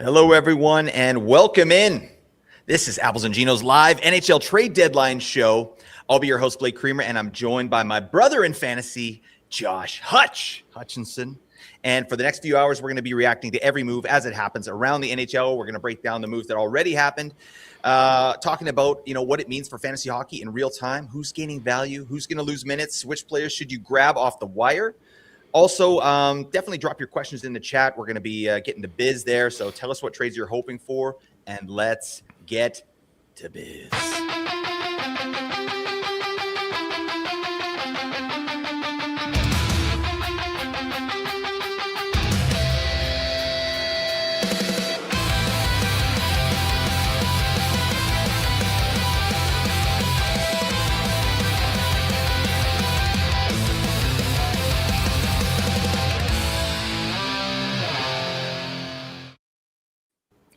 Hello, everyone, and welcome in. This is Apples and Ginos live NHL Trade Deadline show. I'll be your host, Blake Creamer, and I'm joined by my brother in fantasy, Josh Hutchinson. And for the next few hours, we're going to be reacting to every move as it happens around the NHL. We're going to break down the moves that already happened, talking about what it means for fantasy hockey in real time, who's gaining value, who's going to lose minutes, which players should you grab off the wire. Also, definitely drop your questions in the chat. We're going to be getting to biz there. So tell us what trades you're hoping for, and let's get to biz.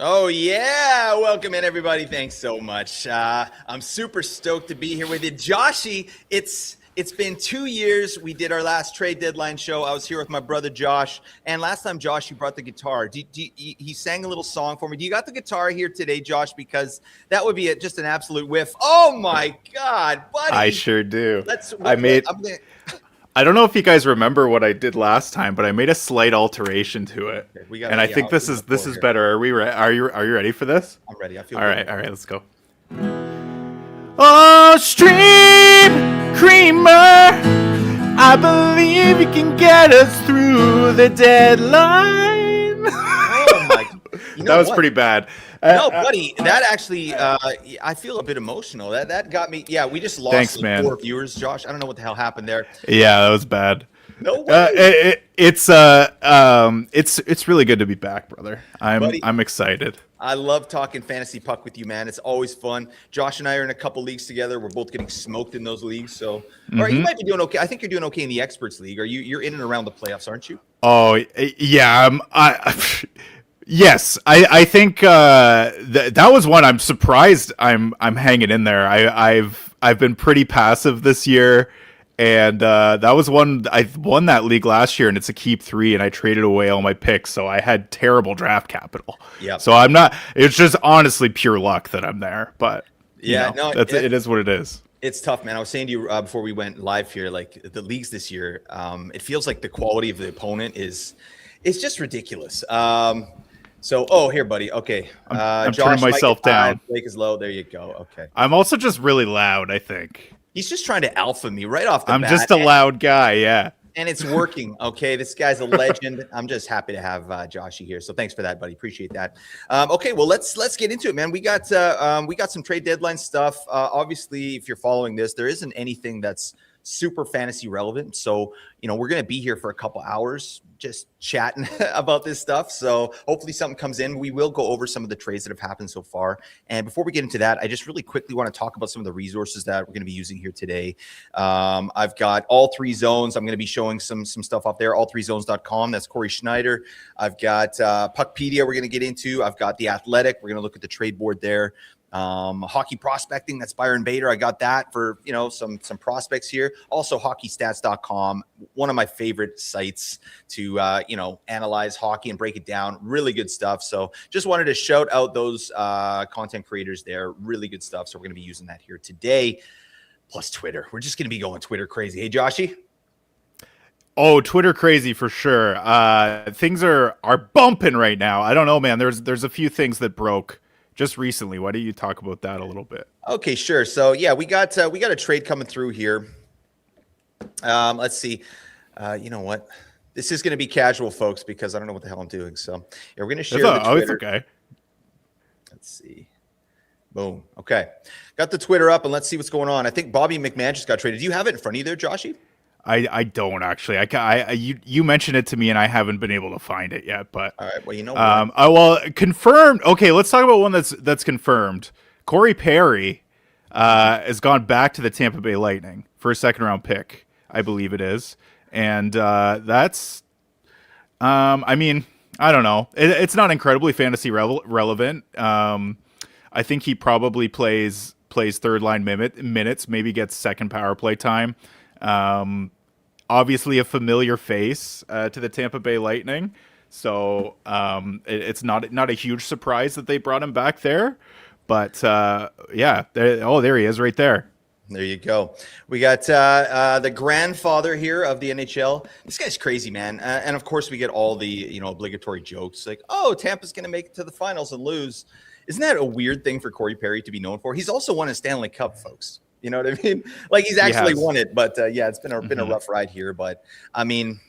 Oh, yeah. Welcome in, everybody. Thanks so much. I'm super stoked to be here with you. Joshy, it's been 2 years. We did our last trade deadline show. I was here with my brother, Josh. And last time, Josh, you brought the guitar. He sang a little song for me. Do you got the guitar here today, Josh? Because that would be just an absolute whiff. Oh, my God, buddy. I sure do. I don't know if you guys remember what I did last time, but I made a slight alteration to it, and I think this is better. Are you ready for this? I'm ready. I feel all right. Let's go. Oh, stream creamer, I believe you can get us through the deadline. Oh my! That was pretty bad. No, buddy, that actually, I feel a bit emotional. That got me. Yeah, we just lost 4 viewers, Josh. I don't know what the hell happened there. Yeah, that was bad. No way. It's really good to be back, brother. I'm excited. I love talking fantasy puck with you, man. It's always fun. Josh and I are in a couple leagues together. We're both getting smoked in those leagues. So, all right, you might be doing okay. I think you're doing okay in the Experts League. You're in and around the playoffs, aren't you? Oh yeah, yes, I think that was one. I'm surprised I'm hanging in there. I've been pretty passive this year, and that was one. I won that league last year, and it's a keep 3, and I traded away all my picks, so I had terrible draft capital. Yeah. So I'm not. It's just honestly pure luck that I'm there. But it is what it is. It's tough, man. I was saying to you before we went live here, like the leagues this year, it feels like the quality of the opponent is just ridiculous. So, here, buddy. Okay. I'm Josh, turning myself down. Blake is low. There you go. Okay. I'm also just really loud, I think. He's just trying to alpha me right off the bat. I'm just a loud guy, yeah. And it's working. Okay. This guy's a legend. I'm just happy to have Joshy here. So thanks for that, buddy. Appreciate that. Okay. Well, let's get into it, man. We got some trade deadline stuff. Obviously, if you're following this, there isn't anything that's super fantasy relevant. So, we're going to be here for a couple hours just chatting about this stuff. So hopefully something comes in. We will go over some of the trades that have happened so far. And before we get into that, I just really quickly want to talk about some of the resources that we're going to be using here today. I've got all 3 zones. I'm going to be showing some stuff up there, all3zones.com. That's Corey Schneider. I've got Puckpedia we're going to get into. I've got The Athletic. We're going to look at the trade board there. Hockey prospecting, that's Byron Bader. I got that for some prospects here. Also hockeystats.com, one of my favorite sites to analyze hockey and break it down. Really good stuff. So just wanted to shout out those content creators there. Really good stuff. So we're going to be using that here today, plus Twitter. We're just going to be going Twitter crazy. Hey, Joshy. Oh, Twitter crazy for sure. Things are bumping right now. I don't know, man. There's a few things that broke just recently. Why don't you talk about that a little bit? Okay, sure. So yeah, we got a trade coming through here. Let's see. You know what? This is going to be casual, folks, because I don't know what the hell I'm doing. So yeah, we're going to share the Twitter. Oh, it's okay. Let's see. Boom. Okay. Got the Twitter up, and let's see what's going on. I think Bobby McMahon just got traded. Do you have it in front of you there, Joshy? I don't actually. You mentioned it to me, and I haven't been able to find it yet. But all right, well, confirmed. Okay, let's talk about one that's confirmed. Corey Perry has gone back to the Tampa Bay Lightning for a 2nd-round pick, I believe it is, and that's. I mean, I don't know. It's not incredibly fantasy relevant. I think he probably plays 3rd-line minutes, maybe gets 2nd power play time. Obviously a familiar face to the Tampa Bay Lightning. So it's not a huge surprise that they brought him back there. But yeah, there he is right there. There you go. We got the grandfather here of the NHL. This guy's crazy, man. And of course, we get all the obligatory jokes like, "Oh, Tampa's going to make it to the finals and lose." Isn't that a weird thing for Corey Perry to be known for? He's also won a Stanley Cup, folks. You know what I mean? Like he's actually won it. But yeah, it's been a rough ride here. But I mean,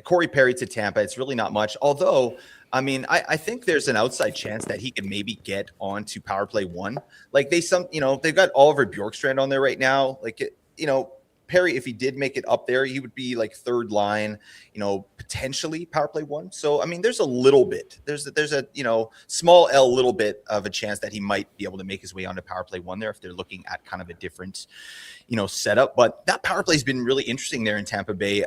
Corey Perry to Tampa, it's really not much. Although, I mean, I think there's an outside chance that he could maybe get onto power play one. Like they've got Oliver Bjorkstrand on there right now. Like, Perry, if he did make it up there, he would be like third line, potentially power play one. So, I mean, there's a little bit, there's a, small L little bit of a chance that he might be able to make his way onto power play one there if they're looking at kind of a different, setup. But that power play has been really interesting there in Tampa Bay.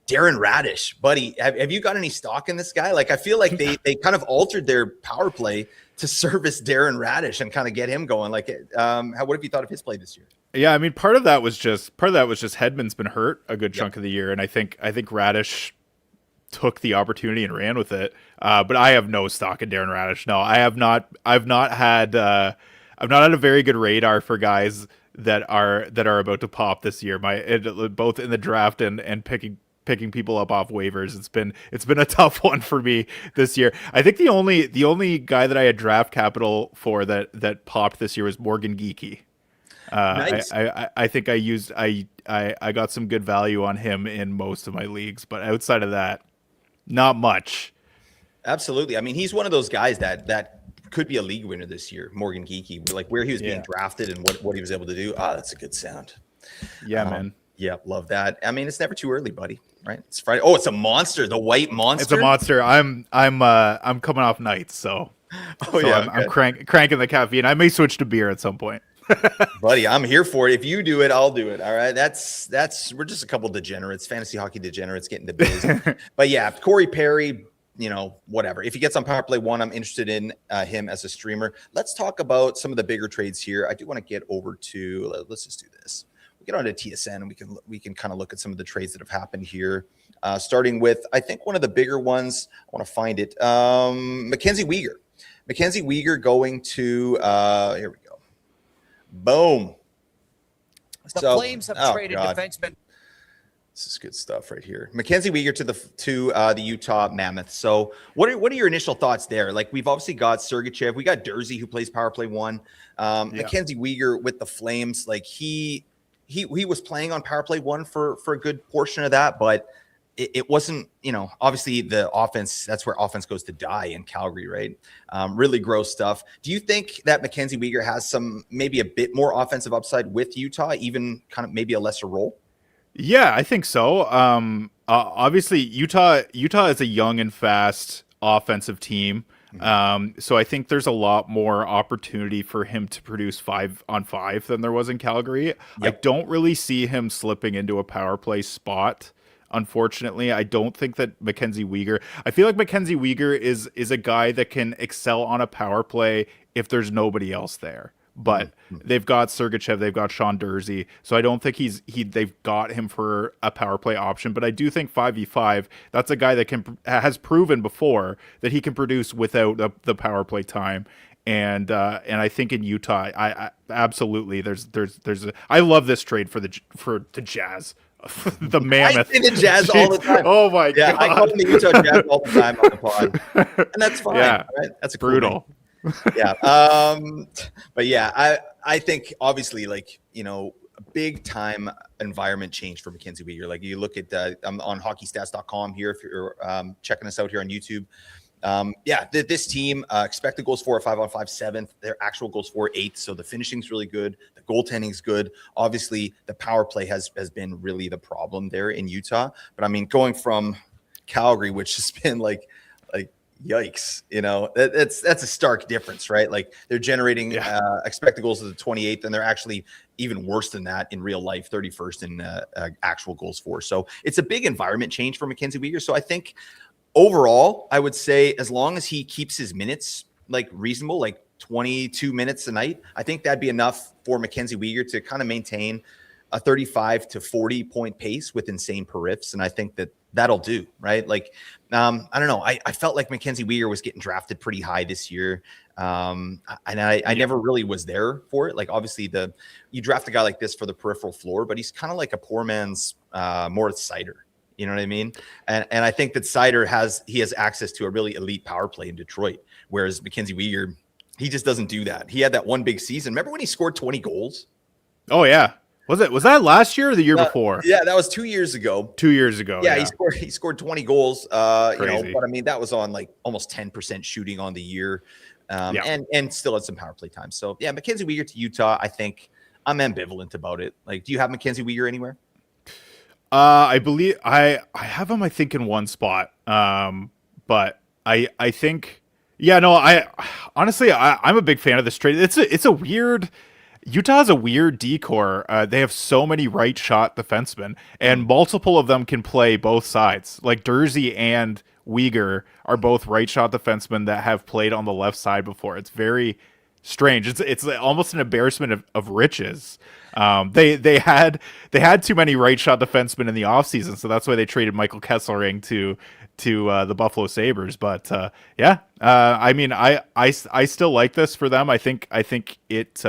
Darren Radish, buddy, have you got any stock in this guy? Like, I feel like they kind of altered their power play to service Darren Radish and kind of get him going. Like, what have you thought of his play this year? Yeah, I mean, part of that was just Hedman's been hurt a good chunk of the year, and I think Radish took the opportunity and ran with it. But I have no stock in Darren Radish. No, I've not had a very good radar for guys that are about to pop this year. Both in the draft and picking people up off waivers. It's been a tough one for me this year. I think the only guy that I had draft capital for that popped this year was Morgan Geekie. Nice. I think I got some good value on him in most of my leagues, but outside of that, not much. Absolutely. I mean, he's one of those guys that could be a league winner this year, Morgan Geekie, like where he was being drafted and what he was able to do. That's a good sound. Yeah, man. Yeah, love that. I mean, it's never too early, buddy. Right? It's Friday. Oh, it's a monster, the white monster. It's a monster. I'm coming off nights, so I'm cranking the caffeine. I may switch to beer at some point. Buddy, I'm here for it. If you do it, I'll do it. All right. We're just a couple degenerates, fantasy hockey degenerates getting to biz. But yeah, Corey Perry, whatever. If he gets on power play one, I'm interested in him as a streamer. Let's talk about some of the bigger trades here. I do want to get over to, let's just do this. We'll get on to TSN and we can kind of look at some of the trades that have happened here. Starting with, I think one of the bigger ones, I want to find it. Mackenzie Weegar. Mackenzie Weegar going to, here we go. Boom. The Flames have traded defenseman. This is good stuff right here. Mackenzie Weegar to the Utah Mammoth. So what are your initial thoughts there? Like, we've obviously got Sergachev. We got Dursey, who plays power play one. Mackenzie Weegar with the Flames. Like, he was playing on power play one for a good portion of that, but it wasn't, obviously the offense, that's where offense goes to die in Calgary, right? Really gross stuff. Do you think that Mackenzie Weegar has maybe a bit more offensive upside with Utah, even kind of maybe a lesser role? Yeah, I think so. Obviously Utah is a young and fast offensive team. So I think there's a lot more opportunity for him to produce 5-on-5 than there was in Calgary. Yep. I don't really see him slipping into a power play spot. Unfortunately, I don't think that Mackenzie Weegar. I feel like Mackenzie Weegar is a guy that can excel on a power play if there's nobody else there. But they've got Sergachev, they've got Sean Dursey, so I don't think they've got him for a power play option. But I do think 5v5, that's a guy that has proven before that he can produce without the power play time. And I think in Utah, I absolutely I love this trade for the Jazz. The Mammoth. I say the Jazz all the time. Oh my god! I call them the Utah Jazz all the time on the pod, and that's fine. Yeah, right? That's a brutal. Cool yeah, but yeah, I think obviously a big time environment change for Mackenzie Weegar. Like, you look at I'm on hockeystats.com here if you're checking us out here on YouTube. This team expected goals for 5-on-5 7th. Their actual goals for 8th. So the finishing's really good. The goaltending's good. Obviously, the power play has been really the problem there in Utah. But I mean, going from Calgary, which has been like yikes, that's a stark difference, right? Like, they're generating expected goals of the 28th, and they're actually even worse than that in real life, 31st in actual goals for. So it's a big environment change for Mackenzie Weegar. So I think overall, I would say as long as he keeps his minutes reasonable, 22 minutes a night, I think that'd be enough for Mackenzie Weegar to kind of maintain a 35 to 40 point pace with insane periffs. And I think that'll do, right? Like, I don't know. I felt like Mackenzie Weegar was getting drafted pretty high this year. And I never really was there for it. Like, obviously you draft a guy like this for the peripheral floor, but he's kind of like a poor man's Moritz Seider. You know what I mean? And I think that Seider has access to a really elite power play in Detroit, whereas Mackenzie Weegar, he just doesn't do that. He had that one big season. Remember when he scored 20 goals? Oh yeah. Was that last year or the year before? Yeah, that was 2 years ago. 2 years ago. Yeah, he scored 20 goals. But I mean, that was on like almost 10% shooting on the year. And still had some power play time. So yeah, Mackenzie Weegar to Utah, I think I'm ambivalent about it. Like, do you have Mackenzie Weegar anywhere? I believe I have him, I think, in one spot. But I think, I honestly, I'm a big fan of this trade. It's a weird, Utah has a weird decor. They have so many right shot defensemen, and multiple of them can play both sides. Like Dursey and Weegar are both right shot defensemen that have played on the left side before. It's very strange. It's almost an embarrassment of riches. They had too many right shot defensemen in the offseason, so that's why they traded Michael Kesselring to the Buffalo Sabres. But I mean, I still like this for them. I think it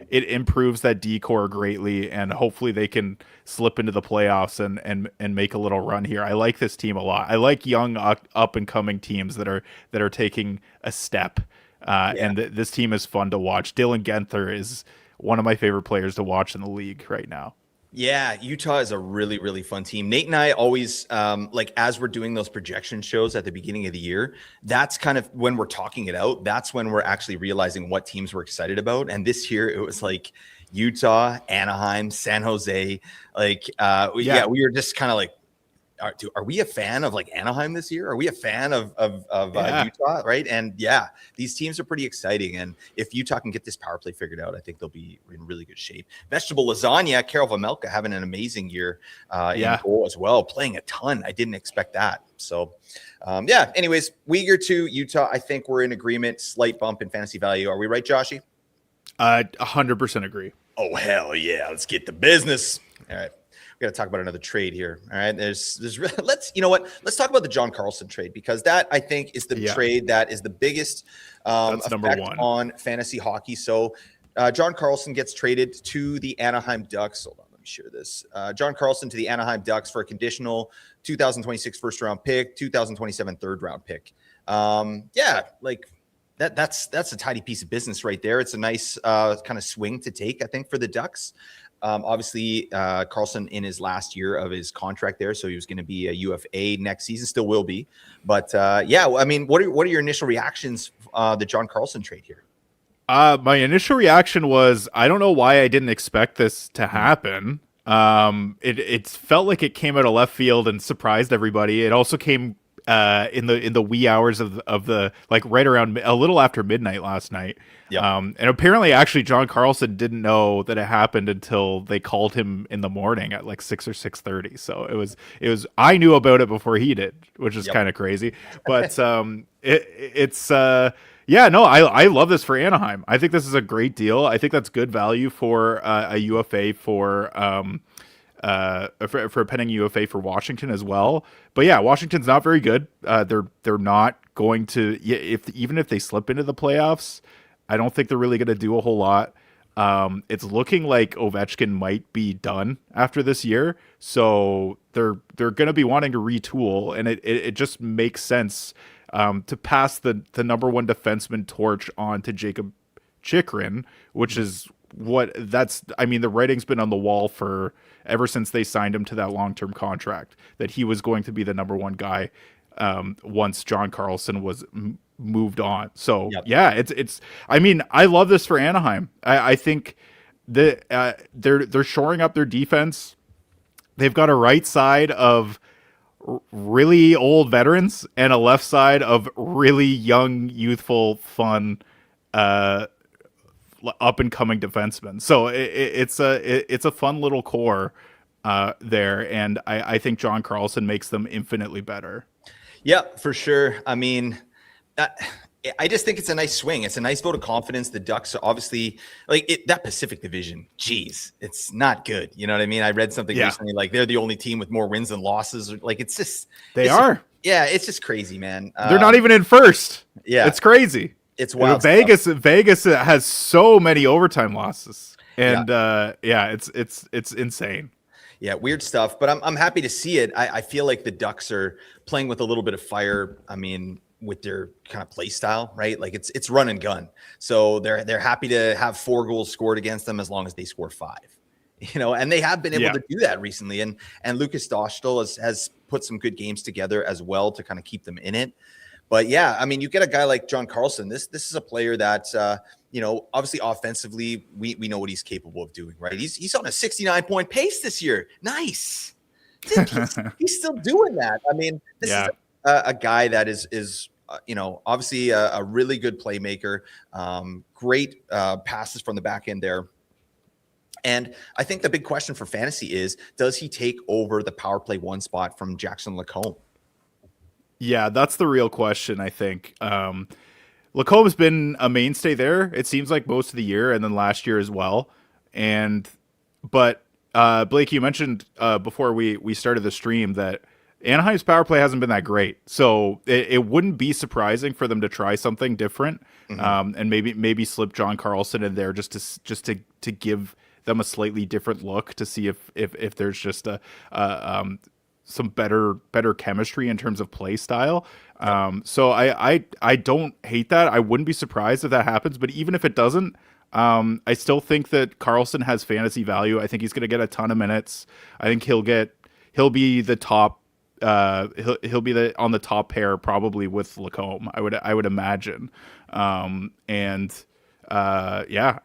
improves that decor greatly, and hopefully they can slip into the playoffs and make a little run here. I like this team a lot. I like young up and coming teams that are taking a step. And this team is fun to watch. Dylan Genther is one of my favorite players to watch in the league right now. Yeah, Utah is a really, really fun team. Nate and I always, as we're doing those projection shows at the beginning of the year, that's kind of when we're talking it out. That's when we're actually realizing what teams we're excited about. And this year it was like Utah, Anaheim, San Jose. We were just kind of like, are we a fan of like Anaheim this year? Are we a fan of Utah? Right. And yeah, these teams are pretty exciting. And if Utah can get this power play figured out, I think they'll be in really good shape. Vegetable Lasagna, Karel Vejmelka having an amazing year in goal as well, playing a ton. I didn't expect that. So anyways, Weegar to Utah. I think we're in agreement. Slight bump in fantasy value. Are we right, Joshy? 100% agree. Oh, hell yeah. Let's get to business. All right. We got to talk about another trade here. All right. Let's talk about the John Carlson trade, because that, I think, is the trade that is the biggest effect on fantasy hockey. So John Carlson gets traded to the Anaheim Ducks. Hold on, let me share this. John Carlson to the Anaheim Ducks for a conditional 2026 first round pick, 2027 third round pick. That's a tidy piece of business right there. It's a nice kind of swing to take, I think, for the Ducks. Obviously, Carlson in his last year of his contract there, so he was going to be a UFA next season, still will be. But I mean, what are your initial reactions the John Carlson trade here? My initial reaction was, I don't know why I didn't expect this to happen. It felt like it came out of left field and surprised everybody. It also came in the wee hours of the like right around a little after midnight last night. Yep. And apparently actually John Carlson didn't know that it happened until they called him in the morning at like 6 or 6:30. So it was I knew about it before he did, which is kind of crazy. But I love this for Anaheim. I think this is a great deal. I think that's good value for a UFA for a pending UFA for Washington as well. But yeah, Washington's not very good. They're not going to, even if they slip into the playoffs, I don't think they're really going to do a whole lot. It's looking like Ovechkin might be done after this year, so they're going to be wanting to retool, and it just makes sense to pass the number one defenseman torch on to Jacob Chychrun, which is the writing's been on the wall for ever since they signed him to that long-term contract, that he was going to be the number one guy once John Carlson was moved on. So it's I mean, I love this for Anaheim. I think they're shoring up their defense. They've got a right side of really old veterans and a left side of really young, youthful, fun up and coming defensemen. So it's a fun little core there, and I think John Carlson makes them infinitely better. Yeah, for sure. I mean, I just think it's a nice swing. It's a nice vote of confidence. The Ducks are obviously that Pacific Division. Geez, it's not good. You know what I mean? I read something recently like they're the only team with more wins than losses. Like it's just it's just crazy, man. They're not even in first. Yeah, it's crazy. It's wild. Vegas has so many overtime losses, and it's insane. Yeah, weird stuff. But I'm happy to see it. I feel like the Ducks are playing with a little bit of fire. I mean, with their kind of play style, right? Like it's run and gun. So they're happy to have 4 goals scored against them as long as they score 5. And they have been able to do that recently. And Lucas Dostal has put some good games together as well to kind of keep them in it. But yeah, I mean, you get a guy like John Carlson. This is a player that obviously offensively we know what he's capable of doing, right? He's on a 69-point pace this year. Nice. He's still doing that. I mean, this is a guy that is obviously a really good playmaker, great passes from the back end there. And I think the big question for fantasy is, does he take over the power play 1 spot from Jackson Lacombe? Yeah, that's the real question, I think. Lacombe's been a mainstay there, it seems like, most of the year, and then last year as well. But Blake, you mentioned before we started the stream that Anaheim's power play hasn't been that great. So it wouldn't be surprising for them to try something different, and maybe slip John Carlson in there just to give them a slightly different look, to see if there's just some better chemistry in terms of play style. So I don't hate that. I wouldn't be surprised if that happens, but even if it doesn't, I still think that Carlson has fantasy value. I think he's going to get a ton of minutes. I think he'll be the top. He'll be on the top pair probably with Lacombe. I would imagine. I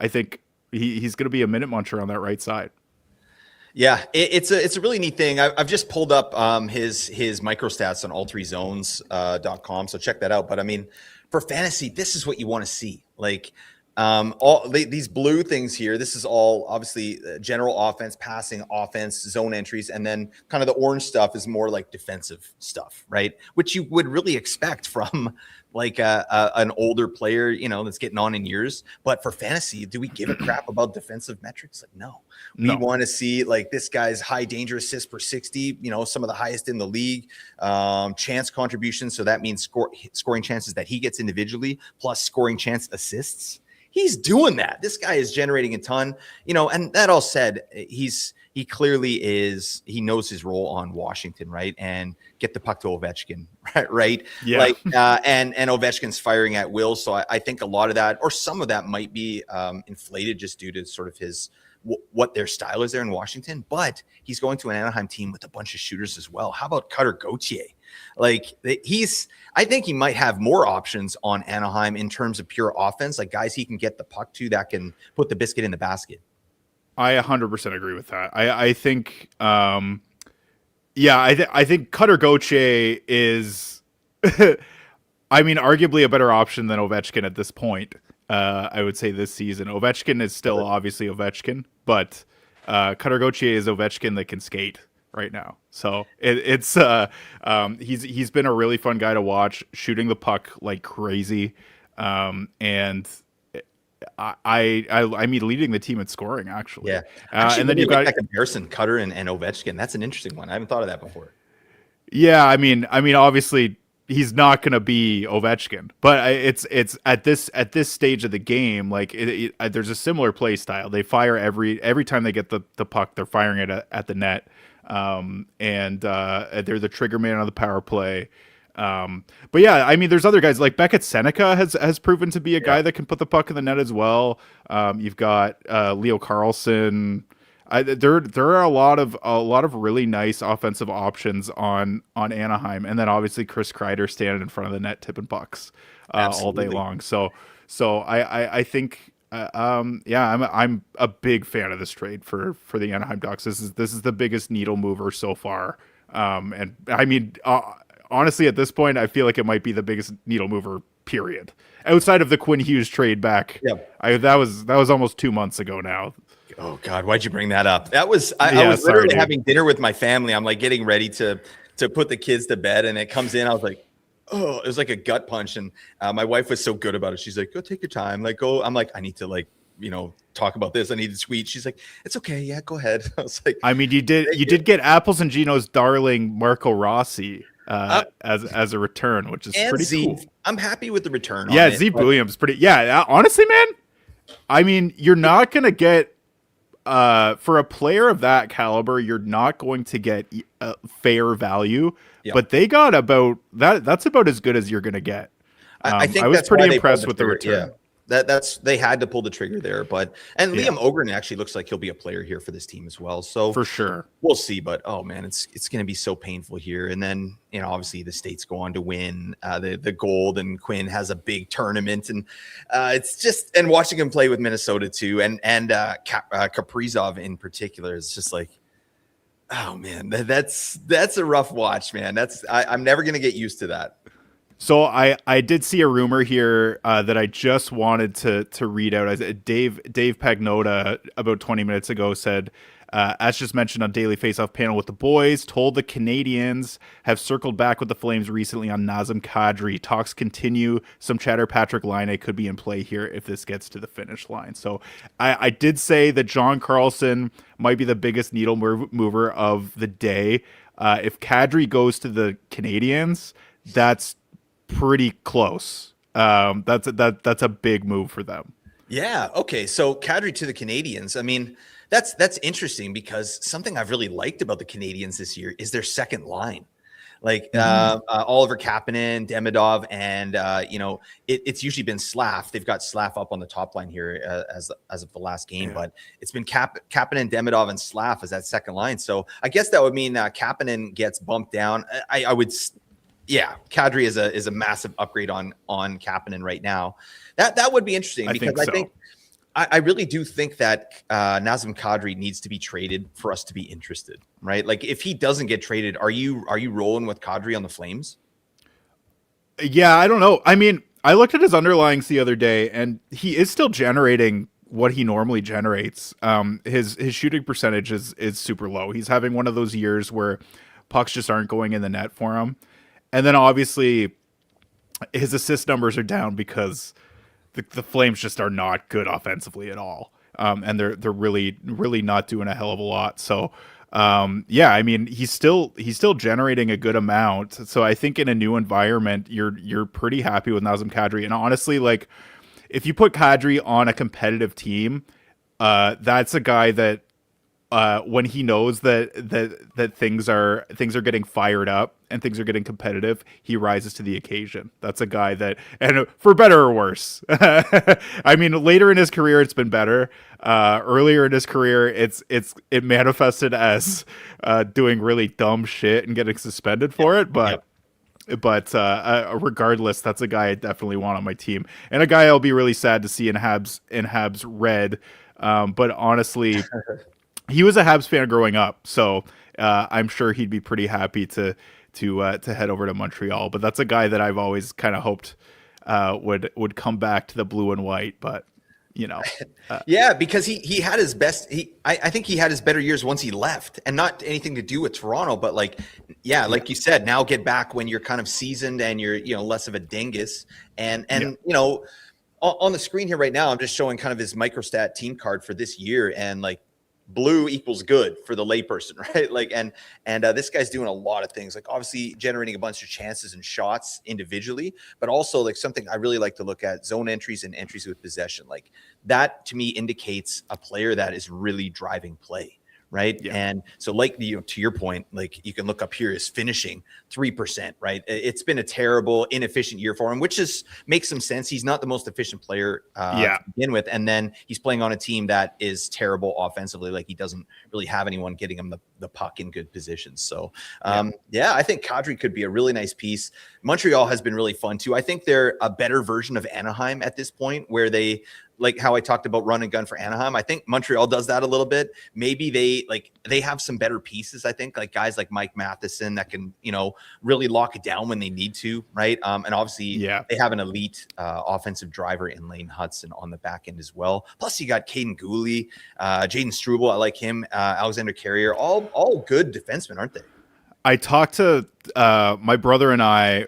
think he's going to be a minute muncher on that right side. Yeah, it's a really neat thing. I've just pulled up his micro stats on all3zones.com, so check that out. But I mean, for fantasy, this is what you want to see. Like these blue things here, this is all obviously general offense, passing offense, zone entries, and then kind of the orange stuff is more like defensive stuff, right? Which you would really expect from like an older player, that's getting on in years. But for fantasy, do we give a crap about defensive metrics? Like, no. We want to see like this guy's high danger assists per 60, some of the highest in the league, chance contributions. So that means scoring chances that he gets individually, plus scoring chance assists. He's doing that. This guy is generating a ton, and that all said, he clearly he knows his role on Washington, right? And get the puck to Ovechkin, right? Yeah. And Ovechkin's firing at will. So I think a lot of that, or some of that, might be inflated just due to sort of what their style is there in Washington. But he's going to an Anaheim team with a bunch of shooters as well. How about Cutter Gauthier? Like I think he might have more options on Anaheim in terms of pure offense, like guys he can get the puck to that can put the biscuit in the basket. I 100% agree with that. I think, I think Cutter Gauthier is, arguably a better option than Ovechkin at this point. I would say this season, Ovechkin is still obviously Ovechkin, but Cutter Gauthier is Ovechkin that can skate right now. So he's been a really fun guy to watch, shooting the puck like crazy, and leading the team in scoring, actually. Yeah. And then you've got that comparison, Cutter and Ovechkin. That's an interesting one. I haven't thought of that before. Yeah, I mean, obviously he's not going to be Ovechkin, but it's at this stage of the game, like there's a similar play style. They fire every time they get the puck, they're firing it at the net. And they're the trigger man on the power play. But yeah, I mean, there's other guys like Beckett Seneca has proven to be a guy that can put the puck in the net as well. You've got Leo Carlson. There are a lot of really nice offensive options on Anaheim, and then obviously Chris Kreider standing in front of the net tipping pucks all day long. So I think I'm a big fan of this trade for the Anaheim Ducks. This is the biggest needle mover so far, and I mean. Honestly, at this point, I feel like it might be the biggest needle mover, period. Outside of the Quinn Hughes trade back. Yep. That was almost 2 months ago now. Oh God, why'd you bring that up? I was literally having dinner with my family. I'm like getting ready to put the kids to bed, and it comes in. I was like, oh, it was like a gut punch. And my wife was so good about it. She's like, go take your time. Like, go. I'm like, I need to talk about this. I need to tweet. She's like, it's okay. Yeah, go ahead. I was like, I mean, you did get Apples and Gino's darling Marco Rossi as a return, which is pretty cool. I'm happy with the return. Yeah, on it, Zeke Williams, pretty. Yeah, honestly, man. I mean, you're not gonna get for a player of that caliber, you're not going to get fair value. Yep. But they got about that. That's about as good as you're gonna get. I think I was pretty impressed with the return. Yeah. They had to pull the trigger there, Liam Ogren actually looks like he'll be a player here for this team as well. So for sure, we'll see. But oh man, it's going to be so painful here. And then obviously the States go on to win the gold, and Quinn has a big tournament, and it's just and watching him play with Minnesota too, and Kaprizov in particular is just like, oh man, that's a rough watch, man. I'm never going to get used to that. So I did see a rumor here that I just wanted to read out. Dave Pagnota about 20 minutes ago said, as just mentioned on Daily Faceoff panel with the boys, told the Canadiens have circled back with the Flames recently on Nazem Kadri. Talks continue. Some chatter Patrick Laine could be in play here if this gets to the finish line. So I did say that John Carlson might be the biggest needle mover of the day. If Kadri goes to the Canadiens, that's pretty close. That's a big move for them. Yeah. Okay. So Kadri to the Canadiens. I mean, that's interesting because something I've really liked about the Canadiens this year is their second line. Like Oliver Kapanen, Demidov, and it's usually been Slav. They've got Slav up on the top line here as of the last game, but it's been Kapanen, Demidov, and Slav as that second line. So I guess that would mean Kapanen gets bumped down. I would. Yeah, Kadri is a massive upgrade on Kapanen right now. That would be interesting because I really do think that Nazem Kadri needs to be traded for us to be interested, right? Like if he doesn't get traded, are you rolling with Kadri on the Flames? Yeah, I don't know. I mean, I looked at his underlyings the other day, and he is still generating what he normally generates. His shooting percentage is super low. He's having one of those years where pucks just aren't going in the net for him. And then obviously his assist numbers are down because the Flames just are not good offensively at all. And they're really, really not doing a hell of a lot. So yeah, I mean, he's still generating a good amount. So I think in a new environment, you're pretty happy with Nazem Kadri. And honestly, like if you put Kadri on a competitive team, that's a guy that when he knows that things are getting fired up and things are getting competitive, he rises to the occasion. That's a guy that, and for better or worse, I mean, later in his career, it's been better. Earlier in his career, it manifested as doing really dumb shit and getting suspended for it. But regardless, that's a guy I definitely want on my team, and a guy I'll be really sad to see in Habs red. But honestly, he was a Habs fan growing up, so I'm sure he'd be pretty happy to head over to Montreal. But that's a guy that I've always kind of hoped would come back to the blue and white. But yeah, because he had his best. I think he had his better years once he left, and not anything to do with Toronto, but like you said, now get back when you're kind of seasoned and you're less of a dingus, and on the screen here right now, I'm just showing kind of his microstat team card for this year, and like blue equals good for the layperson, right? Like, and this guy's doing a lot of things, like obviously generating a bunch of chances and shots individually, but also like something I really like to look at, zone entries and entries with possession. Like that to me indicates a player that is really driving play. Right. Yeah. And so like to your point, like you can look up here is finishing 3%, right? It's been a terrible, inefficient year for him, which makes some sense. He's not the most efficient player to begin with. And then he's playing on a team that is terrible offensively. Like he doesn't really have anyone getting him the puck in good positions. So I think Kadri could be a really nice piece. Montreal has been really fun too. I think they're a better version of Anaheim at this point, where they, like how I talked about run and gun for Anaheim. I think Montreal does that a little bit. Maybe they have some better pieces. I think like guys like Mike Matheson that can, really lock it down when they need to. Right. And obviously they have an elite offensive driver in Lane Hutchinson on the back end as well. Plus you got Caden Gooley, Jaden Struble. I like him. Alexander Carrier, all good defensemen, aren't they? I talked to my brother and I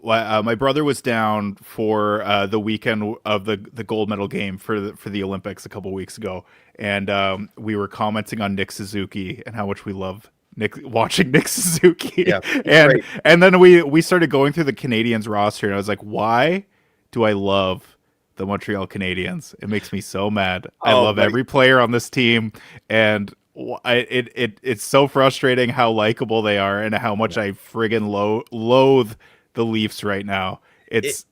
my brother was down for the weekend of the gold medal game for the Olympics a couple weeks ago, and we were commenting on Nick Suzuki and how much we love watching Nick Suzuki. Yeah, and then we started going through the Canadiens roster, and I was like, why do I love the Montreal Canadiens? It makes me so mad. I love every player on this team, and it's so frustrating how likable they are and how much I friggin' loathe the Leafs right now. It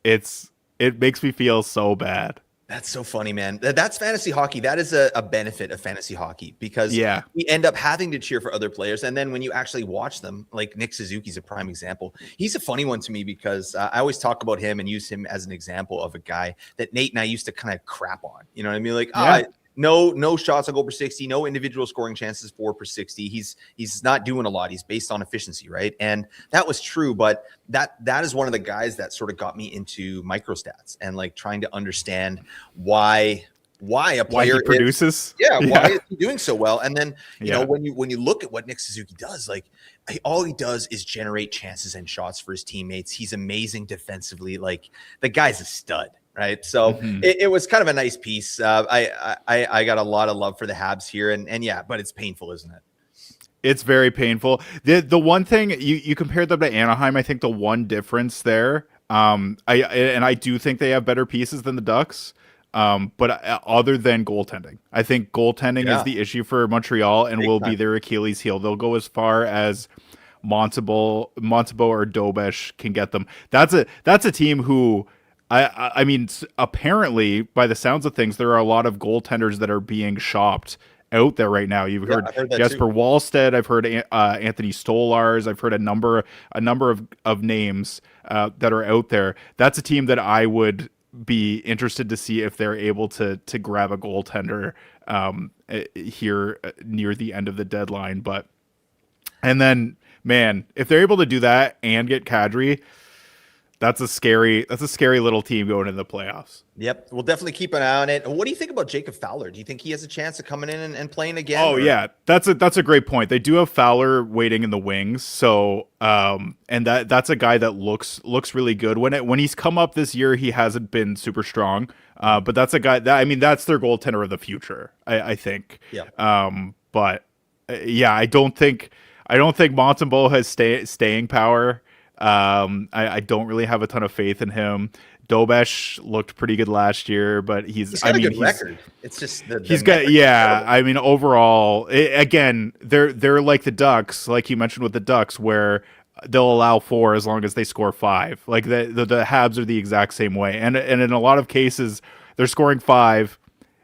makes me feel so bad. That's so funny, man. That's fantasy hockey. That is a benefit of fantasy hockey because we end up having to cheer for other players. And then when you actually watch them, like Nick Suzuki's a prime example. He's a funny one to me because I always talk about him and use him as an example of a guy that Nate and I used to kind of crap on. You know what I mean? Like, no shots on goal per 60, no individual scoring chances 4 per 60. He's not doing a lot. He's based on efficiency, right? And that was true, but that is one of the guys that sort of got me into microstats and like trying to understand why a player produces. Why is he doing so well? And then you know when you look at what Nick Suzuki does, like all he does is generate chances and shots for his teammates. He's amazing defensively. Like the guy's a stud. Right. So it was kind of a nice piece. I got a lot of love for the Habs here and yeah, but it's painful, isn't it? It's very painful. The one thing you compared them to Anaheim, I think the one difference there, I do think they have better pieces than the Ducks. But other than goaltending, I think goaltending is the issue for Montreal and will be their Achilles heel. They'll go as far as Montebo or Dobesh can get them. That's a team who I mean, apparently, by the sounds of things, there are a lot of goaltenders that are being shopped out there right now. You've heard Jesper Wallstedt. I've heard Anthony Stolars. I've heard a number of names that are out there. That's a team that I would be interested to see if they're able to grab a goaltender here near the end of the deadline. And then, man, if they're able to do that and get Kadri, that's a scary little team going into the playoffs. Yep. We'll definitely keep an eye on it. What do you think about Jacob Fowler? Do you think he has a chance of coming in and playing again? Oh, yeah. That's a great point. They do have Fowler waiting in the wings. So, and that's a guy that looks really good. When he's come up this year, he hasn't been super strong. But that's a guy that's their goaltender of the future, I think. Yeah. But I don't think Montembeault has staying power. I don't really have a ton of faith in him. Dobesh looked pretty good last year, but he's got a good record. It's just I mean, overall, again, they're like the Ducks, like you mentioned with the Ducks, where they'll allow 4 as long as they score 5. Like the Habs are the exact same way, and in a lot of cases, they're scoring 5.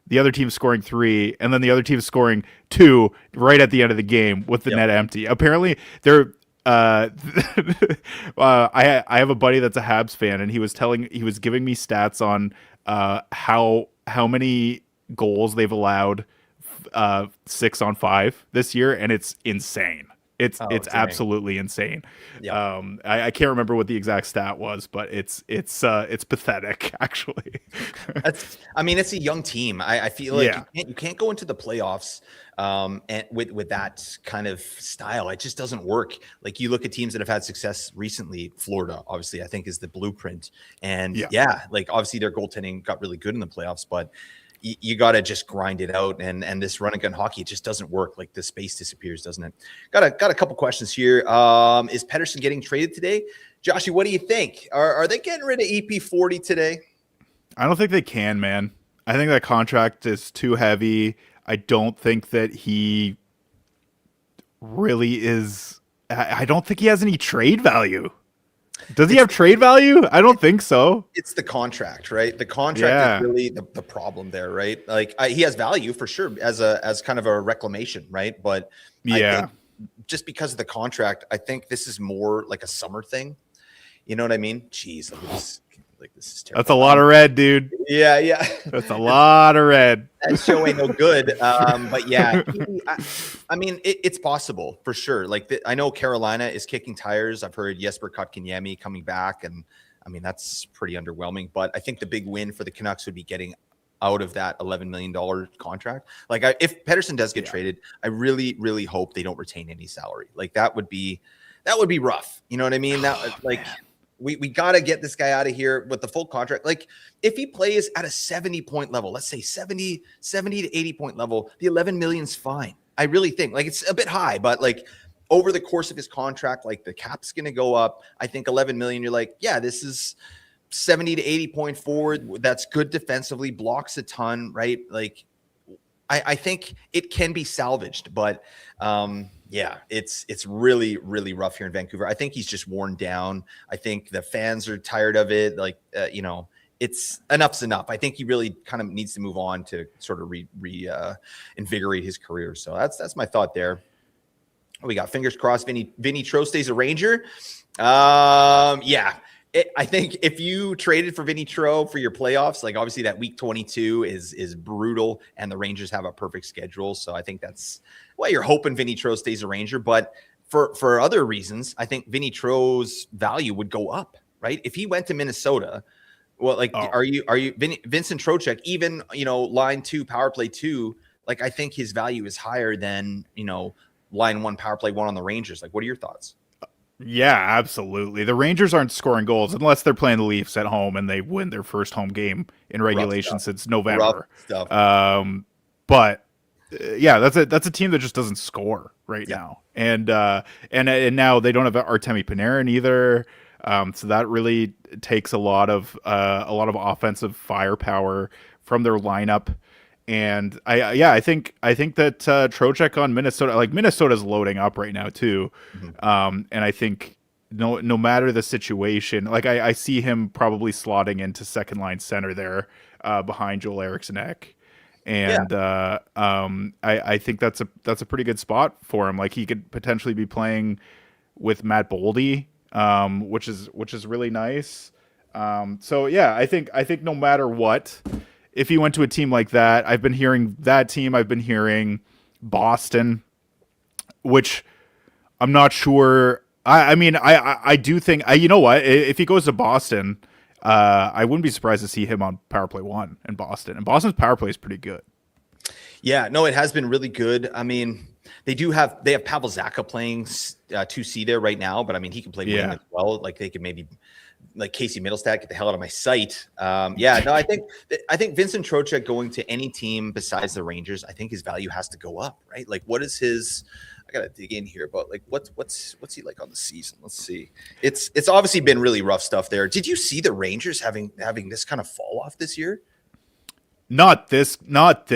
The other team's scoring 3, and then the other team's scoring 2 right at the end of the game with the net empty. Apparently, they're. I have a buddy that's a Habs fan, and he was giving me stats on how many goals they've allowed 6-on-5 this year, and it's insane. It's absolutely insane. Yeah. I can't remember what the exact stat was, but it's pathetic actually. It's a young team. I feel like you can't go into the playoffs and with that kind of style. It just doesn't work. Like you look at teams that have had success recently. Florida, obviously, I think is the blueprint. And like obviously their goaltending got really good in the playoffs, but you got to just grind it out, and this run and gun hockey, it just doesn't work. Like the space disappears, doesn't it? Got a couple questions here. Is Pettersson getting traded today? Joshy, what do you think? Are they getting rid of EP40 today? I don't think they can, man. I think that contract is too heavy. I don't think that he really is. I don't think he has any trade value. Does he have trade value? I don't think so. It's the contract, right? The contract is really the problem there, right? Like he has value for sure as kind of a reclamation, right? But I think just because of the contract, I think this is more like a summer thing. You know what I mean? Jeez, this is terrible. That's a lot of red, dude. Yeah. That's a lot of red. That show ain't no good. But yeah, it's possible for sure. Like I know Carolina is kicking tires. I've heard Jesper Kotkaniemi coming back, and I mean that's pretty underwhelming. But I think the big win for the Canucks would be getting out of that $11 million contract. Like if Pettersson does get traded, I really, really hope they don't retain any salary. Like that would be rough. You know what I mean? That like. We got to get this guy out of here with the full contract. Like if he plays at a 70-point level, let's say 70 to 80-point level, the 11 million's fine. I really think like it's a bit high, but like over the course of his contract, like the cap's going to go up. I think 11 million, you're like, yeah, this is 70 to 80 point forward. That's good defensively, blocks a ton, right? Like I think it can be salvaged, but yeah, it's really, really rough here in Vancouver. I think he's just worn down. I think the fans are tired of it. Like, it's enough's enough. I think he really kind of needs to move on to sort of invigorate his career. So that's my thought there. We got fingers crossed. Vinny Tro stays a Ranger. Yeah. I think if you traded for Vinny Tro for your playoffs, like obviously that week 22 is brutal, and the Rangers have a perfect schedule. So I think that's why you're hoping Vinny Tro stays a Ranger. But for other reasons, I think Vinny Tro's value would go up, right? If he went to Minnesota, well, like are you Vincent Trocheck, even line 2, power play 2, like I think his value is higher than line 1, power play 1 on the Rangers. Like, what are your thoughts? Yeah, absolutely. The Rangers aren't scoring goals unless they're playing the Leafs at home and they win their first home game in regulation since November. But yeah, that's a team that just doesn't score right now. And now they don't have Artemi Panarin either. So that really takes a lot of offensive firepower from their lineup. And I think that Trocheck on Minnesota, like Minnesota's loading up right now too. Mm-hmm. And I think no matter the situation, like I see him probably slotting into second line center there behind Joel Eriksson-Ek. And I think that's a pretty good spot for him. Like he could potentially be playing with Matt Boldy, which is really nice. So yeah, I think no matter what, if he went to a team like that, I've been hearing Boston, which I'm not sure. I do think, you know what, if he goes to Boston, I wouldn't be surprised to see him on power play 1 in Boston. And Boston's power play is pretty good. Yeah, no, it has been really good. I mean, they have Pavel Zacha playing 2C there right now, but I mean, he can play wing as well. Like they could maybe, like Casey Middlestat, get the hell out of my sight. I think Vincent Trocheck going to any team besides the Rangers, I think his value has to go up, right? Like, what is his? I gotta dig in here, but like, what's he like on the season? Let's see. It's obviously been really rough stuff there. Did you see the Rangers having this kind of fall off this year? Not this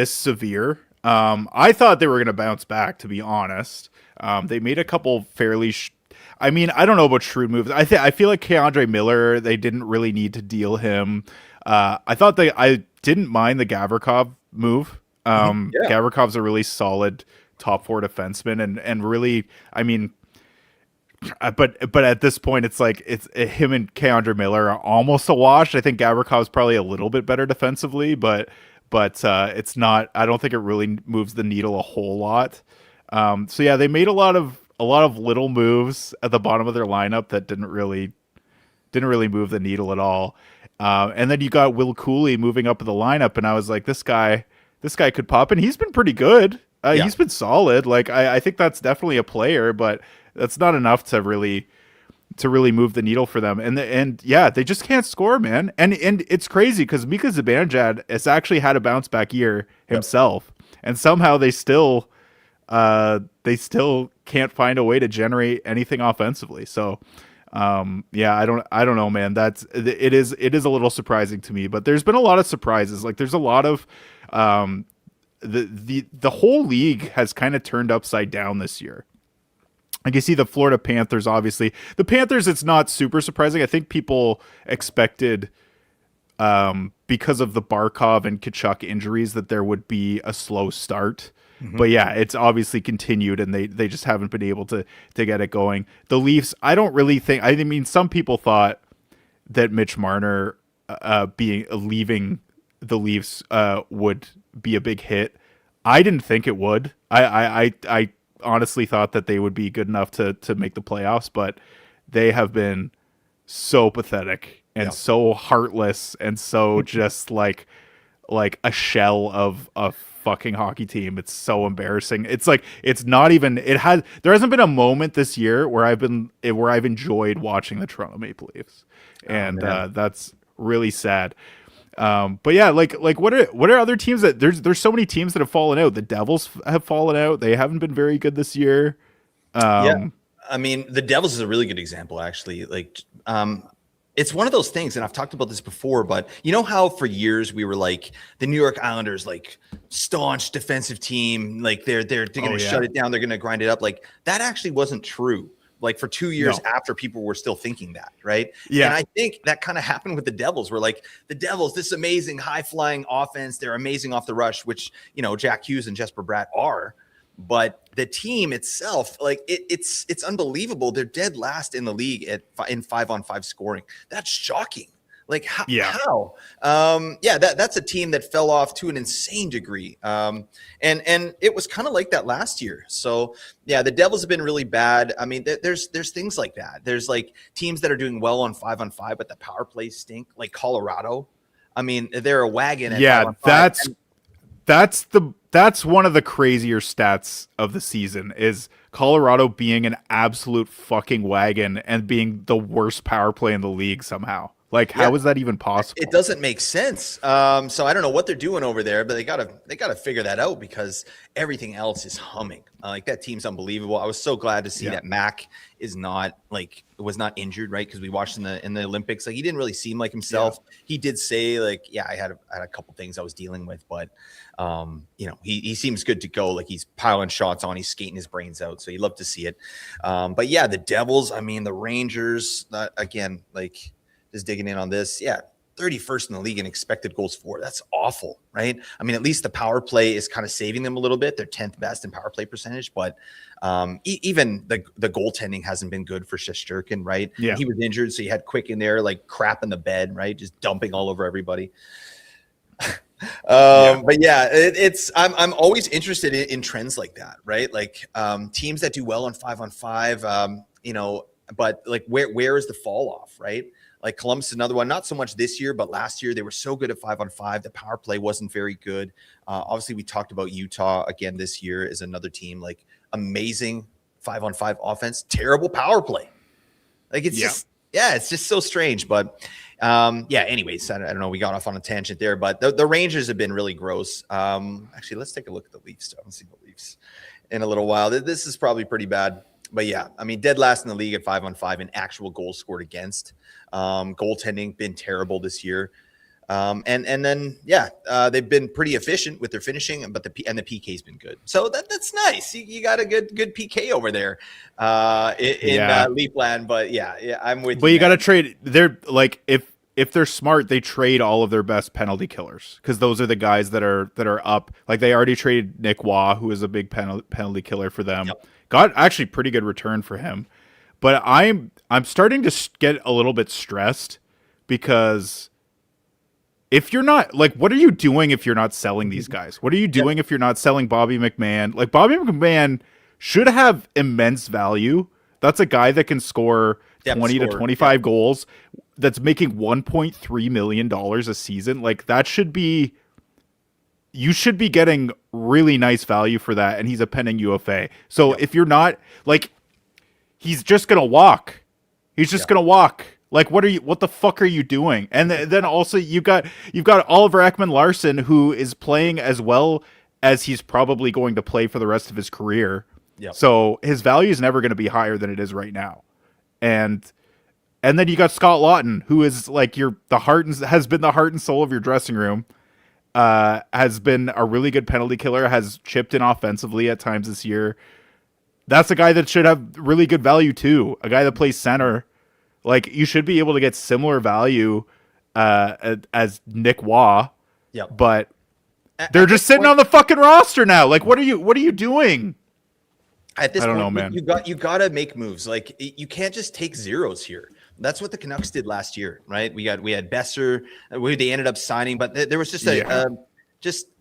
severe. I thought they were going to bounce back, to be honest. They made a couple fairly. I don't know about shrewd moves. I feel like Keandre Miller, they didn't really need to deal him. I didn't mind the Gavrikov move. Gavrikov's a really solid top 4 defenseman, and really, but at this point, it's like it's him and Keandre Miller are almost a wash. I think Gavrikov's probably a little bit better defensively, but it's not. I don't think it really moves the needle a whole lot. So yeah, they made a lot of little moves at the bottom of their lineup that didn't really move the needle at all. And then you got Will Cooley moving up in the lineup, and I was like, this guy could pop, and he's been pretty good. He's been solid. Like I think that's definitely a player, but that's not enough to really move the needle for them. And they just can't score, man. And it's crazy because Mika Zibanejad has actually had a bounce back year himself, and somehow they still can't find a way to generate anything offensively. So I don't know, man. It is a little surprising to me, but there's been a lot of surprises. Like there's a lot of the whole league has kind of turned upside down this year. Like you see the Florida Panthers, obviously. The Panthers, it's not super surprising. I think people expected, because of the Barkov and Tkachuk injuries, that there would be a slow start. Mm-hmm. But yeah, it's obviously continued, and they just haven't been able to get it going. The Leafs, I don't really think. Some people thought that Mitch Marner leaving the Leafs would be a big hit. I didn't think it would. I honestly thought that they would be good enough to make the playoffs, but they have been so pathetic and so heartless and so just like like a shell of a fucking hockey team. It's so embarrassing. It's like it's not even. There hasn't been a moment this year where I've enjoyed watching the Toronto Maple Leafs, and that's really sad. But yeah, like what are other teams that there's so many teams that have fallen out. The Devils have fallen out. They haven't been very good this year. Yeah, I mean, the Devils is a really good example, actually. Like, it's one of those things, and I've talked about this before, but you know how for years we were like the New York Islanders, like staunch defensive team, like they're going to shut it down, they're going to grind it up. Like that actually wasn't true. Like for 2 years after people were still thinking that, right? Yeah. And I think that kind of happened with the Devils. We're like, the Devils, this amazing high-flying offense, they're amazing off the rush, which, Jack Hughes and Jesper Bratt are. But the team itself, like it's unbelievable. They're dead last in the league in 5-on-5 scoring. That's shocking. Like how? That's a team that fell off to an insane degree. And it was kind of like that last year. So yeah, the Devils have been really bad. I mean, there's things like that. There's like teams that are doing well on 5-on-5, but the power plays stink. Like Colorado. I mean, they're a wagon. At 5-on-5. That's one of the crazier stats of the season is Colorado being an absolute fucking wagon and being the worst power play in the league somehow. Like, how is that even possible? It doesn't make sense. So I don't know what they're doing over there, but they gotta figure that out because everything else is humming. Like that team's unbelievable. I was so glad to see that Mac was not injured, right? Because we watched in the Olympics. Like he didn't really seem like himself. Yeah. He did say like, I had a couple things I was dealing with, but he seems good to go. Like he's piling shots on, he's skating his brains out. So you'd love to see it. But yeah, the Devils. I mean, the Rangers. Again, like. Just digging in on this. Yeah, 31st in the league in expected goals for. That's awful, right? I mean, at least the power play is kind of saving them a little bit. They're 10th best in power play percentage, but even the goaltending hasn't been good for Shesterkin, right? Yeah. He was injured, so you had Quick in there, like crap in the bed, right? Just dumping all over everybody. But yeah, I'm always interested in trends like that, right? Like teams that do well on 5-on-5, but like where is the fall off, right? Like Columbus is another one, not so much this year, but last year they were so good at 5-on-5. The power play wasn't very good. Obviously, we talked about Utah again this year is another team, like amazing 5-on-5 offense, terrible power play. Like it's just so strange. But anyways, I don't know. We got off on a tangent there, but the Rangers have been really gross. Actually, let's take a look at the Leafs. I haven't seen the Leafs in a little while. This is probably pretty bad. But yeah, I mean, dead last in the league at 5-on-5 in actual goals scored against. Goaltending been terrible this year. And then they've been pretty efficient with their finishing, but the PK's been good. So that's nice. You got a good PK over there in Leafland. But yeah, I'm with you. But you got to trade. They're like if they're smart, they trade all of their best penalty killers because those are the guys that are up. Like they already traded Nick Waugh, who is a big penalty killer for them. Yep. Got actually pretty good return for him. But I'm starting to get a little bit stressed because if you're not like, what are you doing if you're not selling these guys? What are you doing if you're not selling Bobby McMahon? Like Bobby McMahon should have immense value. That's a guy that can score 20 to 25 goals. That's making $1.3 million a season. Like that you should be getting really nice value for that. And he's a pending UFA. So if you're not like, he's just going to walk. He's just going to walk. Like, what the fuck are you doing? And then also you've got Oliver Ekman-Larsson, who is playing as well as he's probably going to play for the rest of his career. Yep. So his value is never going to be higher than it is right now. And then you got Scott Lawton, who is like has been the heart and soul of your dressing room. Has been a really good penalty killer, has chipped in offensively at times this year. That's a guy that should have really good value too. A guy that plays center. Like you should be able to get similar value as Nick Waugh. Yep. But they're just sitting on the fucking roster now. Like what are you doing? At this point, man. You got to make moves. Like you can't just take zeros here. That's what the Canucks did last year, right? We had Besser, who they ended up signing, but there was just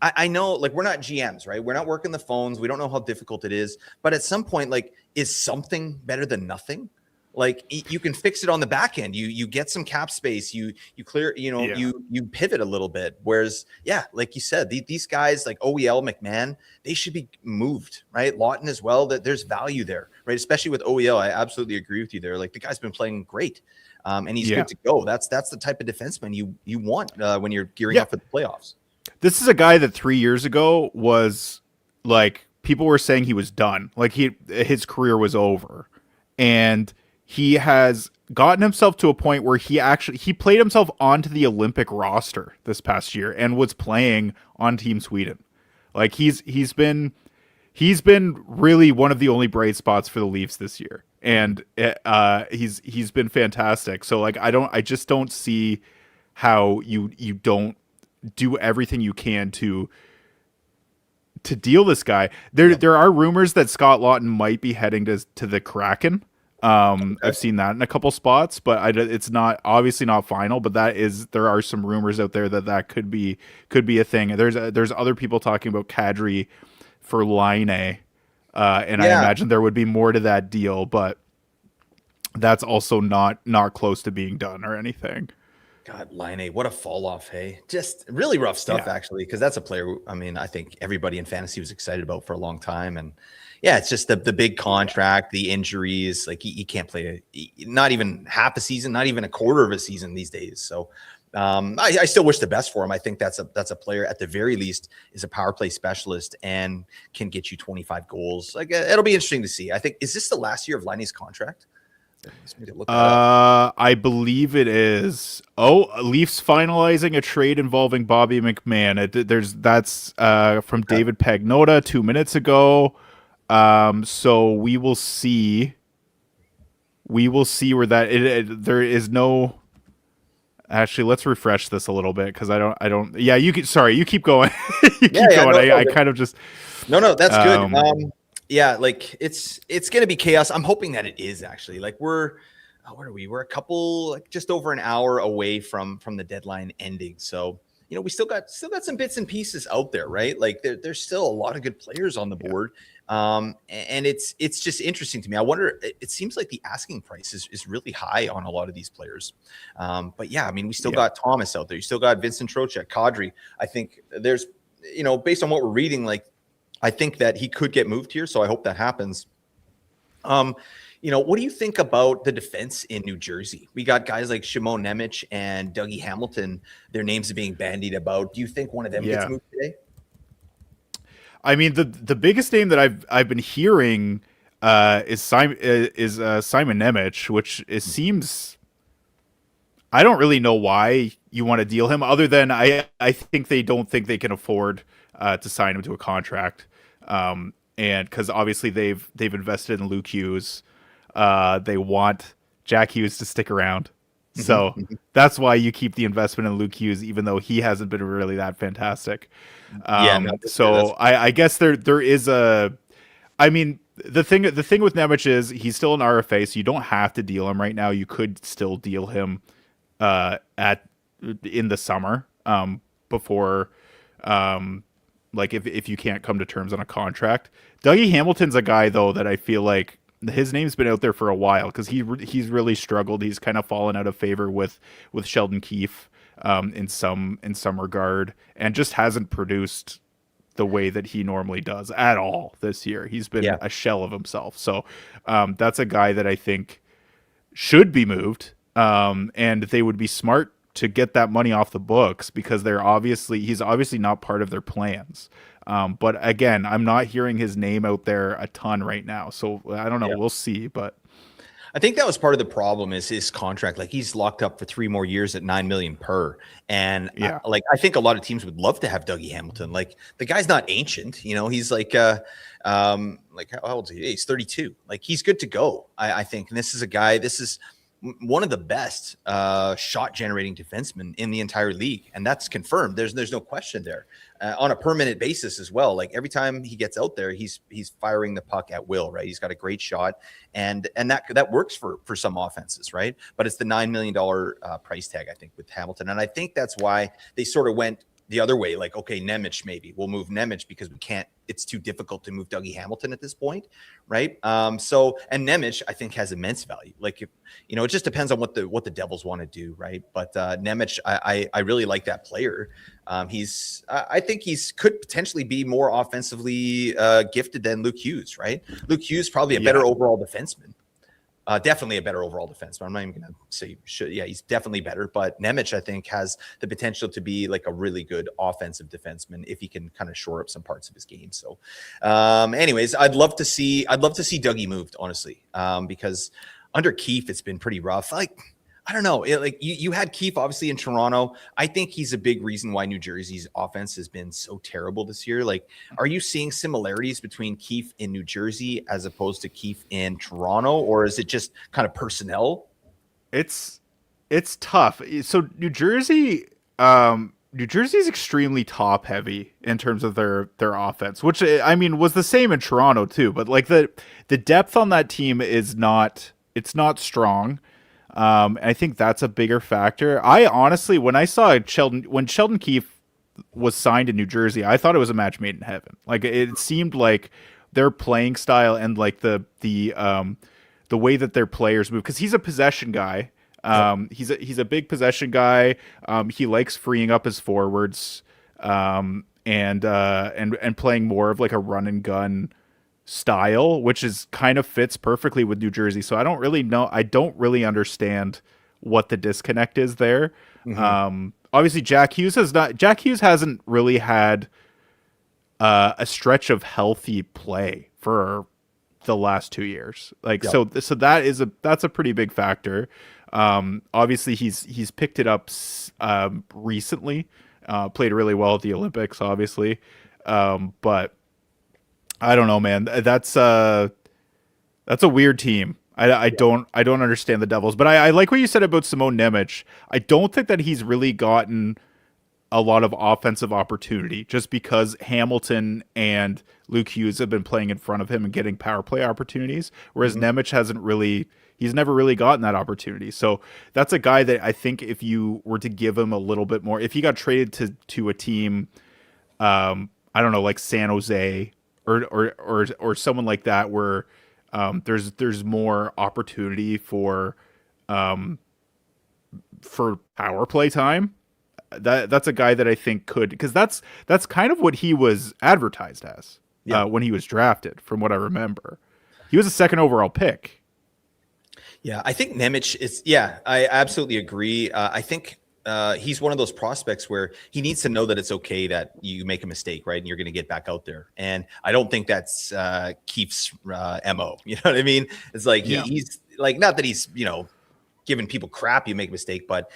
I know, like we're not GMs, right? We're not working the phones. We don't know how difficult it is, but at some point, like, is something better than nothing? like you can fix it on the back end. You get some cap space. You clear. You pivot a little bit. Whereas, like you said, these guys like OEL, McMahon, they should be moved, right? Lawton as well. That there's value there, right? Especially with OEL, I absolutely agree with you there. Like the guy's been playing great, and he's good to go. That's the type of defenseman you want when you're gearing up for the playoffs. This is a guy that 3 years ago was like people were saying he was done, like his career was over, and he has gotten himself to a point where he played himself onto the Olympic roster this past year and was playing on Team Sweden. Like he's been really one of the only bright spots for the Leafs this year, and he's been fantastic. So like I just don't see how you don't do everything you can to deal this guy. There are rumors that Scott Lawton might be heading to the Kraken. I've seen that in a couple spots, but it's not obviously not final, but there are some rumors out there that could be a thing. There's other people talking about Kadri for Line A, and I imagine there would be more to that deal, but that's also not close to being done or anything. God, Line A, what a fall off, hey? Just really rough stuff, actually, because that's a player, I mean, I think everybody in fantasy was excited about for a long time. And it's just the big contract, the injuries, like he can't play not even half a season, not even a quarter of a season these days. So I still wish the best for him. I think that's a player at the very least is a power play specialist and can get you 25 goals. Like it'll be interesting to see. I think, is this the last year of Liney's contract? I believe it is. Leafs finalizing a trade involving Bobby McMahon. That's from David Pagnota 2 minutes ago. So we will see. We will see where that there is no. Actually, let's refresh this a little bit because I don't. Yeah, you keep. Sorry, you keep going. you keep going. I kind of just. No, that's good. Yeah, like it's gonna be chaos. I'm hoping that it is actually. Like what are we? We're a couple, like just over an hour away from the deadline ending. So we still got some bits and pieces out there, right? Like there's still a lot of good players on the board. And it's just interesting to me. I wonder. It seems like the asking price is really high on a lot of these players. But I mean, we still got Thomas out there. You still got Vincent Trocheck, Kadri. I think there's based on what we're reading, like. I think that he could get moved here, so I hope that happens. What do you think about the defense in New Jersey? We got guys like Shimon Nemec and Dougie Hamilton. Their names are being bandied about. Do you think one of them gets moved today? I mean, the biggest name that I've been hearing is Simon Nemec, which seems. I don't really know why you want to deal him, other than I think they don't think they can afford to sign him to a contract. And because obviously they've invested in Luke Hughes, they want Jack Hughes to stick around, so that's why you keep the investment in Luke Hughes, even though he hasn't been really that fantastic. I guess there is a. I mean, the thing with Nemec is he's still an RFA, so you don't have to deal him right now. You could still deal him in the summer before. Like if you can't come to terms on a contract. Dougie Hamilton's a guy though that I feel like his name's been out there for a while because he's really struggled. He's kind of fallen out of favor with Sheldon Keefe in some regard, and just hasn't produced the way that he normally does at all this year. He's been a shell of himself. So that's a guy that I think should be moved, and they would be smart to get that money off the books because he's obviously not part of their plans. But again, I'm not hearing his name out there a ton right now. So I don't know. We'll see. But I think that was part of the problem is his contract. Like he's locked up for 3 more years at $9 million per. And I think a lot of teams would love to have Dougie Hamilton. Like the guy's not ancient, he's like how old is he? He's 32. Like he's good to go. I think. And this is one of the best shot generating defensemen in the entire league. And that's confirmed. There's no question there on a permanent basis as well. Like every time he gets out there, he's firing the puck at will, right? He's got a great shot and that works for some offenses, right? But it's the $9 million price tag, I think, with Hamilton. And I think that's why they sort of went the other way, like, okay, Nemec, maybe we'll move Nemec because it's too difficult to move Dougie Hamilton at this point, right? And Nemec, I think, has immense value. Like, if, it just depends on what the Devils want to do, right? But Nemec, I really like that player. I think he's could potentially be more offensively gifted than Luke Hughes, right? Luke Hughes probably a better overall defenseman. Definitely a better overall defenseman. I'm not even going to say should. Yeah, he's definitely better. But Nemec, I think, has the potential to be like a really good offensive defenseman if he can kind of shore up some parts of his game. So, anyways, I'd love to see Dougie moved, honestly, because under Keefe it's been pretty rough. Like, I don't know. You had Keefe obviously in Toronto. I think he's a big reason why New Jersey's offense has been so terrible this year. Like, are you seeing similarities between Keefe in New Jersey as opposed to Keefe in Toronto, or is it just kind of personnel? It's tough. So New Jersey is extremely top heavy in terms of their offense, which I mean was the same in Toronto too. But like the depth on that team is not strong. I think that's a bigger factor. I honestly, when I saw Sheldon Keefe was signed in New Jersey, I thought it was a match made in heaven. Like, it seemed like their playing style and like the way that their players move, because he's a possession guy. He's a big possession guy. He likes freeing up his forwards, and playing more of like a run and gun style, which is kind of fits perfectly with New Jersey. So I don't really understand what the disconnect is there. Mm-hmm. Obviously Jack Hughes hasn't really had a stretch of healthy play for the last 2 years. Like, so that's a pretty big factor. Obviously he's picked it up recently, played really well at the Olympics, obviously. But I don't know, man. That's a weird team. I don't understand the Devils, but I like what you said about Simon Nemec. I don't think that he's really gotten a lot of offensive opportunity just because Hamilton and Luke Hughes have been playing in front of him and getting power play opportunities, whereas Nemec he's never really gotten that opportunity. So that's a guy that I think if you were to give him a little bit more, if he got traded to a team, I don't know, like San Jose or someone like that, where there's more opportunity for power play time. That's a guy that I think could, because that's kind of what he was advertised as when he was drafted. From what I remember, he was a second overall pick. Yeah, I think Nemec is. Yeah, I absolutely agree. I think he's one of those prospects where he needs to know that it's okay that you make a mistake, right? And you're going to get back out there. And I don't think that's Keefe's MO. You know what I mean? It's like he's like, not that he's, giving people crap, you make a mistake, but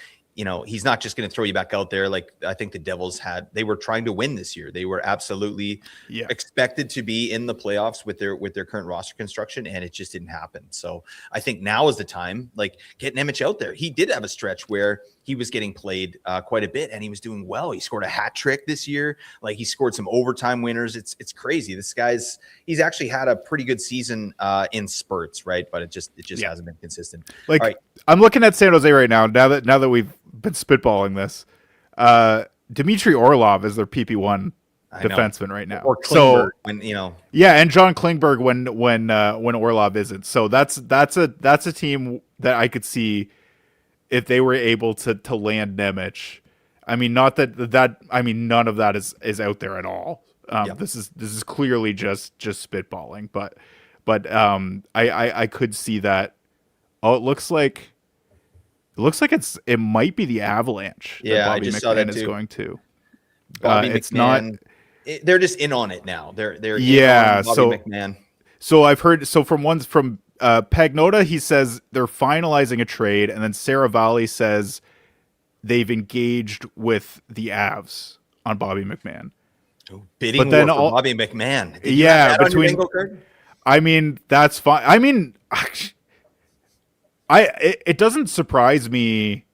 he's not just going to throw you back out there. Like, I think the Devils they were trying to win this year. They were absolutely expected to be in the playoffs with their current roster construction, and it just didn't happen. So I think now is the time, like, get Nemec out there. He did have a stretch where he was getting played quite a bit, and he was doing well. He scored a hat trick this year. Like, he scored some overtime winners. It's crazy. He's actually had a pretty good season in spurts, right? But it just hasn't been consistent. Like, all right. I'm looking at San Jose right now. Now that we've been spitballing this, Dmitry Orlov is their PP1 defenseman right now. Or Klingberg, when and John Klingberg when Orlov isn't. So that's a team that I could see if they were able to land Nemec. I mean, not that I mean, none of that is out there at all. This is clearly just spitballing, but I could see that. Oh, it looks like it might be the Avalanche. Yeah, that Bobby I just McMahon saw that is too. going to. Bobby it's McMahon, not. They're just in on it now. They're yeah. In on Bobby McMahon. So I've heard. So from Pagnota, he says they're finalizing a trade, and then Saravalli says they've engaged with the Avs on Bobby McMahon. Bidding war for Bobby McMahon. I mean, that's fine. I mean, it doesn't surprise me.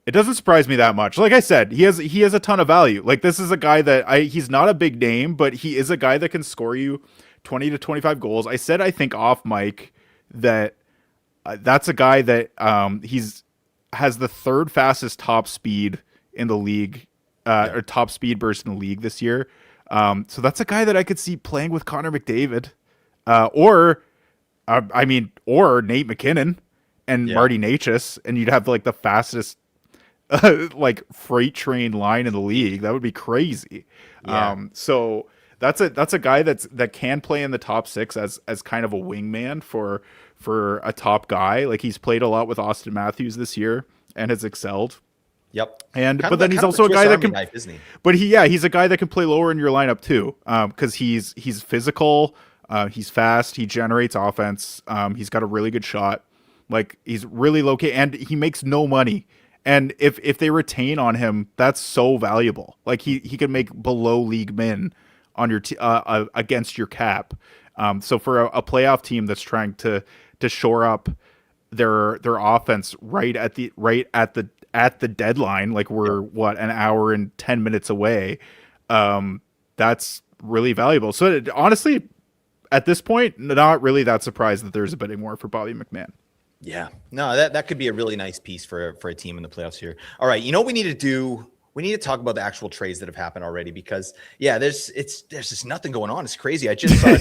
It doesn't surprise me that much. Like I said, he has a ton of value. Like, this is a guy that he's not a big name, but he is a guy that can score you 20 to 25 goals. I said, I think off mic that that's a guy that has the third fastest top speed in the league or top speed burst in the league this year. So that's a guy that I could see playing with Connor McDavid, or Nate McKinnon and Marty Necas, and you'd have like the fastest like freight train line in the league. That would be crazy. So that's a guy that can play in the top six as kind of a wingman for a top guy. Like he's played a lot with Austin Matthews this year and has excelled. Yep. But then he's also a guy that can, isn't he? But he's a guy that can play lower in your lineup too. Because he's physical, he's fast, he generates offense. He's got a really good shot. Like he's really low key, and he makes no money. And if they retain on him, that's so valuable. Like he can make below league min on your against your cap. So for a playoff team that's trying to shore up their offense right at the deadline, like we're an hour and 10 minutes away, that's really valuable. So honestly, at this point, not really that surprised that there's a bidding war for Bobby McMahon. Yeah, no, that could be a really nice piece for a team in the playoffs here. All right, you know what we need to do? We need to talk about the actual trades that have happened already, because there's just nothing going on. It's crazy. I just saw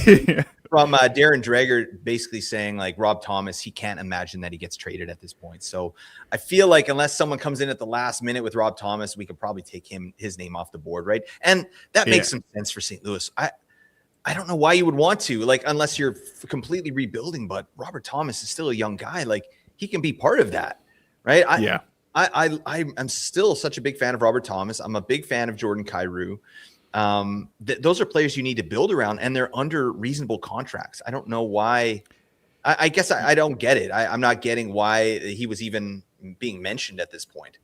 from Darren Dreger basically saying like Rob Thomas, he can't imagine that he gets traded at this point. So I feel like unless someone comes in at the last minute with Rob Thomas, we could probably take his name off the board, right? And that makes some sense for St. Louis. I don't know why you would want to, like, unless you're completely rebuilding, but Robert Thomas is still a young guy. Like he can be part of that, right? I'm still such a big fan of Robert Thomas. I'm a big fan of Jordan Kyrou. Those are players you need to build around, and they're under reasonable contracts. I don't know why. I guess I don't get it. I'm not getting why he was even being mentioned at this point.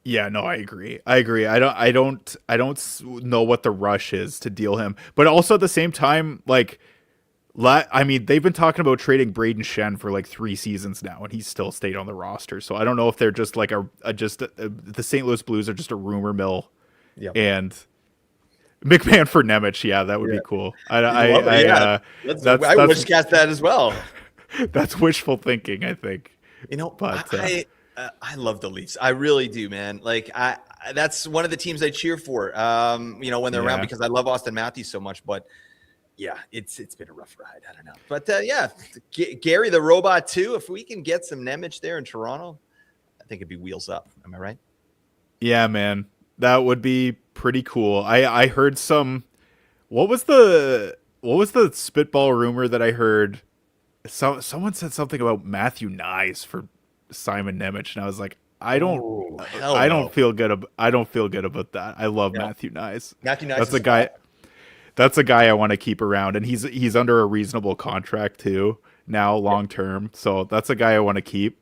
Yeah, no, I agree. I don't know what the rush is to deal him, but also at the same time, like, I mean, they've been talking about trading Braden Shen for like 3 seasons now, and he's still stayed on the roster. So I don't know if they're just like the St. Louis Blues are just a rumor mill. Yep. And McMahon for Nemec, that would be cool. I wish cast that as well. That's wishful thinking, I think. But I love the Leafs. I really do, man. Like that's one of the teams I cheer for. When they're around, because I love Austin Matthews so much. But yeah, it's been a rough ride. I don't know. But Gary the Robot too. If we can get some Nemec there in Toronto, I think it'd be wheels up. Am I right? Yeah, man. That would be pretty cool. I heard some. What was the spitball rumor that I heard? Someone said something about Matthew Nyes for Simon Nemec, and I was like, I don't feel good about that. I love Matthew Nyes. Matthew Nyes that's a guy I want to keep around, and he's under a reasonable contract too now, long term. So that's a guy I want to keep.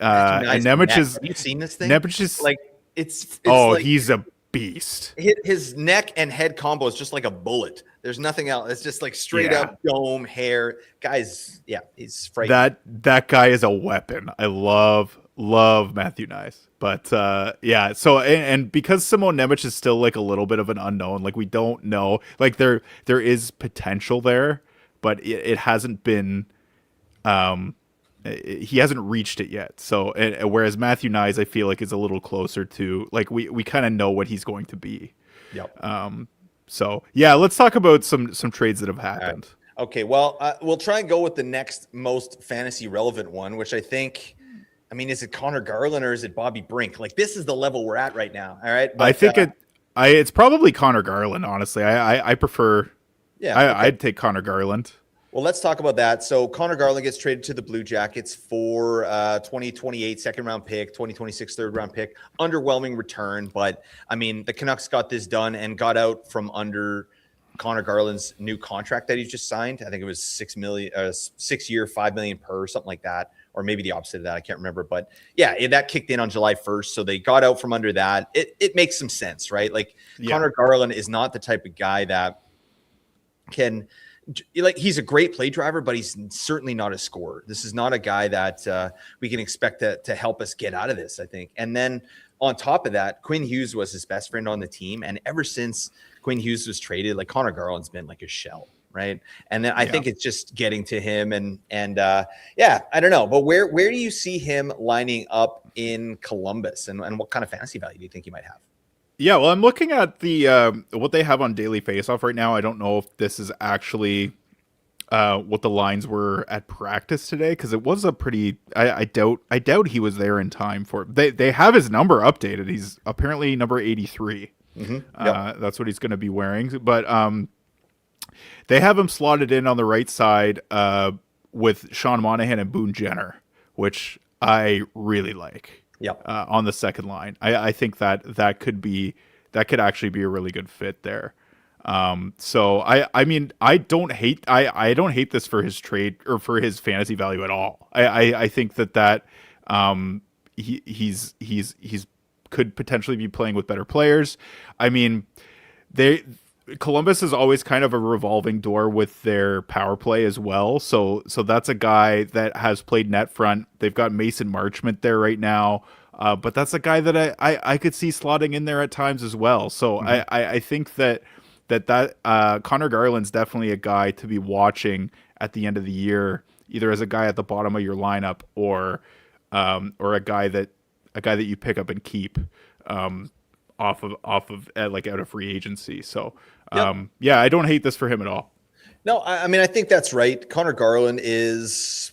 And Nemec is. Have you seen this thing? Nemec is like it's like, he's a beast. His neck and head combo is just like a bullet. There's nothing else. It's just like straight up dome hair. Guys, he's frightening. That guy is a weapon. I love Matthew Nyes. But so and because Simon Nemec is still like a little bit of an unknown, like we don't know. Like there is potential there, but it hasn't been he hasn't reached it yet. So whereas Matthew Nyes, I feel like, is a little closer to, like, we kind of know what he's going to be. Yep. So let's talk about some trades that have happened. Right. Okay, well, we'll try and go with the next most fantasy relevant one, which I think, is it Connor Garland or is it Bobby Brink? Like, this is the level we're at right now. All right. But, I think it's probably Connor Garland. Honestly, I prefer. Yeah, I'd take Connor Garland. Well, let's talk about that. So Connor Garland gets traded to the Blue Jackets for 2028 second-round pick, 2026 third-round pick. Underwhelming return, but, the Canucks got this done and got out from under Connor Garland's new contract that he just signed. I think it was $6 million, 6 year, $5 million per, something like that, or maybe the opposite of that. I can't remember. But, that kicked in on July 1st, so they got out from under that. It makes some sense, right? Like, Connor Garland is not the type of guy that can – like, he's a great play driver, but he's certainly not a scorer. This is not a guy that we can expect to help us get out of this, I think. And then on top of that, Quinn Hughes was his best friend on the team. And ever since Quinn Hughes was traded, like, Connor Garland's been like a shell, right? And then I think it's just getting to him. And I don't know. But where do you see him lining up in Columbus? And what kind of fantasy value do you think he might have? Yeah, well, I'm looking at the what they have on Daily Faceoff right now. I don't know if this is actually what the lines were at practice today, because it was a pretty. I doubt he was there in time for it. They have his number updated. He's apparently number 83. Mm-hmm. Yep. That's what he's going to be wearing. But they have him slotted in on the right side with Sean Monahan and Boone Jenner, which I really like. Yep. On the second line, I think that could actually be a really good fit there. So I mean, I don't hate this for his trade or for his fantasy value at all. I think that he's could potentially be playing with better players. I mean, Columbus is always kind of a revolving door with their power play as well. So that's a guy that has played net front. They've got Mason Marchment there right now. But that's a guy that I could see slotting in there at times as well. So I think that Connor Garland's definitely a guy to be watching at the end of the year, either as a guy at the bottom of your lineup or a guy that you pick up and keep off of like out of free agency. So yeah, I don't hate this for him at all. No, I mean, I think that's right. Connor Garland is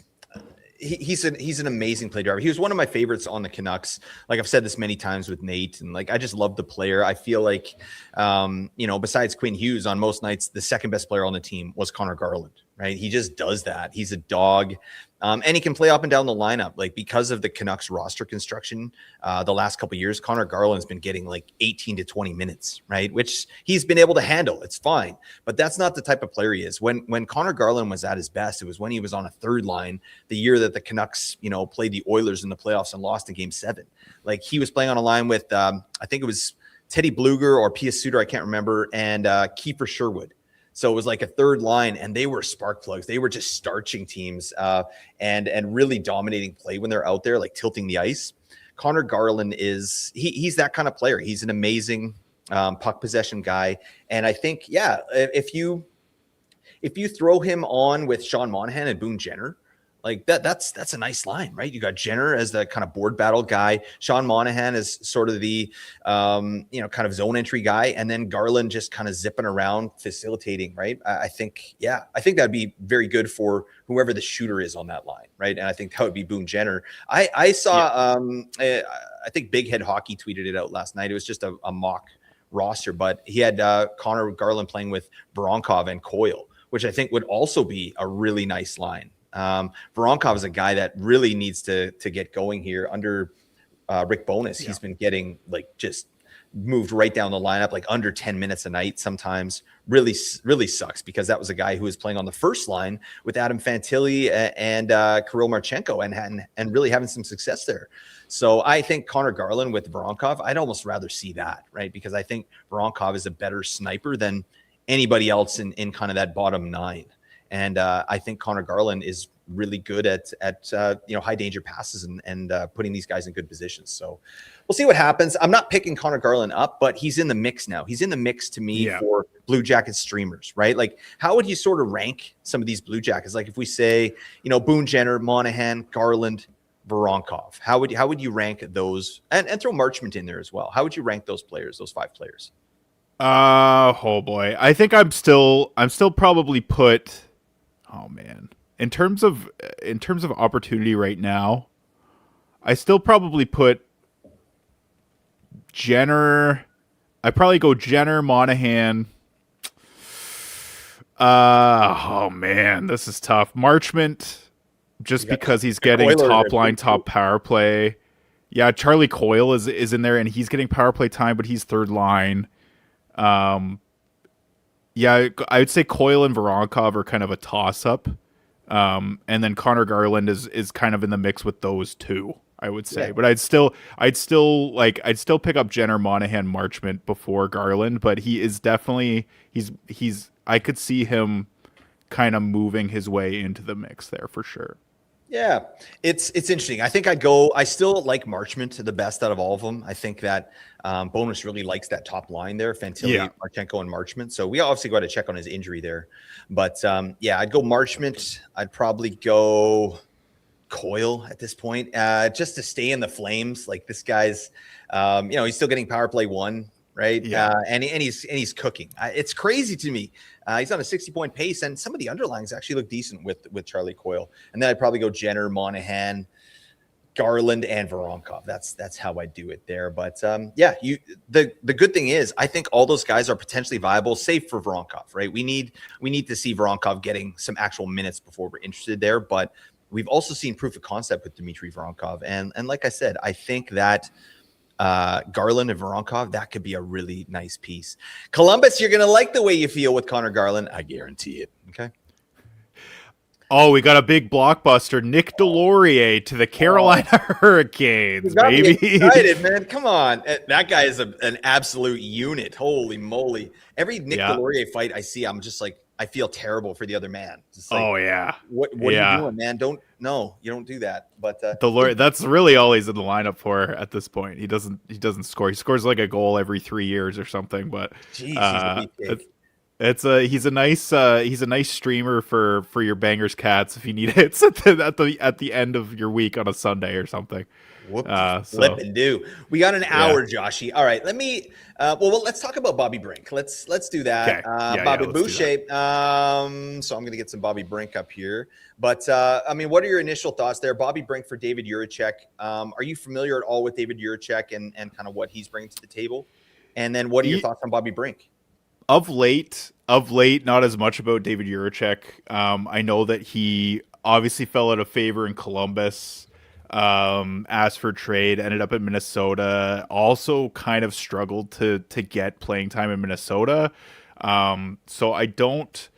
he's an amazing play driver. He was one of my favorites on the Canucks. Like I've said this many times with Nate, and like I just love the player. I feel like besides Quinn Hughes on most nights, the second best player on the team was Connor Garland, right? He just does that. He's a dog. And he can play up and down the lineup. Like because of the Canucks roster construction, the last couple of years, Connor Garland's been getting like 18 to 20 minutes, right? Which he's been able to handle. It's fine. But that's not the type of player he is. When Connor Garland was at his best, it was when he was on a third line the year that the Canucks, played the Oilers in the playoffs and lost in Game 7. Like he was playing on a line with, I think it was Teddy Bluger or Pius Suter, I can't remember, and Kiefer Sherwood. So it was like a third line, and they were spark plugs. They were just starching teams and really dominating play when they're out there, like tilting the ice. Connor Garland he's that kind of player. He's an amazing puck possession guy. And I think, if you throw him on with Sean Monahan and Boone Jenner, like that's a nice line, right? You got Jenner as the kind of board battle guy. Sean Monahan is sort of the, kind of zone entry guy. And then Garland just kind of zipping around, facilitating, right? I think that'd be very good for whoever the shooter is on that line, right? And I think that would be Boone Jenner. I saw, I think Big Head Hockey tweeted it out last night. It was just a mock roster, but he had Connor Garland playing with Voronkov and Coyle, which I think would also be a really nice line. Voronkov is a guy that really needs to get going here under Rick Bowness. He's been getting like just moved right down the lineup, like under 10 minutes a night sometimes. Really sucks because that was a guy who was playing on the first line with Adam Fantilli and Kirill Marchenko and really having some success there. So I think Connor Garland with Voronkov, I'd almost rather see that, right? Because I think Voronkov is a better sniper than anybody else in kind of that bottom nine. And I think Connor Garland is really good at high danger passes and putting these guys in good positions. So we'll see what happens. I'm not picking Connor Garland up, but he's in the mix now. He's in the mix to me for Blue Jackets streamers, right? Like how would you sort of rank some of these Blue Jackets? Like if we say, Boone Jenner, Monahan, Garland, Voronkov, how would you rank those and throw Marchment in there as well? How would you rank those players, those 5 players? Oh boy. I think I'm still probably put. Oh man. In terms of opportunity right now, I still probably put Jenner. I probably go Jenner, Monahan. Oh man, this is tough. Marchment, just because he's getting top line, top power play. Yeah, Charlie Coyle is in there, and he's getting power play time, but he's third line. Yeah, I would say Coyle and Voronkov are kind of a toss-up. And then Connor Garland is kind of in the mix with those two, I would say. Yeah. But I'd still pick up Jenner, Monahan, Marchment before Garland, but he is definitely I could see him kind of moving his way into the mix there for sure. Yeah, it's interesting. I think I still like Marchment the best out of all of them. I think that Bonus really likes that top line there, Fantilli, Marchenko, and Marchment. So we obviously got to check on his injury there. But I'd go Marchment. I'd probably go Coyle at this point, just to stay in the Flames. Like this guy's, he's still getting power play 1, right? Yeah. And he's cooking. It's crazy to me. He's on a 60-point pace, and some of the underlings actually look decent with Charlie Coyle. And then I'd probably go Jenner, Monahan, Garland, and Voronkov. That's how I do it there. But the good thing is I think all those guys are potentially viable, save for Voronkov, right? We need to see Voronkov getting some actual minutes before we're interested there. But we've also seen proof of concept with Dmitry Voronkov. And like I said, I think that Garland and Voronkov, that could be a really nice piece. Columbus, you're going to like the way you feel with Connor Garland. I guarantee it. Okay. Oh, we got a big blockbuster. Nick Delorier to the Carolina Hurricanes, baby. Excited, man. Come on. That guy is an absolute unit. Holy moly. Every Nick Delorier fight I see, I'm just like, I feel terrible for the other man. Just like, oh, yeah. What are you doing, man? You don't do that. But Delorier, that's really all he's in the lineup for at this point. He doesn't score. He scores like a goal every 3 years or something, but jeez, he's a nice streamer for your bangers cats if you need hits at the end of your week on a Sunday or something. Flip and do. We got an hour, Joshy. All right, let me. Well, let's talk about Bobby Brink. Let's do that. Okay. Bobby Boucher. So I'm going to get some Bobby Brink up here. But I mean, what are your initial thoughts there, Bobby Brink for David Jiricek? Are you familiar at all with David Jiricek and kind of what he's bringing to the table? And then what are your thoughts on Bobby Brink? Of late, not as much about David Jiricek. I know that he obviously fell out of favor in Columbus, asked for trade, ended up in Minnesota, also kind of struggled to get playing time in Minnesota. So I don't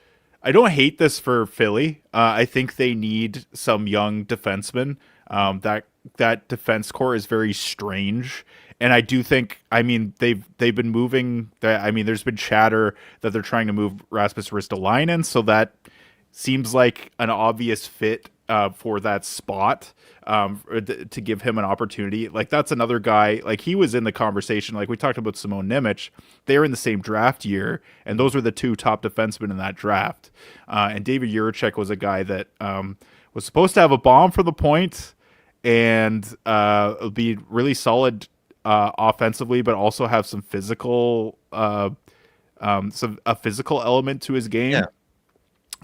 hate this for Philly. I think they need some young defensemen. That defense core is very strange. And I do think, I mean, they've been moving. I mean, there's been chatter that they're trying to move Rasmus Ristolainen, so that seems like an obvious fit for that spot, to give him an opportunity. Like, that's another guy. Like, he was in the conversation. Like, we talked about Simone Nemec. They're in the same draft year, and those were the two top defensemen in that draft. And David Jiricek was a guy that was supposed to have a bomb for the point and be really solid offensively, but also have some physical a physical element to his game.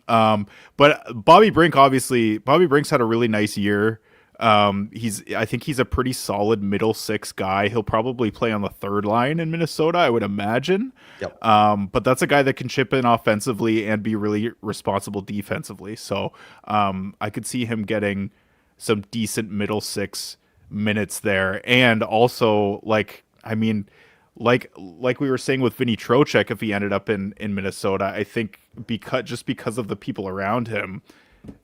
But Bobby Brink's had a really nice year. I think he's a pretty solid middle six guy. He'll probably play on the third line in Minnesota, I would imagine. Yep. But that's a guy that can chip in offensively and be really responsible defensively. So I could see him getting some decent middle six minutes there. And also, like we were saying with Vinny Trocheck, if he ended up in Minnesota, I think because of the people around him,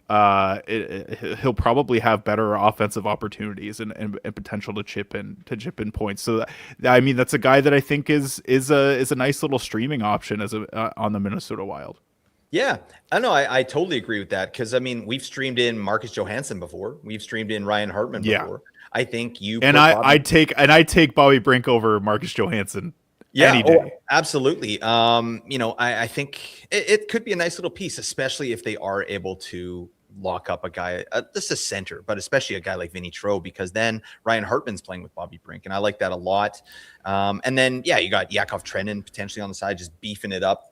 he'll probably have better offensive opportunities and potential to chip in points. So I mean, that's a guy that I think is a nice little streaming option on the Minnesota Wild. Yeah, I know. I totally agree with that, because I mean, we've streamed in Marcus Johansson before. We've streamed in Ryan Hartman before. I think I'd take Bobby Brink over Marcus Johansson. Any day. Absolutely. I think it could be a nice little piece, especially if they are able to lock up a guy, just a center, but especially a guy like Vinny Tro, because then Ryan Hartman's playing with Bobby Brink, and I like that a lot. And then, you got Yakov Trenin potentially on the side, just beefing it up.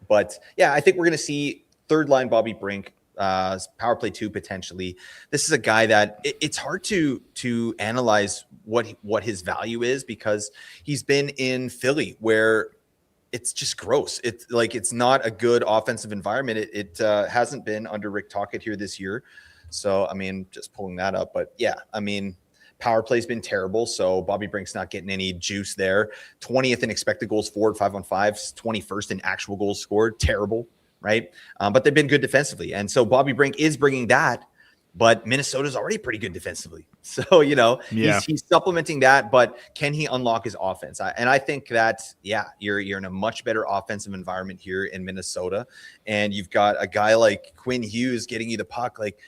But yeah, I think we're going to see third line Bobby Brink, power play 2 potentially. This is a guy that it's hard to analyze what his value is, because he's been in Philly where it's just gross. It's like, it's not a good offensive environment. It hasn't been under Rick Tocchet here this year. So, I mean, just pulling that up. But yeah, I mean, power play's been terrible, so Bobby Brink's not getting any juice there. 20th in expected goals forward, 5-on-5s, 21st in actual goals scored. Terrible, right? But they've been good defensively. And so Bobby Brink is bringing that, but Minnesota's already pretty good defensively. So, he's supplementing that, but can he unlock his offense? I think that, you're in a much better offensive environment here in Minnesota, and you've got a guy like Quinn Hughes getting you the puck. Like,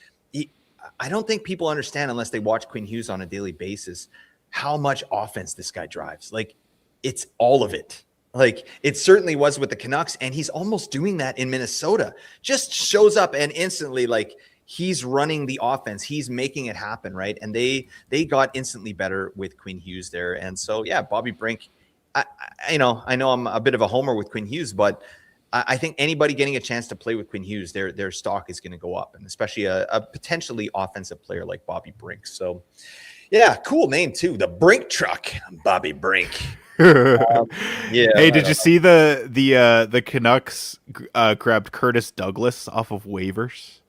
I don't think people understand, unless they watch Quinn Hughes on a daily basis, how much offense this guy drives. Like, it's all of it. Like, it certainly was with the Canucks, and he's almost doing that in Minnesota. Just shows up and instantly, like, he's running the offense. He's making it happen, right? And they got instantly better with Quinn Hughes there. And so, Bobby Brink, I know I'm a bit of a homer with Quinn Hughes, but I think anybody getting a chance to play with Quinn Hughes, their stock is going to go up, and especially a potentially offensive player like Bobby Brink. So, yeah, cool name too, the Brink Truck, Bobby Brink. Yeah. Hey, did you see the Canucks grabbed Curtis Douglas off of waivers?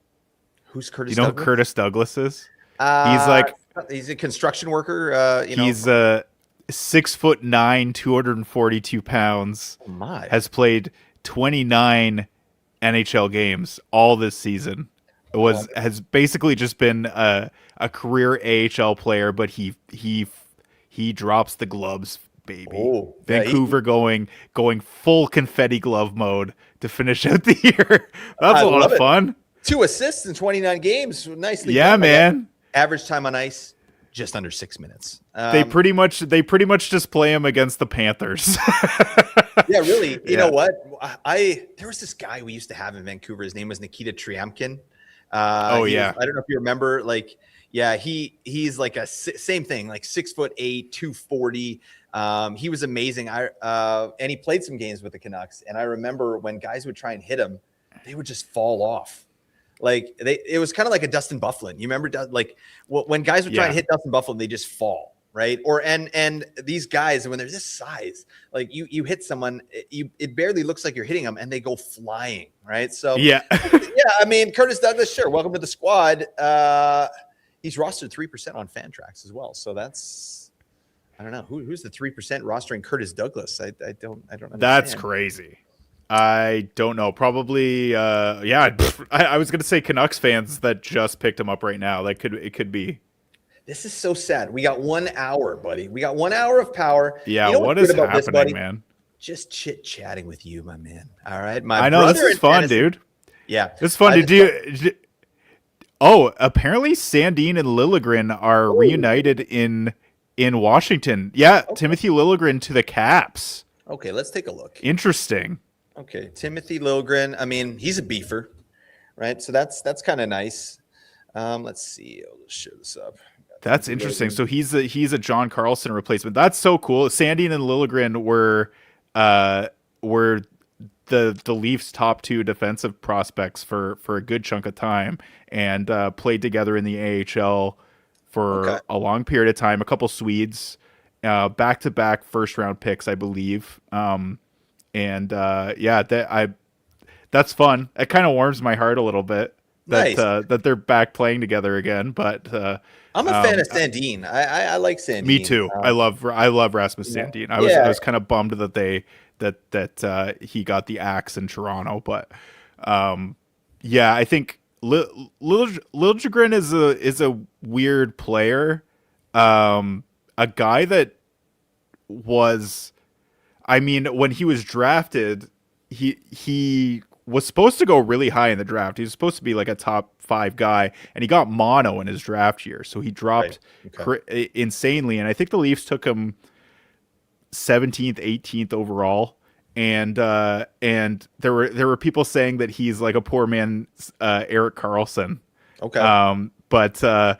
Who's Curtis? You know Douglas? Who Curtis Douglas is? He's a construction worker. He's 6'9", 242 pounds. Oh my! Has played 29 NHL games all this season. Has basically just been a career AHL player, but he drops the gloves, baby. Oh, Vancouver going full confetti glove mode to finish out the year. That's a lot of fun. 2 assists in 29 games. Nicely done, man. Average time on ice, just under 6 minutes. They pretty much just play him against the Panthers. Yeah, really. You know what? There was this guy we used to have in Vancouver. His name was Nikita Triamkin. I don't know if you remember. Like, yeah, he's like same thing, like 6'8", 240. He was amazing. And he played some games with the Canucks. And I remember when guys would try and hit him, they would just fall off. Like it was kind of like a Dustin Byfuglien. You remember, like when guys would try and hit Dustin Byfuglien, they just fall, right? Or and these guys, when they're this size, like you hit someone, it barely looks like you're hitting them, and they go flying, right? So yeah. I mean, Curtis Douglas, sure, welcome to the squad. He's rostered 3% on Fantrax as well, so that's I don't know who's the 3% rostering Curtis Douglas. I don't understand. That's crazy. I don't know. Probably, I was going to say Canucks fans that just picked him up right now. It could be. This is so sad. We got 1 hour, buddy. We got 1 hour of power. Yeah, you know what is happening, buddy? Man? Just chit-chatting with you, my man. All right? I know, this is fun, dude. Yeah. This is fun. Apparently Sandin and Liljegren are reunited in Washington. Yeah, okay. Timothy Liljegren to the Caps. Okay, let's take a look. Interesting. Okay, Timothy Liljegren. I mean, he's a beefer, right? So that's kind of nice. Let's see. I'll just show this up. That's interesting. So he's a John Carlson replacement. That's so cool. Sandin and Liljegren were the Leafs' top 2 defensive prospects for a good chunk of time, and played together in the AHL for a long period of time. A couple Swedes, back-to-back first-round picks, I believe. That's fun. It kind of warms my heart a little bit that they're back playing together again. But I'm a fan of Sandin. I like Sandin. Me too. I love Rasmus Sandin. I was kind of bummed that he got the axe in Toronto, but I think Liljegren is a weird player. A guy that was. I mean, when he was drafted, he was supposed to go really high in the draft. He was supposed to be like a top 5 guy, and he got mono in his draft year, so he dropped insanely. And I think the Leafs took him 17th, 18th overall, and there were people saying that he's like a poor man Erik Karlsson. Okay, but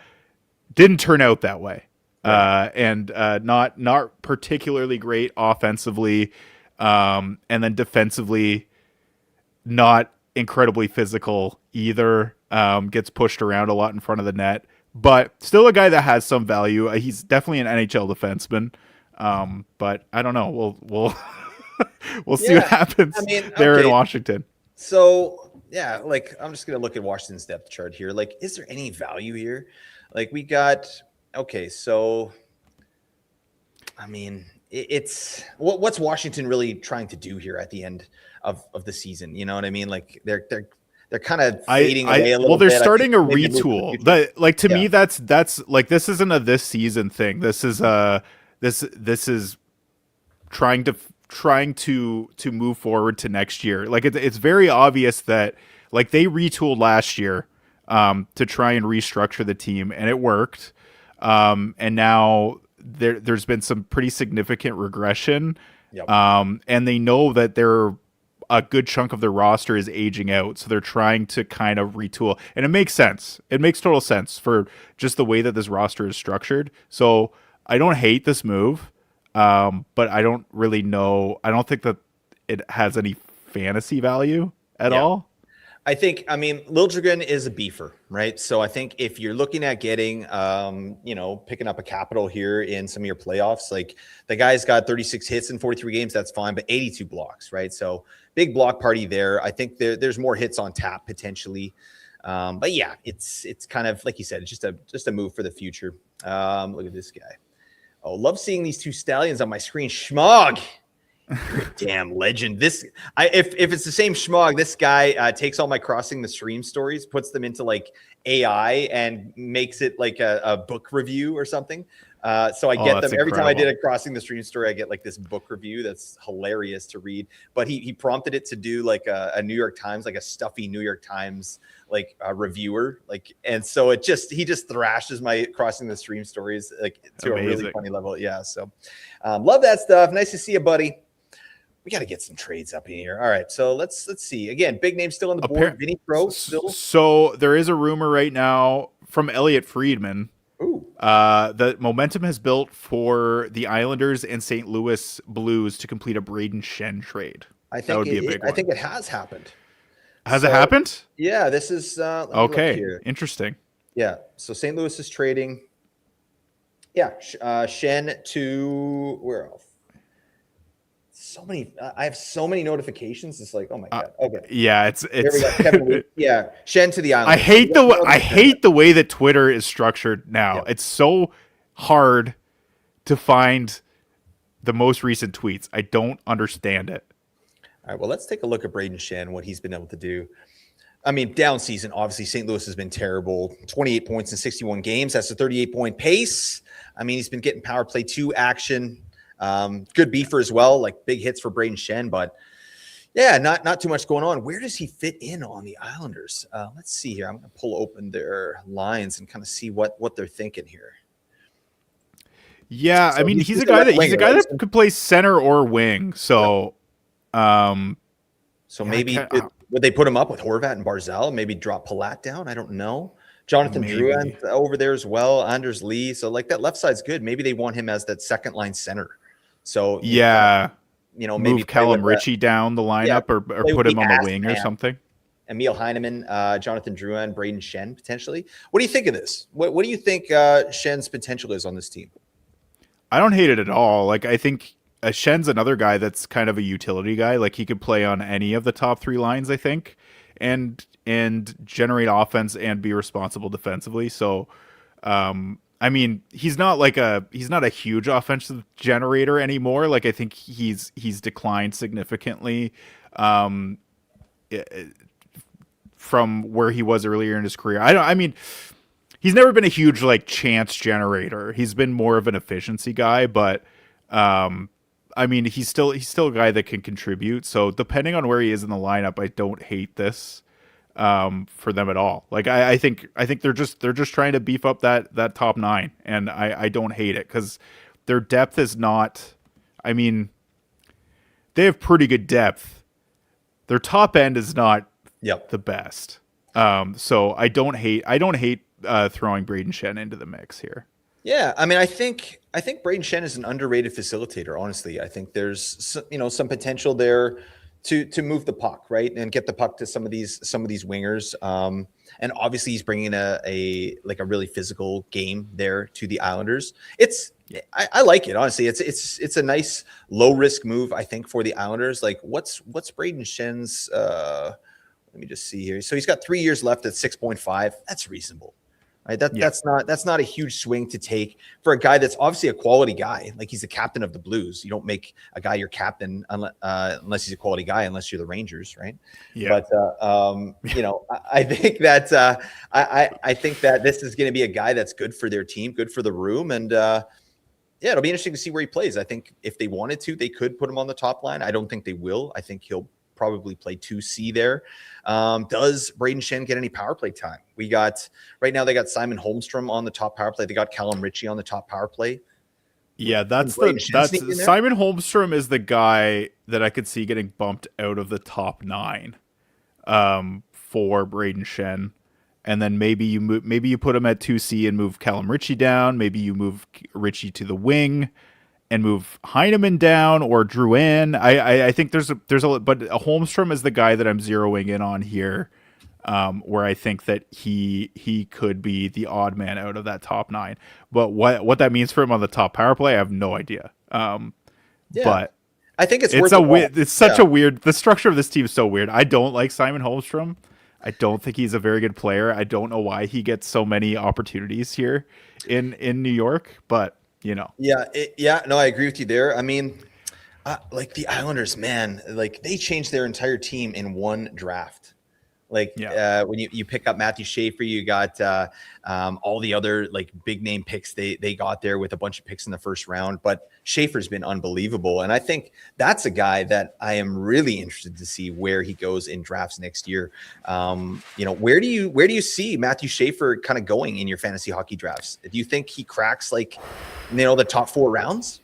didn't turn out that way. And not particularly great offensively, and then defensively, not incredibly physical either. Gets pushed around a lot in front of the net, but still a guy that has some value. He's definitely an NHL defenseman. But I don't know. We'll see what happens there in Washington. So yeah, like I'm just gonna look at Washington's depth chart here. Like, is there any value here? Like we got. Okay, so I mean, it's what's Washington really trying to do here at the end of the season? You know what I mean? Like they're kind of fading away a little bit. Well, they're starting a retool. To me, that's like this isn't a this season thing. This is this is trying to move forward to next year. Like it's very obvious that like they retooled last year to try and restructure the team, and it worked. And now there's been some pretty significant regression. Yep. And they know that a good chunk of their roster is aging out. So they're trying to kind of retool, and it makes sense. It makes total sense for just the way that this roster is structured. So I don't hate this move. but I don't really know. I don't think that it has any fantasy value at all. I think, Liljegren is a beefer, right? So I think if you're looking at getting, picking up a capital here in some of your playoffs, like the guy's got 36 hits in 43 games, that's fine, but 82 blocks, right? So big block party there. I think there's more hits on tap potentially. But yeah, it's kind of, like you said, it's just a move for the future. Look at this guy. Oh, love seeing these two stallions on my screen. Schmog. Damn legend. If it's the same Schmog, this guy takes all my crossing the stream stories, puts them into like AI and makes it like a book review or something. So I get them every time I did a crossing the stream story. I get like this book review that's hilarious to read. But he prompted it to do like a New York Times, like a stuffy New York Times like reviewer, like, and so he just thrashes my crossing the stream stories like to a really funny level. Yeah, so love that stuff. Nice to see you, buddy. We got to get some trades up in here. All right, so let's see. Again, big name still on the board. Vinny Pro still. So there is a rumor right now from Elliot Friedman that momentum has built for the Islanders and St. Louis Blues to complete a Braden Shen trade. I think that would be a big one. I think it has happened. Has it happened? Yeah, this is okay. Interesting. Yeah, so St. Louis is trading. Yeah, Shen to where else? So many. I have so many notifications. It's like, oh my god. Okay. Yeah, it's. There we go. Kevin Lee. Yeah, Shen to the island. I hate the way that Twitter is structured now. Yeah. It's so hard to find the most recent tweets. I don't understand it. All right. Well, let's take a look at Braden Shen, what he's been able to do. I mean, down season. Obviously, St. Louis has been terrible. 28 points in 61 games. That's a 38-point pace. I mean, he's been getting power play 2 action. Good beefer as well, like big hits for Braden Shen, but yeah, not too much going on. Where does he fit in on the Islanders? Let's see here. I'm going to pull open their lines and kind of see what they're thinking here. Yeah, so I mean, he's a guy that could play center or wing. So, maybe would they put him up with Horvat and Barzal? Maybe drop Palat down? I don't know. Jonathan Drouin over there as well. Anders Lee. So like that left side's good. Maybe they want him as that second line center. So yeah, maybe move Callum Ritchie down the lineup or put him on the wing or something. Emil Heineman, Jonathan Drouin, Braden Shen potentially. What do you think of this? What do you think Shen's potential is on this team? I don't hate it at all. Like I think Shen's another guy that's kind of a utility guy. Like he could play on any of the top 3 lines, I think, and generate offense and be responsible defensively. So, I mean, he's not a huge offensive generator anymore. Like I think he's declined significantly from where he was earlier in his career. I mean, he's never been a huge like chance generator. He's been more of an efficiency guy, but I mean, he's still a guy that can contribute. So depending on where he is in the lineup, I don't hate this for them at all. Like I think they're just trying to beef up that top 9, and I don't hate it because their depth is not. I mean, they have pretty good depth. Their top end is not the best. So I don't hate throwing Braden Shen into the mix here. Yeah, I mean, I think Braden Shen is an underrated facilitator. Honestly, I think there's some potential there to move the puck, right, and get the puck to some of these wingers. And obviously, he's bringing a really physical game there to the Islanders. I like it, honestly. It's a nice low risk move, I think, for the Islanders. Like, what's Braden Shen's? Let me just see here. So he's got 3 years left at 6.5. That's reasonable. Right, that's not a huge swing to take for a guy that's obviously a quality guy. Like he's the captain of the Blues. You don't make a guy your captain unless he's a quality guy, unless you're the Rangers, right? Yeah. But I think that I think that this is going to be a guy that's good for their team, good for the room, and it'll be interesting to see where he plays. I think if they wanted to, they could put him on the top line. I don't think they will. I think he'll probably play 2C there. Does Braden Shen get any power play time? We got right now they got Simon Holmstrom on the top power play. They got Callum Ritchie on the top power play. Yeah, that's Simon Holmstrom is the guy that I could see getting bumped out of the top 9 for Braden Shen. And then maybe you put him at 2C and move Callum Ritchie down. Maybe you move Ritchie to the wing and move Heineman down or Drew in. I think but Holmstrom is the guy that I'm zeroing in on here, where I think that he could be the odd man out of that top 9. But what that means for him on the top power play, I have no idea. But I think it's such a weird. The structure of this team is so weird. I don't like Simon Holmstrom. I don't think he's a very good player. I don't know why he gets so many opportunities here in New York, but no, I agree with you there. I mean, like the Islanders, man, like they changed their entire team in one draft. Like when you pick up Matthew Schaefer, you got all the other like big name picks they got there with a bunch of picks in the first round. But Schaefer's been unbelievable, and I think that's a guy that I am really interested to see where he goes in drafts next year. Where do you see Matthew Schaefer kind of going in your fantasy hockey drafts? Do you think he cracks the top 4 rounds?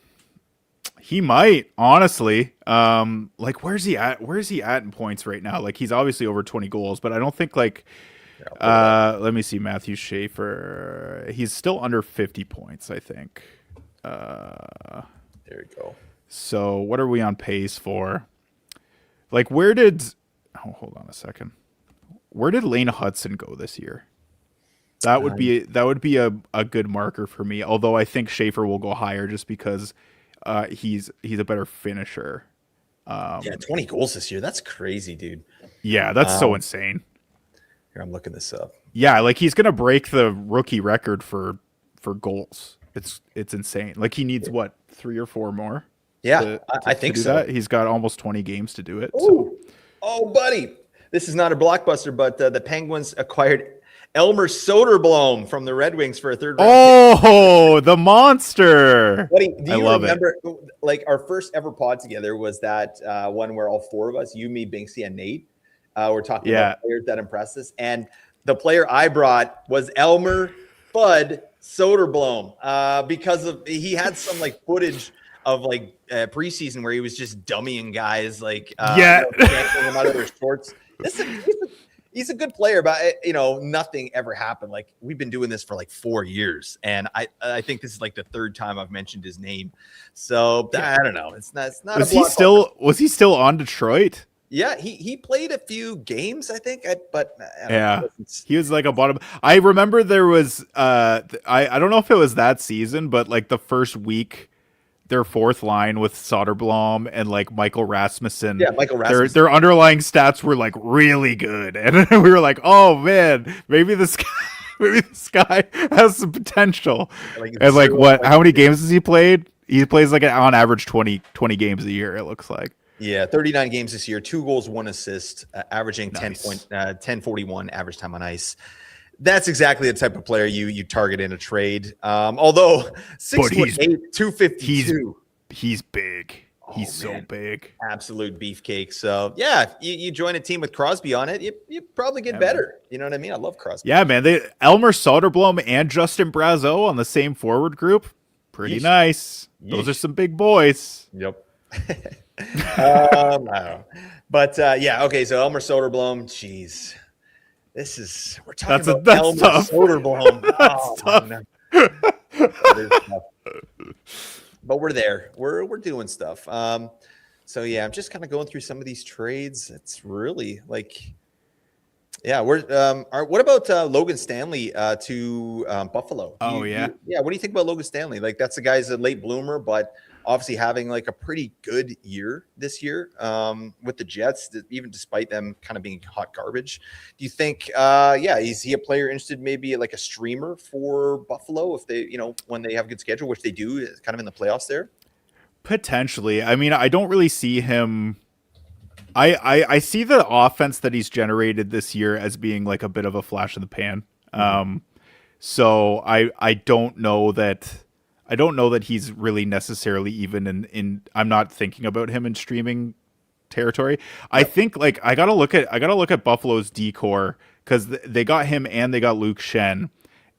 He might, honestly. Where's he at? Where's he at in points right now? Like, he's obviously over 20 goals, but I don't think let me see, Matthew Schaefer. He's still under 50 points, I think. There we go. So what are we on pace for? Like, hold on a second. Where did Lane Hutchinson go this year? That would be a good marker for me. Although I think Schaefer will go higher just because he's a better finisher. 20 goals this year. That's crazy, dude. Yeah, that's so insane. Here, I'm looking this up. Yeah, like he's gonna break the rookie record for goals. It's insane. Like he needs 3 or 4 more. Yeah, I think so. That. He's got almost 20 games to do it. So. Oh, buddy. This is not a blockbuster, but the Penguins acquired Elmer Soderblom from the Red Wings for a 3rd round. Oh, the monster. Buddy, do you remember like our first ever pod together was that one where all 4 of us, you, me, Binksy, and Nate, were talking about players that impressed us. And the player I brought was Elmer Bud Soderblom because he had some like footage of like preseason where he was just dummying guys yanking them out of their shorts. He's a good player, but nothing ever happened. Like we've been doing this for like 4 years, and I think this is like the 3rd time I've mentioned his name. So I don't know. It's not. Was he still on Detroit? Yeah, he played a few games, I think. He was like a bottom. I remember there was I don't know if it was that season, but like the first week, their 4th line with Soderblom and like Michael Rasmussen. Yeah, Michael Rasmussen. Their underlying stats were like really good, and we were like, oh man, maybe this guy has some potential. And like how many games has he played? He plays like on average 20 games a year. It looks like. Yeah, 39 games this year, 2 goals, 1 assist, averaging 10.41 average time on ice. That's exactly the type of player you target in a trade. Although 6'8", 252. He's big. He's so big. Absolute beefcake. So yeah, you join a team with Crosby on it, you probably get better. You know what I mean? I love Crosby. Yeah, man. Elmer Soderblom and Justin Brazeau on the same forward group. Pretty nice. Those are some big boys. Yep. I don't know. But okay. So Elmer Soderblom, jeez. We're talking about Elmer Soderblom. That's tough. But we're there. We're doing stuff. So yeah, I'm just kind of going through some of these trades. It's really like, what about Logan Stanley to Buffalo? What do you think about Logan Stanley? Like that's a guy's a late bloomer, but obviously having like a pretty good year this year with the Jets, even despite them kind of being hot garbage. Do you think, is he a player interested maybe like a streamer for Buffalo if they, when they have a good schedule, which they do kind of in the playoffs there? Potentially. I mean, I don't really see him. I see the offense that he's generated this year as being like a bit of a flash in the pan. So I don't know that. I don't know that he's really necessarily even in I'm not thinking about him in streaming territory. I think like I gotta look at Buffalo's decor because they got him and they got Luke Shen,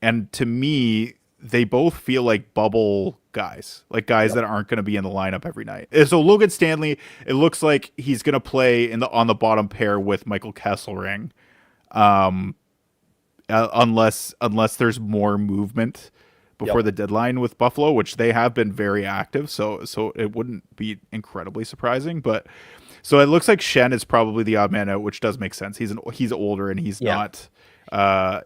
and to me they both feel like bubble guys, like guys that aren't going to be in the lineup every night. So Logan Stanley, it looks like he's going to play on the bottom pair with Michael Kesselring, unless there's more movement. before the deadline with Buffalo, which they have been very active. So it wouldn't be incredibly surprising. But so it looks like Shen is probably the odd man out, which does make sense. He's older and he's not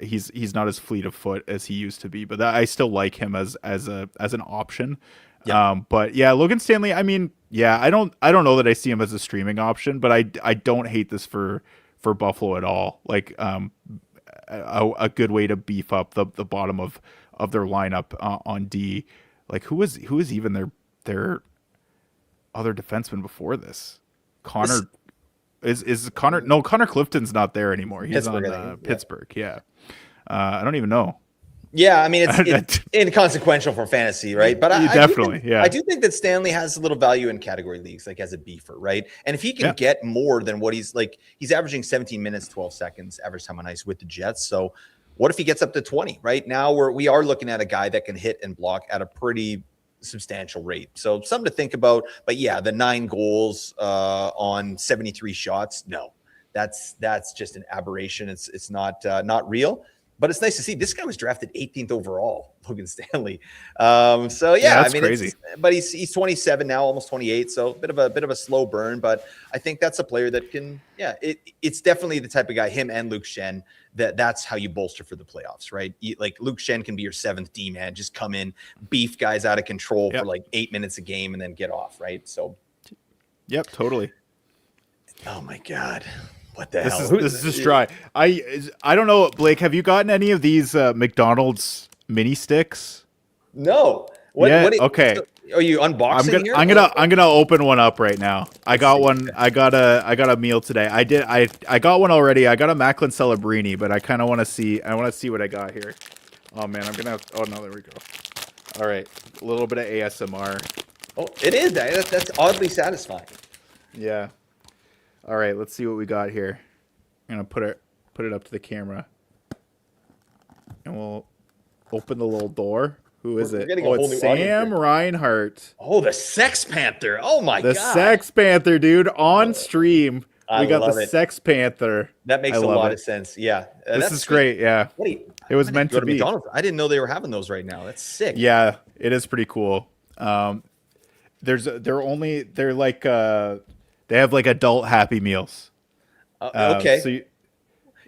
he's not as fleet of foot as he used to be. But I still like him as an option. Yeah. But yeah, Logan Stanley. I mean, yeah, I don't know that I see him as a streaming option, but I don't hate this for Buffalo at all. Like a good way to beef up the bottom of their lineup on D. Like who was even their other defenseman before this? Connor is Connor? No, Connor Clifton's not there anymore. He's Pittsburgh, on Pittsburgh. Yeah. I don't even know. Yeah, I mean it's inconsequential for fantasy, right? But I do think that Stanley has a little value in category leagues, like as a beefer, right? And if he can get more than what he's averaging 17 minutes, 12 seconds average time on ice with the Jets. So what if he gets up to 20? Right now we are looking at a guy that can hit and block at a pretty substantial rate. So something to think about. But yeah, the 9 goals on 73 shots, no, that's just an aberration. It's not real. But it's nice to see this guy was drafted 18th overall, Logan Stanley. So yeah, that's crazy. But he's 27 now, almost 28. So a bit of a slow burn. But I think that's a player that can. Yeah, it's definitely the type of guy. Him and Luke Shen. That's how you bolster for the playoffs, right? Like Luke Shen can be your 7th D man. Just come in, beef guys out of control for like 8 minutes a game, and then get off, right? So. Yep, totally. Oh my God. What the hell? This is just dry. I don't know, Blake. Have you gotten any of these McDonald's mini sticks? No. Okay. Are you unboxing here? I'm gonna open one up right now. I got one. I got a meal today. I got one already. I got a Macklin Celebrini, but I kind of want to see. I want to see what I got here. Oh man, I'm gonna. Oh no, there we go. All right, a little bit of ASMR. Oh, it is that. That's oddly satisfying. Yeah. All right, let's see what we got here. I'm gonna put it up to the camera, and we'll open the little door. Who is it? Oh, it's Sam Reinhart. Oh, the Sex Panther. Oh my God. The Sex Panther, dude, on stream. We got the Sex Panther. That makes a lot of sense. Yeah, this is great. Yeah, it was meant to be. McDonald's. I didn't know they were having those right now. That's sick. Yeah, it is pretty cool. They have like adult Happy Meals. Okay.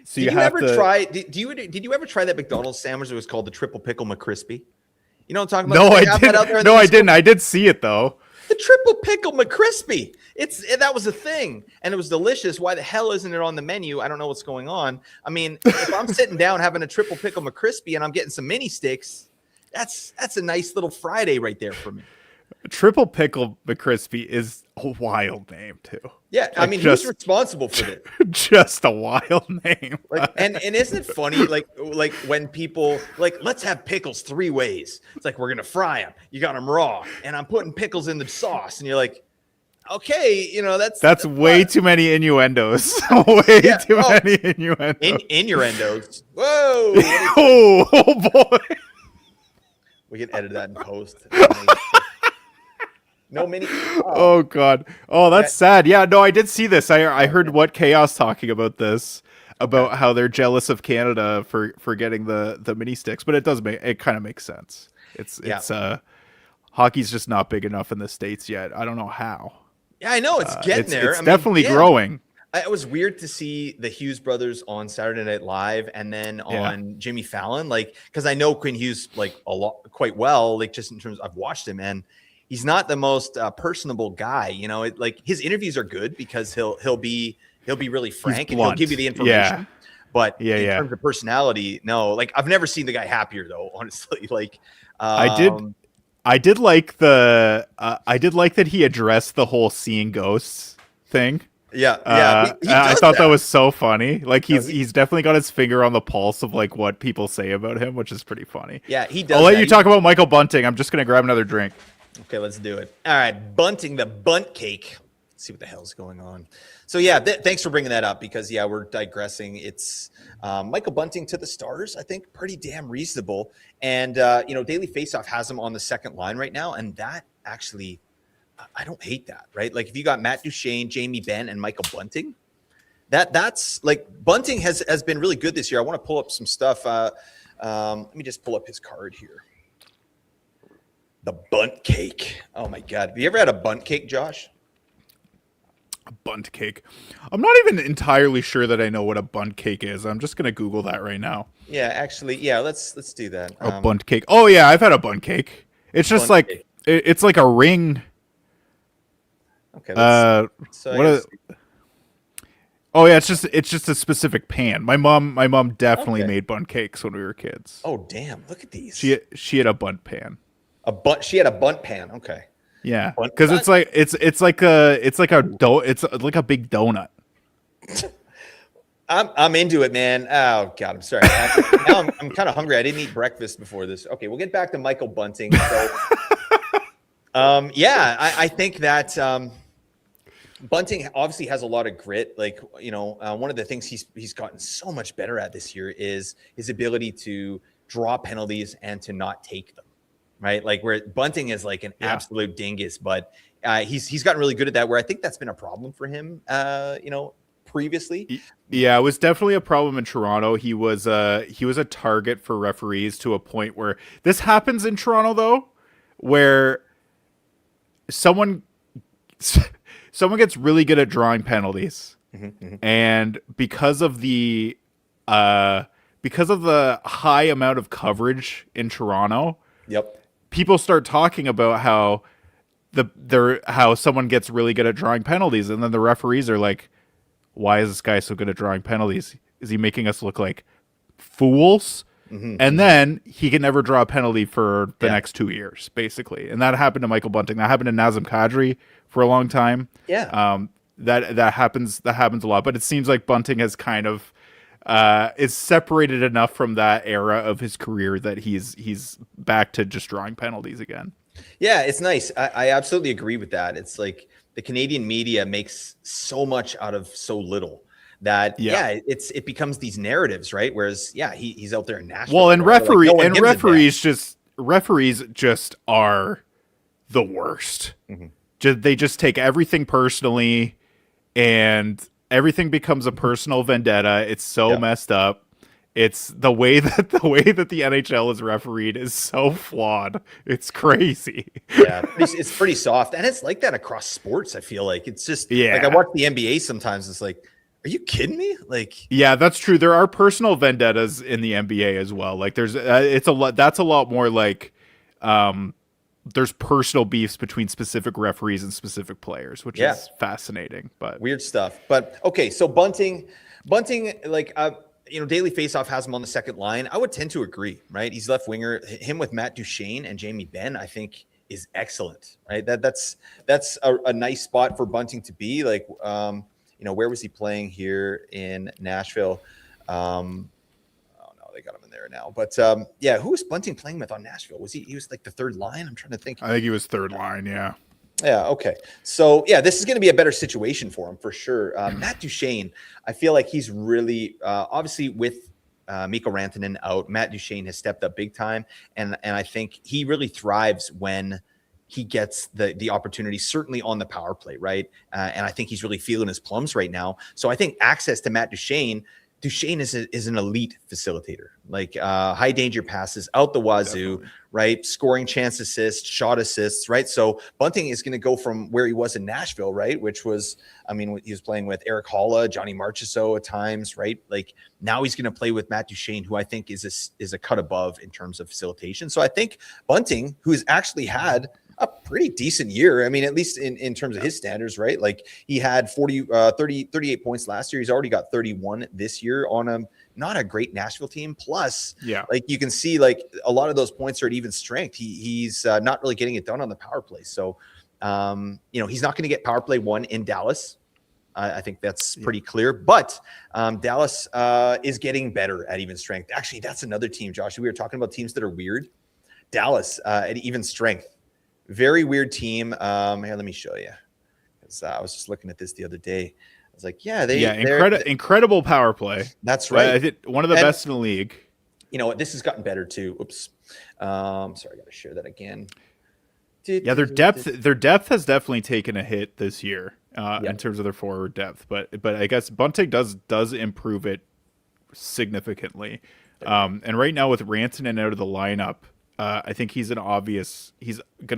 So you have to try. Did you ever try that McDonald's sandwich that was called the Triple Pickle McCrispy? You know what I'm talking about? No, I didn't. No, I didn't. I did see it though. The Triple Pickle McCrispy. That was a thing, and it was delicious. Why the hell isn't it on the menu? I don't know what's going on. I mean, if I'm sitting down having a Triple Pickle McCrispy and I'm getting some mini sticks, that's a nice little Friday right there for me. Triple Pickle McCrispy is a wild name too. Yeah, I mean, who's responsible for it? Just a wild name. And isn't it funny? Like when people let's have pickles 3 ways. It's like we're gonna fry them. You got them raw, and I'm putting pickles in the sauce, and you're like, okay, that's way too many innuendos. Many innuendos. Innuendos. Whoa! Oh boy. We can edit that in post. No mini. Oh God. Oh, that's sad. Yeah, no, I did see this. I heard What Chaos talking about this, about how they're jealous of Canada for getting the mini sticks, but it kind of makes sense. It's hockey's just not big enough in the States yet. I don't know how. Yeah, I know it's getting there. It's definitely growing. It was weird to see the Hughes brothers on Saturday Night Live and then on Jimmy Fallon, because I know Quinn Hughes quite well, just in terms I've watched him, and he's not the most personable guy. His interviews are good because he'll be really frank and he'll give you the information. Yeah. But in terms of personality, no. I've never seen the guy happier though. Honestly, I did like that he addressed the whole seeing ghosts thing. Yeah. I thought that was so funny. He's definitely got his finger on the pulse of what people say about him, which is pretty funny. Yeah, he does. I'll let you talk about Michael Bunting. I'm just gonna grab another drink. Okay, let's do it. All right, Bunting the bunt cake. Let's see what the hell's going on. So yeah, thanks for bringing that up because we're digressing. It's Michael Bunting to the Stars. I think pretty damn reasonable. And Daily Faceoff has him on the second line right now, and that actually, I don't hate that. Right, if you got Matt Duchene, Jamie Benn, and Michael Bunting, that's Bunting has been really good this year. I want to pull up some stuff. Let me just pull up his card here. The bunt cake. Oh my God. Have you ever had a bunt cake, Josh? A bunt cake. I'm not even entirely sure that I know what a bunt cake is. I'm just gonna Google that right now. Yeah, actually, yeah. Let's do that. A bunt cake. Oh yeah, I've had a bunt cake. It's just like cake. it's like a ring. Okay. So oh yeah, it's just a specific pan. My mom definitely made bunt cakes when we were kids. Oh damn! Look at these. She had a bunt pan. She had a bunt pan. Okay. Yeah, because it's like it's like a big donut. I'm into it, man. Oh God, I'm sorry. Now I'm kind of hungry. I didn't eat breakfast before this. Okay, we'll get back to Michael Bunting. So, I think that Bunting obviously has a lot of grit. Like, one of the things he's gotten so much better at this year is his ability to draw penalties and to not take them. Right, like where Bunting is like an absolute dingus, but he's gotten really good at that. Where I think that's been a problem for him, previously. Yeah, it was definitely a problem in Toronto. He was a target for referees to a point where this happens in Toronto though, where someone gets really good at drawing penalties, and because of the high amount of coverage in Toronto. Yep. People start talking about how how someone gets really good at drawing penalties, and then the referees are like, "Why is this guy so good at drawing penalties? Is he making us look like fools?" And then he can never draw a penalty for the next 2 years, basically. And that happened to Michael Bunting. That happened to Nazem Kadri for a long time. Yeah. That happens a lot. But it seems like Bunting has kind of is separated enough from that era of his career that he's back to just drawing penalties again. Yeah, it's nice. I absolutely agree with that. It's like the Canadian media makes so much out of so little that it becomes these narratives, right? Whereas he's out there in Nashville. Well, and referees just are the worst. They just take everything personally, and everything becomes a personal vendetta. It's so messed up. It's the way that the NHL is refereed is so flawed. It's crazy. Yeah, it's pretty soft, and it's like that across sports. I feel like it's just like I watch the NBA sometimes. It's like, are you kidding me? Like, yeah, that's true. There are personal vendettas in the NBA as well. Like, there's it's a lot. That's a lot more like there's personal beefs between specific referees and specific players, which is fascinating, but weird stuff. But okay, so Bunting, like, Daily Faceoff has him on the second line. I would tend to agree, right? He's left winger. Him with Matt Duchene and Jamie Benn, I think, is excellent, right? That's a nice spot for Bunting to be. Like, where was he playing here in Nashville? They got him in there now. But who was Bunting playing with on Nashville? He was like the third line? I'm trying to think. I think he was third line, yeah. Yeah, okay. So, this is going to be a better situation for him for sure. Matt Duchene, I feel like he's really, obviously with Mikko Rantanen out, Matt Duchene has stepped up big time. And I think he really thrives when he gets the opportunity, certainly on the power play, right? And I think he's really feeling his plums right now. So I think access to Matt Duchene is an elite facilitator, like high danger passes out the wazoo, definitely. Right? Scoring chance assists, shot assists, right? So Bunting is going to go from where he was in Nashville, right? Which was, he was playing with Eric Holla, Johnny Marchessault at times, right? Like now he's going to play with Matt Duchene, who I think is a cut above in terms of facilitation. So I think Bunting, who has actually had a pretty decent year. At least in terms of his standards, right? Like he had 38 points last year. He's already got 31 this year on not a great Nashville team. Plus, like you can see, like a lot of those points are at even strength. He's not really getting it done on the power play. So, he's not going to get power play one in Dallas. I think that's pretty clear. But Dallas is getting better at even strength. Actually, that's another team, Josh. We were talking about teams that are weird. Dallas at even strength. Very weird team. Here, let me show you. I was just looking at this the other day. I was like, incredible power play. That's right. I think one of the best in the league. You know what? This has gotten better too. Oops. Sorry, I got to share that again. Yeah, their depth has definitely taken a hit this year in terms of their forward depth. But I guess Bunting does improve it significantly. And right now with Rantanen out of the lineup, I think he's gonna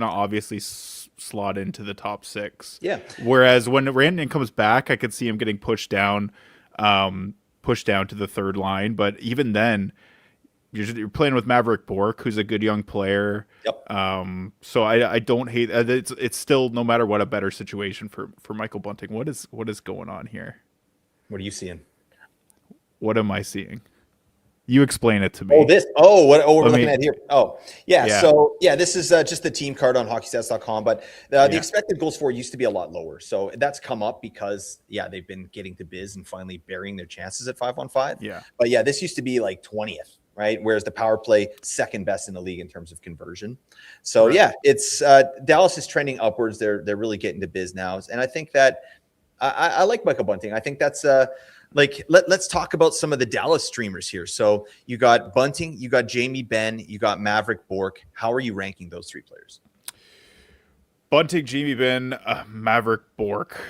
obviously slot into the top 6. Yeah. Whereas when Rantanen comes back, I could see him getting pushed down to the third line. But even then, you're playing with Maverick Bourque, who's a good young player. Yep. So I don't hate it's still, no matter what, a better situation for Michael Bunting. What is going on here? What are you seeing? What am I seeing? You explain it to me. What we're looking at here. So this is just the team card on hockeystats.com, but the expected goals for used to be a lot lower. So that's come up because they've been getting to biz and finally burying their chances at 5-on-5. Yeah. But this used to be like 20th, right? Whereas the power play second best in the league in terms of conversion. So it's Dallas is trending upwards. They're really getting to biz now. And I think that I like Michael Bunting. I think that's let's talk about some of the Dallas streamers here. So you got Bunting, you got Jamie Benn, you got Maverick Bourque. How are you ranking those 3 players? Bunting, Jamie Benn, Maverick Bourque.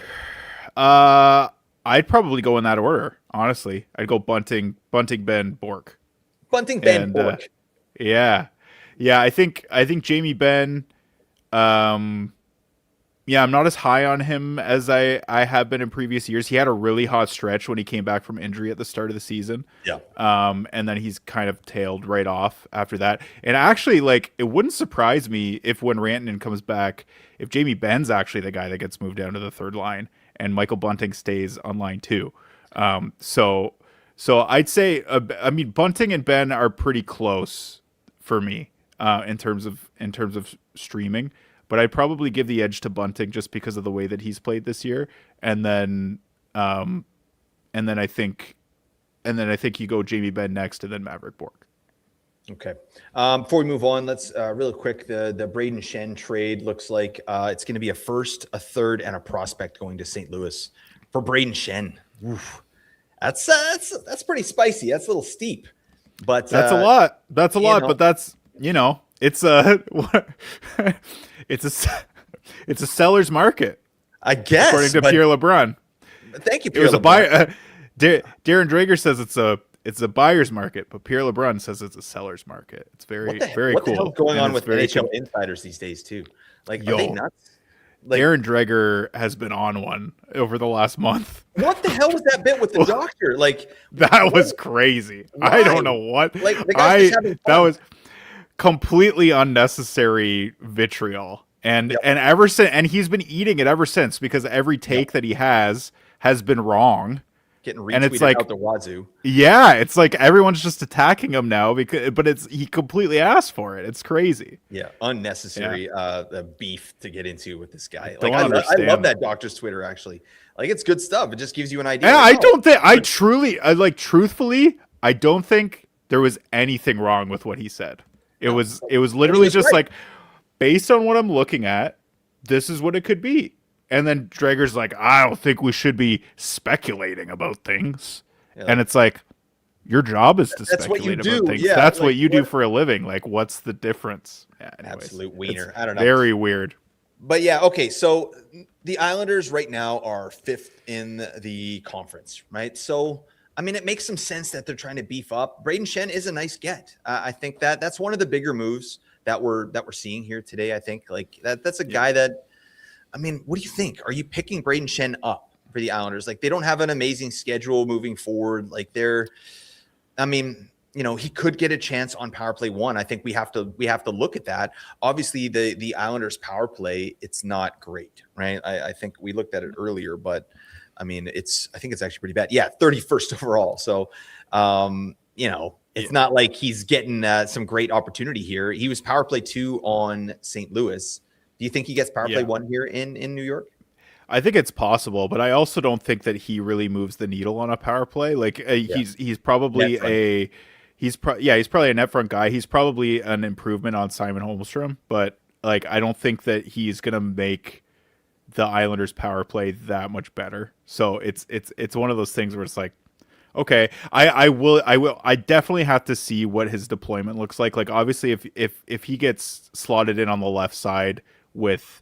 I'd probably go in that order, honestly. I'd go Bunting, Benn, Bourque. Bunting, Benn, Bourque. Yeah. I think Jamie Benn, I'm not as high on him as I have been in previous years. He had a really hot stretch when he came back from injury at the start of the season. Yeah. And then he's kind of tailed right off after that. And actually, it wouldn't surprise me if when Rantanen comes back, if Jamie Benn's actually the guy that gets moved down to the third line and Michael Bunting stays on line 2. So I'd say, Bunting and Benn are pretty close for me in terms of streaming. But I'd probably give the edge to Bunting just because of the way that he's played this year, and then I think you go Jamie Benn next, and then Maverick Bourque. Okay. Before we move on, let's real quick. The Braden Shen trade looks like it's going to be a first, a third, and a prospect going to St. Louis for Braden Shen. Oof. That's pretty spicy. That's a little steep, but that's a lot. That's a lot, but that's it's a. It's a seller's market, I guess, according to Pierre LeBrun. Thank you, Pierre. It was a buyer. Darren Drager says it's a buyer's market, but Pierre LeBrun says it's a seller's market. It's very cool. What the hell's going on with NHL insiders these days too? Are they nuts? Darren Drager has been on one over the last month. What the hell was that bit with the doctor? That was crazy. Why? I don't know what. That was completely unnecessary vitriol, and ever since, and he's been eating it ever since, because every take that he has been wrong, getting retweeted out the wazoo. Yeah, it's like everyone's just attacking him now but he completely asked for it. It's crazy. Unnecessary beef to get into with this guy. I love that doctor's Twitter, actually. It's good stuff. It just gives you an idea. Truthfully, I don't think there was anything wrong with what he said. It was literally just right. Based on what I'm looking at, this is what it could be. And then Drager's like, I don't think we should be speculating about things. Yeah. And it's like, your job is to speculate about things. Yeah, that's what you do for a living. What's the difference? Yeah, absolute wiener. I don't know. Very weird. But okay. So the Islanders right now are 5th in the conference, right? So it makes some sense that they're trying to beef up. Braden Shen is a nice get. I think that's one of the bigger moves that we're seeing here today. I think that's a guy that, what do you think? Are you picking Braden Shen up for the Islanders? They don't have an amazing schedule moving forward. He could get a chance on power play 1. I think we have to look at that. Obviously, the Islanders power play, it's not great, right? I think we looked at it earlier, but I think it's actually pretty bad. 31st overall. So, it's not like he's getting some great opportunity here. He was power play 2 on St. Louis. Do you think he gets power play 1 here in New York? I think it's possible, but I also don't think that he really moves the needle on a power play. He's probably he's probably a net front guy. He's probably an improvement on Simon Holmstrom, but I don't think that he's gonna make the Islanders power play that much better. So it's one of those things where it's like, okay, I definitely have to see what his deployment looks like. Obviously if he gets slotted in on the left side with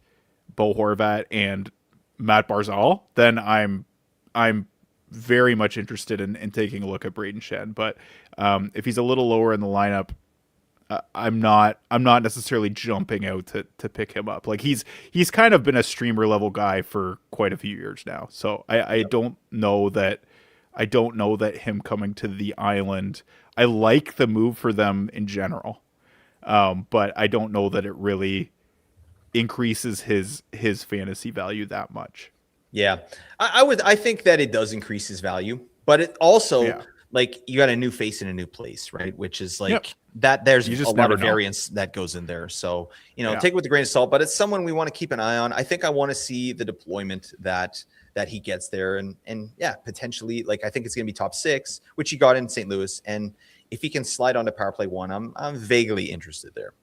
Bo Horvat and Matt Barzal, then I'm very much interested in taking a look at Braden Shen. But if he's a little lower in the lineup, I'm not necessarily jumping out to pick him up. Like he's kind of been a streamer level guy for quite a few years now. So I don't know that him coming to the island. I like the move for them in general, but I don't know that it really increases his fantasy value that much. Yeah, I think that it does increase his value, but it also like you got a new face in a new place, right? Which is like that. There's a lot of variance that goes in there. So take it with a grain of salt. But it's someone we want to keep an eye on. I think I want to see the deployment that he gets there, and potentially like I think it's going to be top 6, which he got in St. Louis, and if he can slide onto power play 1, I'm vaguely interested there.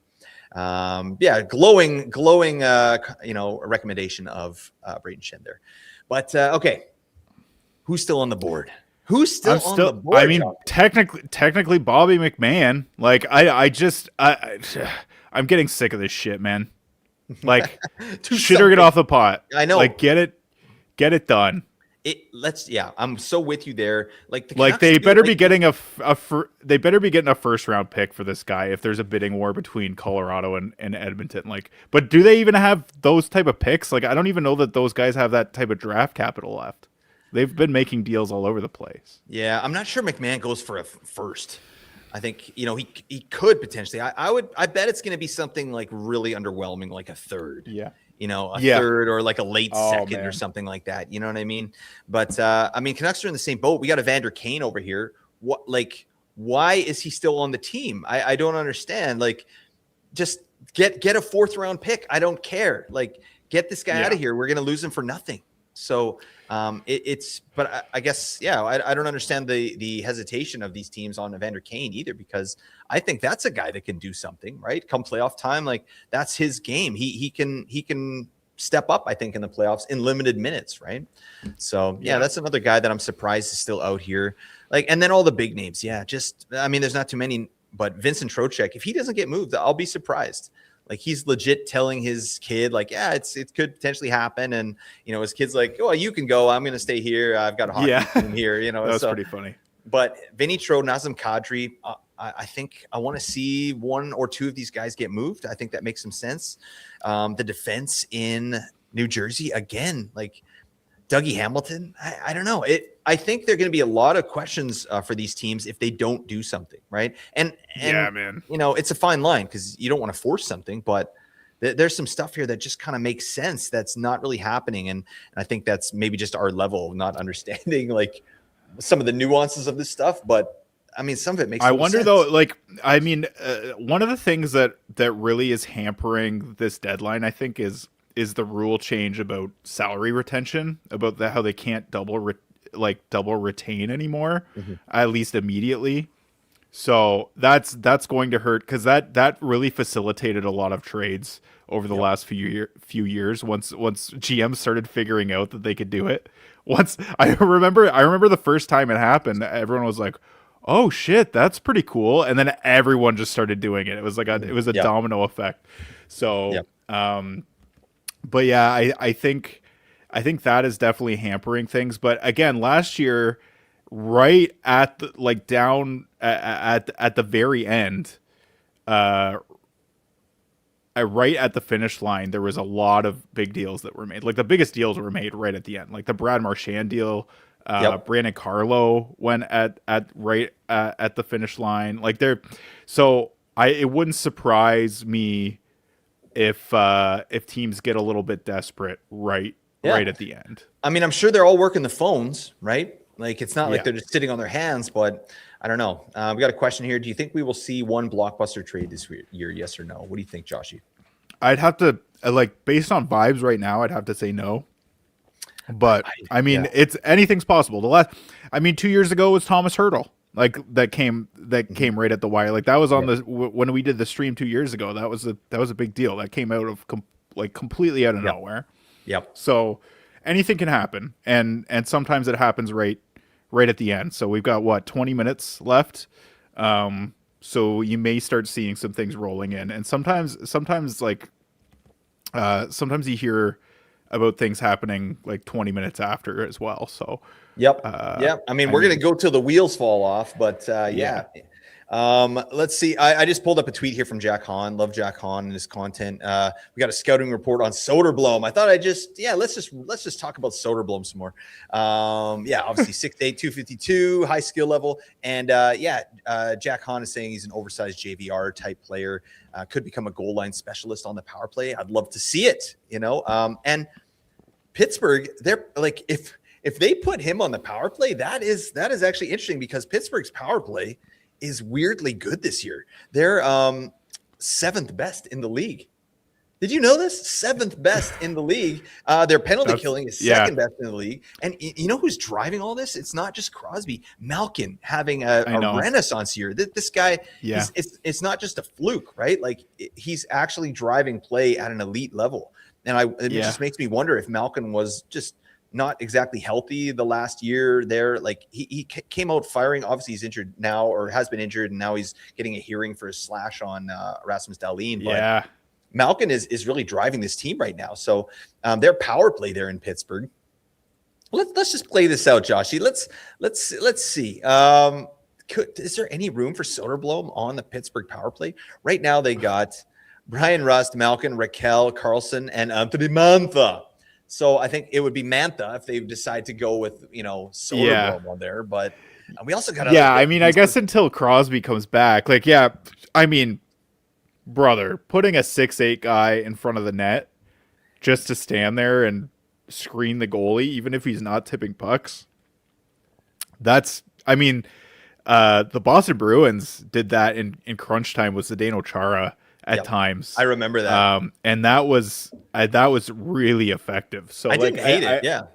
Glowing recommendation of Brayden Schenn there. But okay, who's still on the board? Who's still on the board? I mean, technically Bobby McMahon. Like I'm getting sick of this shit, man. Like shit or get off the pot. I know. Like get it done. I'm so with you there. Like they better be getting a first round pick for this guy if there's a bidding war between Colorado and Edmonton. Like, but do they even have those type of picks? Like, I don't even know that those guys have that type of draft capital left. They've been making deals all over the place. Yeah, I'm not sure McMahon goes for a first. I think he could potentially. I bet it's going to be something like really underwhelming, like a third. Yeah. Third or like a late second or something like that. You know what I mean? But I mean, Canucks are in the same boat. We got Evander Kane over here. Why is he still on the team? I don't understand. Like, just get a 4th round pick. I don't care. Like, get this guy out of here. We're going to lose him for nothing. So but I guess, I don't understand the hesitation of these teams on Evander Kane either, because I think that's a guy that can do something, right? Come playoff time, like that's his game. He can step up, I think, in the playoffs in limited minutes, right? So that's another guy that I'm surprised is still out here. Like, and then all the big names, there's not too many, but Vincent Trocheck, if he doesn't get moved, I'll be surprised. Like, he's legit telling his kid, like, it could potentially happen. And, his kid's like, oh, you can go. I'm going to stay here. I've got a hockey team here, That was pretty funny. But Vinny Tro, Nazem Kadri, I think I want to see 1 or 2 of these guys get moved. I think that makes some sense. The defense in New Jersey, again, like Dougie Hamilton, I don't know. I think there are going to be a lot of questions for these teams if they don't do something, right? And man, it's a fine line because you don't want to force something, but there's some stuff here that just kind of makes sense that's not really happening. And I think that's maybe just our level of not understanding like some of the nuances of this stuff. But I mean, some of it makes sense. I wonder though, like, I mean, one of the things that really is hampering this deadline, I think, is the rule change about salary retention, about how they can't double retain anymore, at least immediately. So that's going to hurt, because that really facilitated a lot of trades over the last few years. Once GM started figuring out that they could do it. Once I remember the first time it happened, everyone was like, "Oh shit, that's pretty cool," and then everyone just started doing it. It was like a domino effect. So, but yeah, I think that is definitely hampering things. But again, last year, right at the, like down at the very end, right at the finish line, there was a lot of big deals that were made. Like the biggest deals were made right at the end, like the Brad Marchand deal. Brandon Carlo went at the finish line. Like it wouldn't surprise me if teams get a little bit desperate right at the end. I mean, I'm sure they're all working the phones, right? Like, it's not like they're just sitting on their hands, but I don't know. We got a question here. Do you think we will see one blockbuster trade this year? Yes or no? What do you think, Joshy? I'd have to, based on vibes right now, I'd have to say no. But I mean, it's anything's possible. 2 years ago was Thomas Hertl. Like that came right at the wire. Like that was on when we did the stream 2 years ago. That was a big deal. That came out of completely out of nowhere. Yep. So anything can happen, and sometimes it happens right at the end. So we've got 20 minutes left. So you may start seeing some things rolling in, and sometimes you hear about things happening like 20 minutes after as well. So Yep. I mean, we're going to go till the wheels fall off, but Let's see. I just pulled up a tweet here from Jack Hahn. Love Jack Hahn and his content. We got a scouting report on Soderblom. I thought let's just talk about Soderblom some more. Obviously 6'8", 252, high skill level. And Jack Hahn is saying he's an oversized JVR type player. Could become a goal line specialist on the power play. I'd love to see it, and Pittsburgh, they're like, if they put him on the power play, that is actually interesting because Pittsburgh's power play is weirdly good this year. They're seventh best in the league. Did you know this? Seventh best in the league. Their penalty killing is second best in the league. And you know who's driving all this? It's not just Crosby. Malkin having a renaissance year. This guy, it's not just a fluke, right? Like he's actually driving play at an elite level. And it just makes me wonder if Malkin was just not exactly healthy the last year there. Like he came out firing. Obviously he's injured now or has been injured. And now he's getting a hearing for his slash on Rasmus Dahlin. But Malkin is really driving this team right now. So their power play there in Pittsburgh. Let's just play this out, Joshy. Let's see. Is there any room for Soderblom on the Pittsburgh power play? Right now they got Brian Rust, Malkin, Raquel, Carlson, and Anthony Mantha. So I think it would be Mantha if they decide to go with, Soderblom on there. But we also got I guess until Crosby comes back, brother, putting a 6'8" guy in front of the net just to stand there and screen the goalie, even if he's not tipping pucks. The Boston Bruins did that in crunch time with Zdeno Chara at times. I remember that. And that was really effective. So I didn't hate it. Yeah.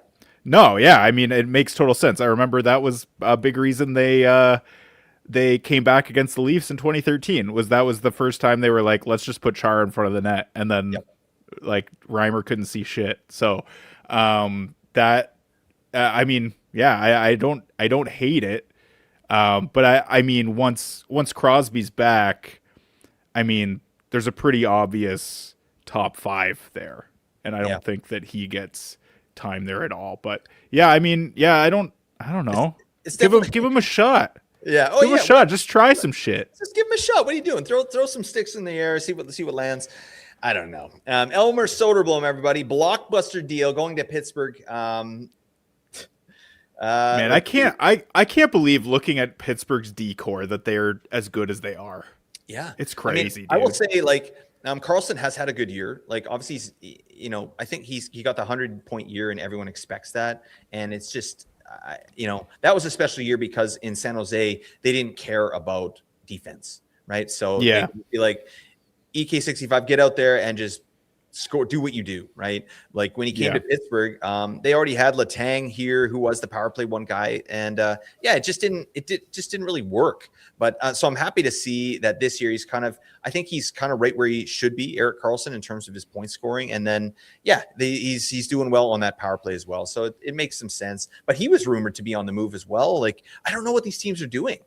No, yeah. It makes total sense. I remember that was a big reason they came back against the Leafs in 2013. Was the first time they were like, let's just put Chara in front of the net, and then Reimer couldn't see shit. So I don't hate it. But once Crosby's back, there's a pretty obvious top 5 there, and I don't think that he gets time there at all. But I don't know. Give him a shot. Yeah. Give him a shot. Just try some shit. Just give him a shot. What are you doing? Throw some sticks in the air. See what lands. I don't know. Elmer Soderblom, everybody, blockbuster deal going to Pittsburgh. Man, I can't believe looking at Pittsburgh's decor that they're as good as they are. Yeah, it's crazy. I will say, Carlson has had a good year. Like, obviously, I think he got the 100-point year, and everyone expects that. And it's just, that was a special year because in San Jose they didn't care about defense, right? So they be like, EK65, get out there and just score, do what you do, right? Like when he came to Pittsburgh, they already had Letang here, who was the power play one guy, and it just didn't really work. But so I'm happy to see that this year he's I think he's kind of right where he should be, Erik Karlsson, in terms of his point scoring, and then he's doing well on that power play as well. So it makes some sense. But he was rumored to be on the move as well. Like, I don't know what these teams are doing.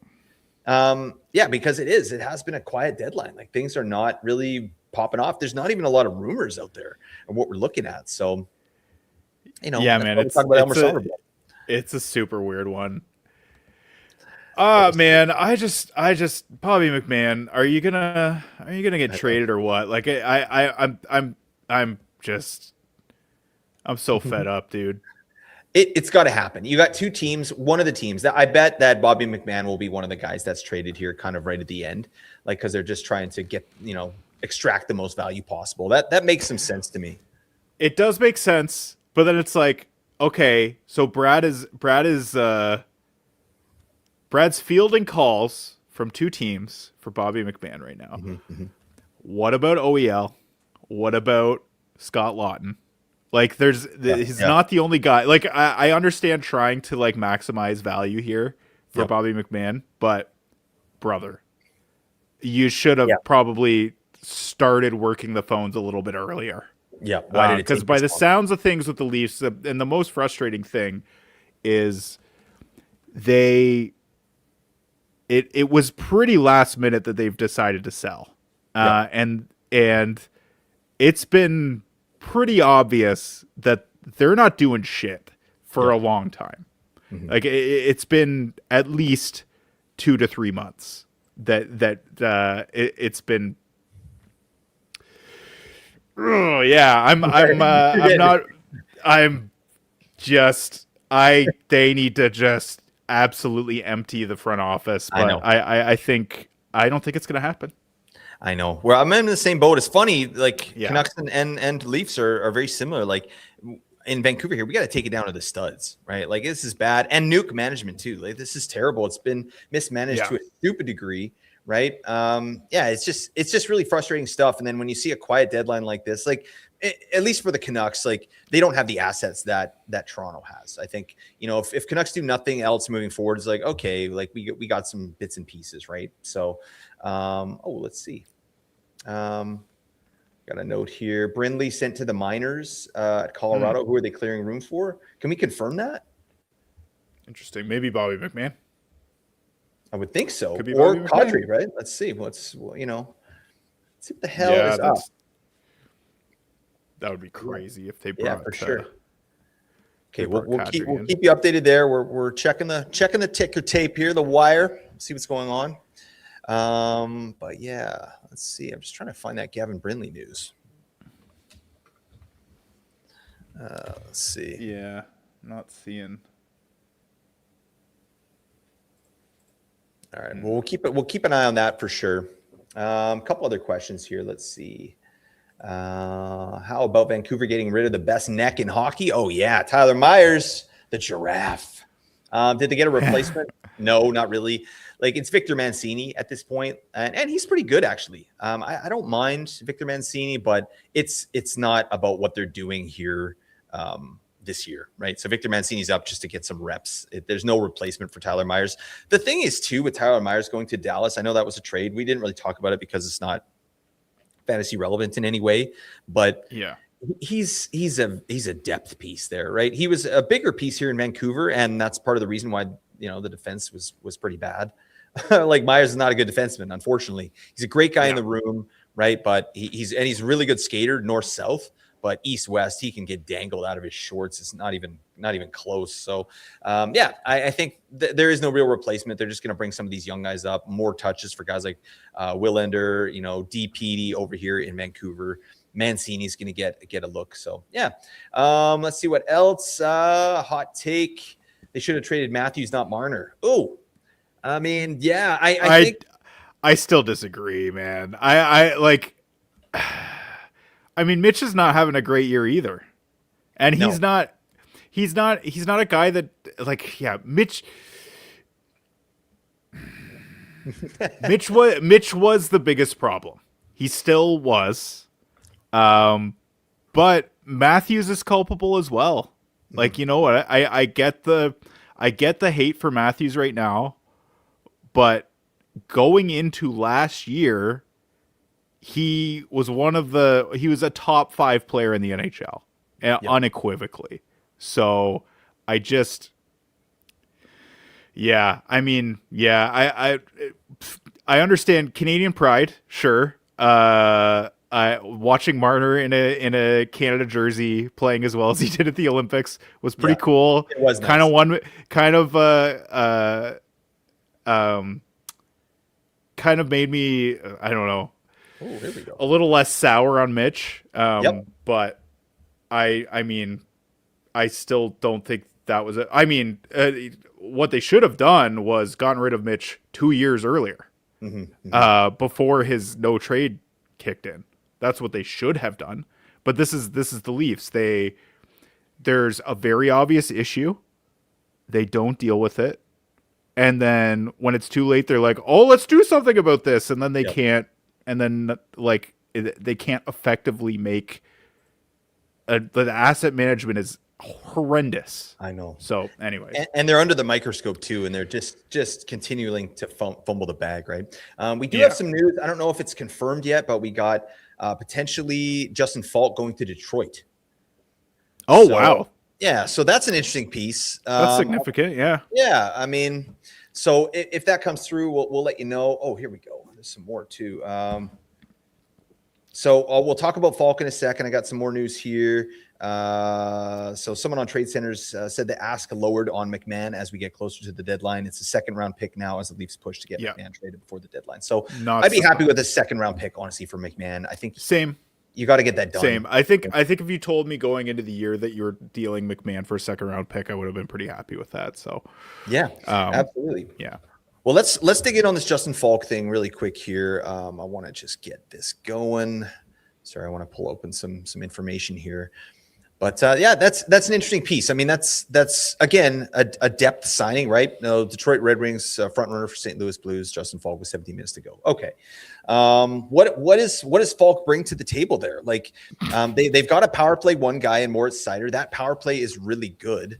Because it has been a quiet deadline. Like, things are not really popping off. There's not even a lot of rumors out there of what we're looking at. So, man, it's a super weird one. Man, I just Bobby McMahon, are you gonna get traded or what? Like, I'm so fed up, dude. It's got to happen. You got two teams. One of the teams that I bet that Bobby McMahon will be one of the guys that's traded here, kind of right at the end, like, because they're just trying to get, extract the most value possible. That makes some sense to me. It does make sense, but then it's like, okay, so Brad's fielding calls from two teams for Bobby McMahon right now. Mm-hmm. What about OEL? What about Scott Lawton? Like, he's not the only guy. Like, I understand trying to, like, maximize value here for Bobby McMahon, but, brother, you should have probably started working the phones a little bit earlier. Yeah, why did it? Because by the sounds of things with the Leafs, and the most frustrating thing is it was pretty last minute that they've decided to sell, and it's been pretty obvious that they're not doing shit for a long time. Mm-hmm. Like, it's been at least 2 to 3 months it's been. Oh yeah, I'm not. I'm just. They need to just absolutely empty the front office, I know. but I think I don't think it's going to happen. I know. Well, I'm in the same boat. It's funny, like Yeah. Canucks and Leafs are very similar. Like in Vancouver here, we got to take it down to the studs, right? Like this is bad. And nuke management too. Like this is terrible. It's been mismanaged to a stupid degree, right? Yeah, it's just really frustrating stuff. And then when you see a quiet deadline like this, like at least for the Canucks, like they don't have the assets that Toronto has. I think, if Canucks do nothing else moving forward, it's like, okay, like we got some bits and pieces, right? So, let's see. Got a note here. Brindley sent to the minors at Colorado. Who are they clearing room for? Can we confirm that? Interesting. Maybe Bobby McMahon. I would think so. Could be or Bobby Kadri, McMahon. right? Let's see. Let's see what the hell is up. That would be crazy if they brought. Yeah, for sure. Okay, brought we'll Kadri keep you updated there. We're checking the ticker tape here, the wire. See what's going on. But yeah, let's see. I'm just trying to find that Gavin Brindley news. Let's see. Yeah, not seeing. All right. Well, we'll keep an eye on that for sure. A couple other questions here. Let's see. How about Vancouver getting rid of the best neck in hockey? Oh yeah, Tyler Myers, the giraffe. Did they get a replacement? No, not really. Like it's Victor Mancini at this point, and he's pretty good actually. I don't mind Victor Mancini, but it's not about what they're doing here this year, right? So Victor Mancini's up just to get some reps. There's no replacement for Tyler Myers. The thing is too with Tyler Myers going to Dallas, I know that was a trade. We didn't really talk about it because it's not fantasy relevant in any way, but yeah, he's a depth piece there, right? He was a bigger piece here in Vancouver, and that's part of the reason why the defense was pretty bad. Like Myers is not a good defenseman, unfortunately. He's a great guy in the room, right? But he's a really good skater, north south. But east west, he can get dangled out of his shorts. It's not even close. So I think there is no real replacement. They're just going to bring some of these young guys up, more touches for guys like Willander, DPD over here in Vancouver. Mancini's going to get a look. So let's see what else. Hot take: they should have traded Matthews, not Marner. Oh, I mean, yeah, I think I still disagree, man. I like. I mean, Mitch is not having a great year either, and he's not a guy that Mitch. Mitch was the biggest problem. He still was, but Matthews is culpable as well. Like, you know what? I get the hate for Matthews right now, but going into last year, he was a top 5 player in the NHL, unequivocally. So I understand Canadian pride, sure. Watching Marner in a Canada jersey playing as well as he did at the Olympics was pretty cool. It was kind of made me, I don't know, here we go. a little less sour on Mitch. But I mean, I still don't think that was it. I mean, what they should have done was gotten rid of Mitch 2 years earlier, before his no trade kicked in. That's what they should have done. But this is the Leafs. There's a very obvious issue. They don't deal with it. And then when it's too late, they're like, "Oh, let's do something about this." And then they can't. And then they can't effectively make the asset management is horrendous. I know. So anyway, and they're under the microscope too, and they're just continuing to fumble the bag, right? We do have some news. I don't know if it's confirmed yet, but we got potentially Justin Falk going to Detroit. Oh, wow. Yeah, so that's an interesting piece. That's significant, yeah. Yeah, I mean, so if that comes through, we'll let you know. Oh, here we go. There's some more too. So we'll talk about Falk in a second. I got some more news here. So someone on Trade Centers said the ask lowered on McMahon as we get closer to the deadline. It's a second round pick now as the Leafs push to get McMahon traded before the deadline. So I'd be happy with a second round pick, honestly, for McMahon. I think same. You got to get that done. Same. I think if you told me going into the year that you were dealing McMahon for a second round pick, I would have been pretty happy with that. So yeah, absolutely. Yeah. Well, let's dig in on this Justin Falk thing really quick here. I want to just get this going. Sorry, I want to pull open some information here. But yeah, that's an interesting piece. I mean, that's again a depth signing, right? No, Detroit Red Wings front runner for St. Louis Blues. Justin Falk with 17 minutes to go. Okay, what does Falk bring to the table there? Like, they've got a power play one guy in Moritz Seider. That power play is really good.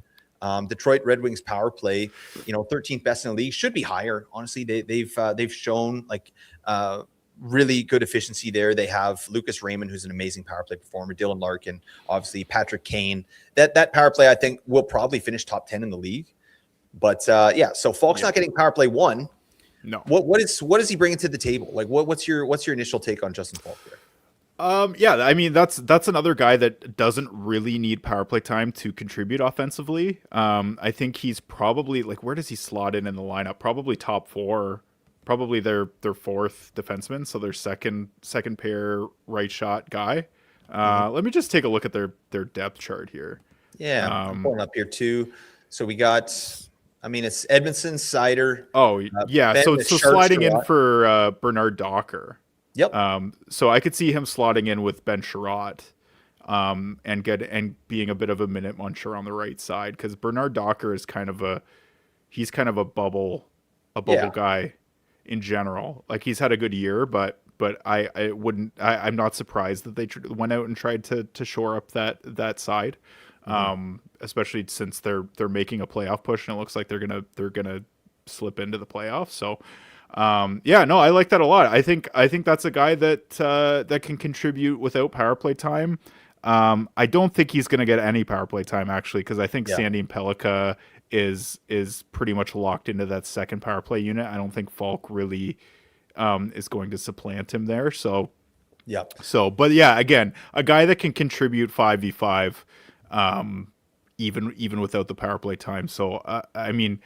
Detroit Red Wings power play, 13th best in the league, should be higher. Honestly, they've shown like really good efficiency there. They have Lucas Raymond, who's an amazing power play performer, Dylan Larkin, obviously Patrick Kane. That power play, I think, will probably finish top 10 in the league. But yeah, so Falk's not getting power play one. No. What is he bringing to the table? Like what's your initial take on Justin Falk here? Yeah, I mean that's another guy that doesn't really need power play time to contribute offensively. I think he's probably like, where does he slot in the lineup? Probably top 4. Probably their fourth defenseman, so their second pair right shot guy. Let me just take a look at their depth chart here. Yeah, I'm pulling up here too. So we got, I mean, it's Edmondson, Seider. Oh yeah, so sliding in for Bernard Docker. Yep. So I could see him slotting in with Ben Sherratt, and being a bit of a minute muncher on the right side, because Bernard Docker is kind of a bubble guy in general. Like, he's had a good year, but I'm not surprised that they went out and tried to shore up that side, especially since they're making a playoff push and it looks like they're gonna slip into the playoffs. So yeah, no, I like that a lot. I think that's a guy that can contribute without power play time. I don't think he's going to get any power play time, actually, because I think Sandin Pellikka is pretty much locked into that second power play unit. I don't think Falk really is going to supplant him there. So yeah. So, but yeah, again, a guy that can contribute 5v5, even without the power play time. So I mean,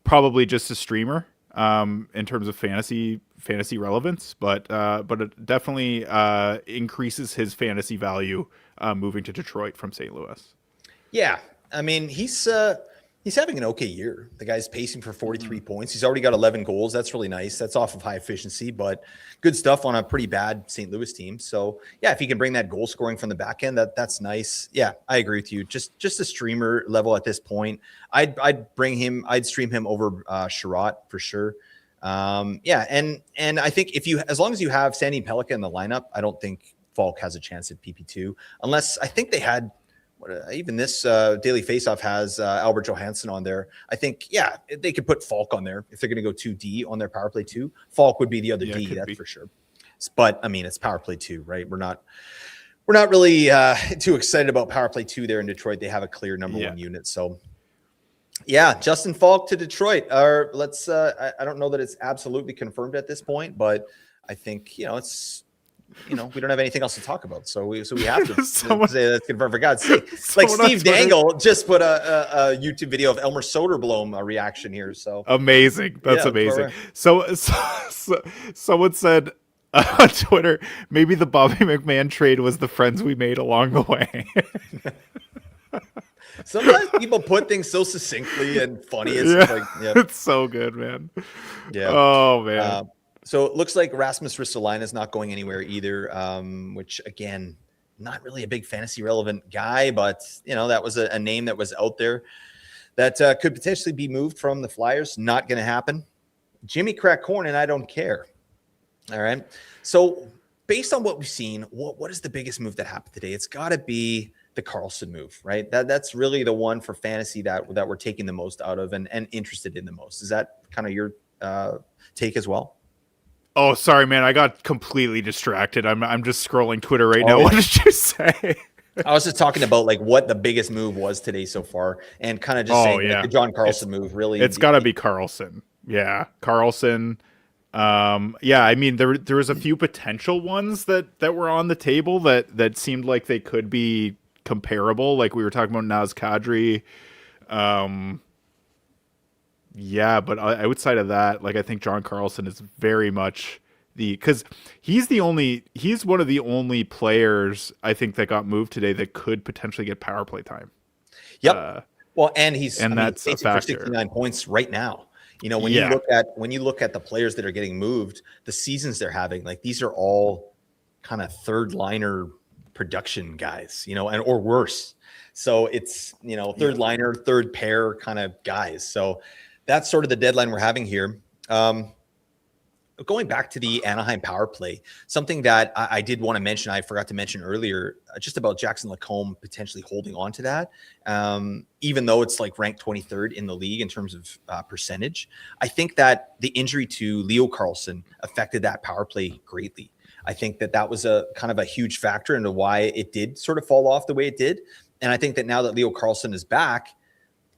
probably just a streamer in terms of fantasy relevance, but it definitely increases his fantasy value moving to Detroit from St. Louis. Yeah, I mean, he's having an okay year. The guy's pacing for 43 points. He's already got 11 goals. That's really nice. That's off of high efficiency, but good stuff on a pretty bad St. Louis team. So yeah, if he can bring that goal scoring from the back end, that's nice. Yeah, I agree with you. Just a streamer level at this point. I'd stream him over Sherratt for sure. Yeah, and I think as long as you have Sandin Pellikka in the lineup, I don't think Falk has a chance at PP2, unless I think they had. Even this Daily Faceoff has Albert Johansson on there. I think, yeah, they could put Falk on there if they're going to go 2D on their power play 2. Falk would be the other D, that's for sure. But I mean, it's power play 2, right? We're not really too excited about power play 2 there in Detroit. They have a clear number 1 unit. So yeah, Justin Falk to Detroit. Or let's. I don't know that it's absolutely confirmed at this point, but I think it's. We don't have anything else to talk about, so we have to say that's confirmed. For God's sake, like Steve Dangle just put a YouTube video of Elmer Soderblom reaction here. So amazing, that's amazing. So someone said on Twitter, maybe the Bobby McMahon trade was the friends we made along the way. Sometimes people put things so succinctly and funny. It's so good, man. Yeah. Oh man. So it looks like Rasmus Ristolainen is not going anywhere either, which, again, not really a big fantasy relevant guy, but, that was a name that was out there that could potentially be moved from the Flyers. Not going to happen. Jimmy Krakorn, I don't care. All right. So based on what we've seen, what is the biggest move that happened today? It's got to be the Karlsson move, right? That's really the one for fantasy that we're taking the most out of and interested in the most. Is that kind of your take as well? Oh, sorry, man. I got completely distracted. I'm just scrolling Twitter right now. What did you say? I was just talking about like what the biggest move was today so far, and kind of just saying like, the John Karlsson move. Really, it's got to be Karlsson. Yeah, Karlsson. Yeah, I mean there was a few potential ones that were on the table that seemed like they could be comparable. Like we were talking about Naz Kadri. Yeah, but outside of that, like I think John Carlson is very much because he's one of the only players I think that got moved today that could potentially get power play time. Yep. Well, and that's a factor. 69 points right now. When you look at the players that are getting moved, the seasons they're having, like these are all kind of third liner production guys, or worse. So it's, third liner, third pair kind of guys. So that's sort of the deadline we're having here. Going back to the Anaheim power play, something that I did want to mention, I forgot to mention earlier, just about Jackson Lacombe potentially holding on to that, even though it's like ranked 23rd in the league in terms of percentage. I think that the injury to Leo Carlson affected that power play greatly. I think that was a kind of a huge factor into why it did sort of fall off the way it did. And I think that now that Leo Carlson is back,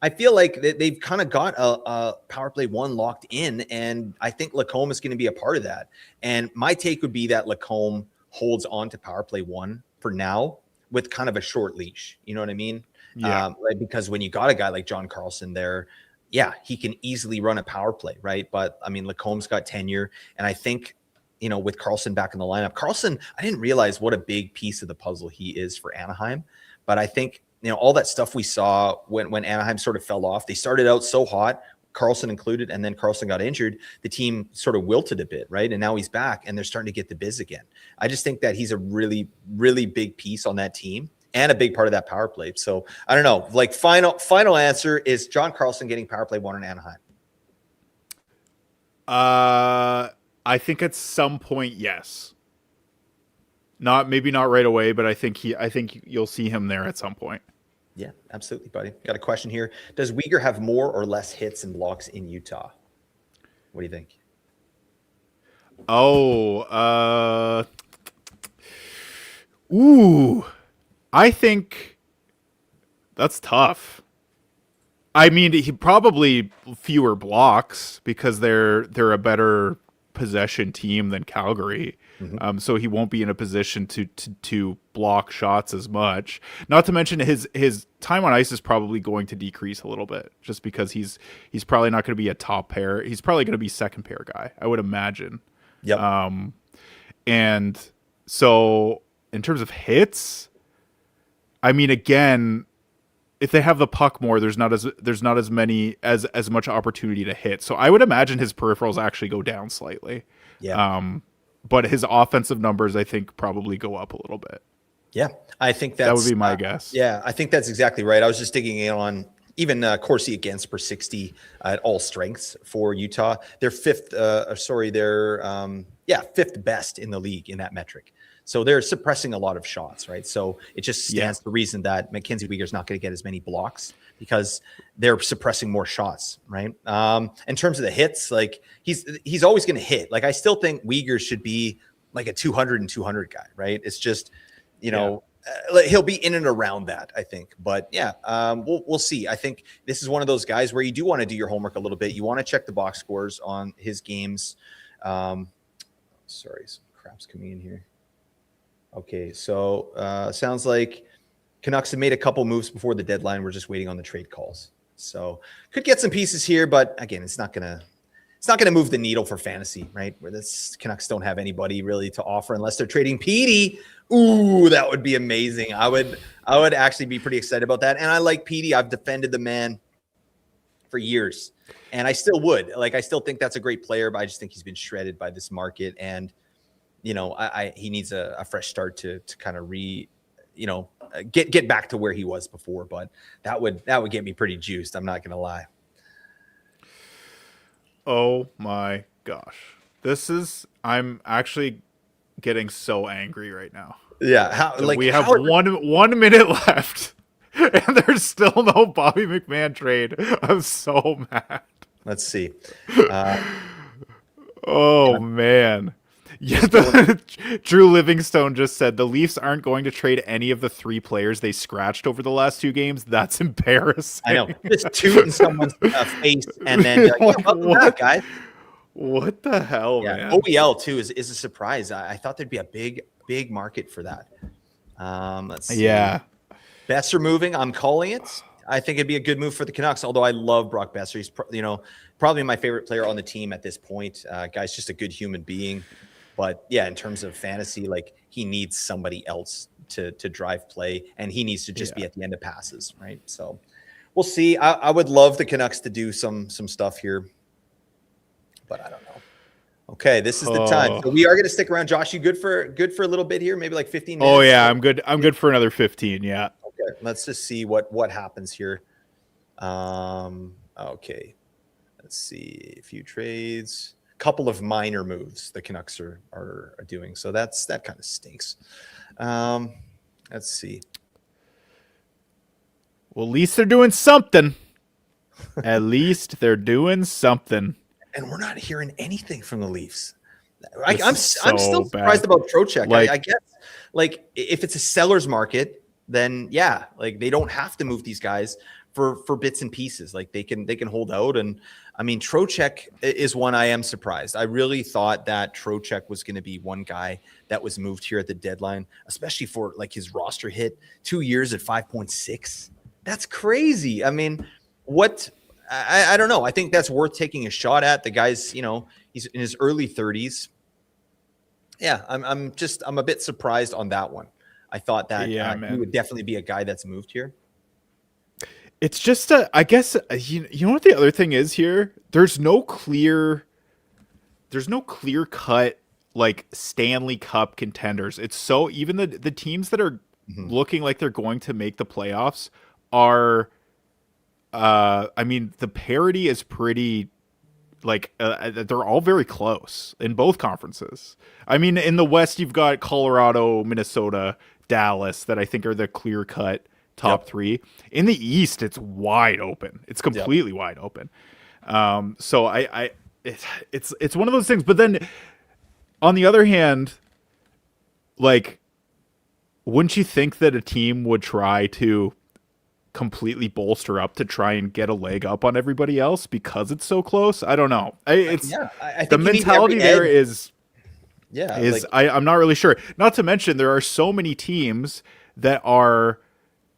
I feel like they've kind of got a power play one locked in, and I think Lacombe is going to be a part of that. And my take would be that Lacombe holds on to power play one for now with kind of a short leash. You know what I mean? Yeah. Because when you got a guy like John Carlson there, yeah, he can easily run a power play, right? But I mean, Lacombe's got tenure, and I think, with Carlson back in the lineup, Carlson, I didn't realize what a big piece of the puzzle he is for Anaheim, but I think, all that stuff we saw when Anaheim sort of fell off, they started out so hot, Carlson included, and then Carlson got injured. The team sort of wilted a bit, right? And now he's back, and they're starting to get the biz again. I just think that he's a really, really big piece on that team and a big part of that power play. So I don't know. Like final answer is John Carlson getting power play one in Anaheim. I think at some point, yes. Maybe not right away, but I think you'll see him there at some point. Yeah, absolutely, buddy. Got a question here. Does Weegar have more or less hits and blocks in Utah? What do you think? I think that's tough. I mean, he probably fewer blocks because they're a better possession team than Calgary. Mm-hmm. So he won't be in a position to block shots as much. Not to mention his time on ice is probably going to decrease a little bit just because he's probably not going to be a top pair. He's probably going to be second pair guy, I would imagine. Yep. And so in terms of hits, I mean, again, if they have the puck more, there's not as much opportunity to hit. So I would imagine his peripherals actually go down slightly. Yeah. But his offensive numbers, I think, probably go up a little bit. Yeah, I think that would be my guess. Yeah, I think that's exactly right. I was just digging in on even Corsi against per 60 at all strengths for Utah. They're fifth best in the league in that metric. So they're suppressing a lot of shots, right? So it just stands to reason that Mackenzie Weegar's not going to get as many blocks because they're suppressing more shots, right? In terms of the hits, like he's always going to hit. Like I still think Weegar should be like a 200 and 200 guy, right? It's just, he'll be in and around that, I think. But we'll see. I think this is one of those guys where you do want to do your homework a little bit. You want to check the box scores on his games. Sorry, some crap's coming in here. Okay, so sounds like Canucks have made a couple moves before the deadline. We're just waiting on the trade calls. So could get some pieces here, but again, it's not gonna move the needle for fantasy, right? Where this Canucks don't have anybody really to offer unless they're trading Petey. Ooh, that would be amazing. I would actually be pretty excited about that. And I like Petey. I've defended the man for years, and I still would. Like I still think that's a great player, but I just think he's been shredded by this market and. He needs a fresh start to kind of get back to where he was before. But that would get me pretty juiced. I'm not going to lie. Oh my gosh. I'm actually getting so angry right now. Yeah. We have 1 minute left and there's still no Bobby McMahon trade. I'm so mad. Let's see. Man. Yeah, Drew Livingstone just said the Leafs aren't going to trade any of the 3 players they scratched over the last 2 games. That's embarrassing. I know. Just toot in someone's face and then welcome back, guys. What the hell, man? OEL too is a surprise. I thought there'd be a big market for that. Let's see. Yeah. Besser moving. I'm calling it. I think it'd be a good move for the Canucks. Although I love Brock Besser. He's probably my favorite player on the team at this point. Guy's just a good human being. But yeah, in terms of fantasy, like he needs somebody else to drive play, and he needs to just be at the end of passes, right? So we'll see. I would love the Canucks to do some stuff here, but I don't know. Okay, this is the time. So we are going to stick around. Josh, you good for a little bit here? Maybe like 15 minutes? Oh yeah, I'm good. I'm good for another 15. Yeah. Okay, let's just see what happens here. Okay, let's see. A few trades, a couple of minor moves the Canucks are doing. So that kind of stinks. Let's see. Well, at least they're doing something. At least they're doing something. And we're not hearing anything from the Leafs. I'm still surprised about Trocheck. Like, I guess, like, if it's a seller's market, then yeah, like they don't have to move these guys for bits and pieces. Like they can hold out. And I mean, Trocheck is one I am surprised. I really thought that Trocheck was going to be one guy that was moved here at the deadline, especially for like his roster hit 2 years at 5.6. That's crazy. I mean, I don't know. I think that's worth taking a shot at. The guy's, he's in his early 30s. Yeah, I'm a bit surprised on that one. I thought that he would definitely be a guy that's moved here. It's just I guess you know what the other thing is here? There's no clear cut like Stanley Cup contenders. It's so even the teams that are looking like they're going to make the playoffs are I mean, the parity is pretty, like, they're all very close in both conferences. I mean, in the West, you've got Colorado, Minnesota, Dallas, that I think are the clear-cut top three. In the East, it's wide open. It's completely wide open. So it's one of those things. But then, on the other hand, like, wouldn't you think that a team would try to completely bolster up to try and get a leg up on everybody else because it's so close? I don't know. I think the mentality there is I'm not really sure. Not to mention there are so many teams that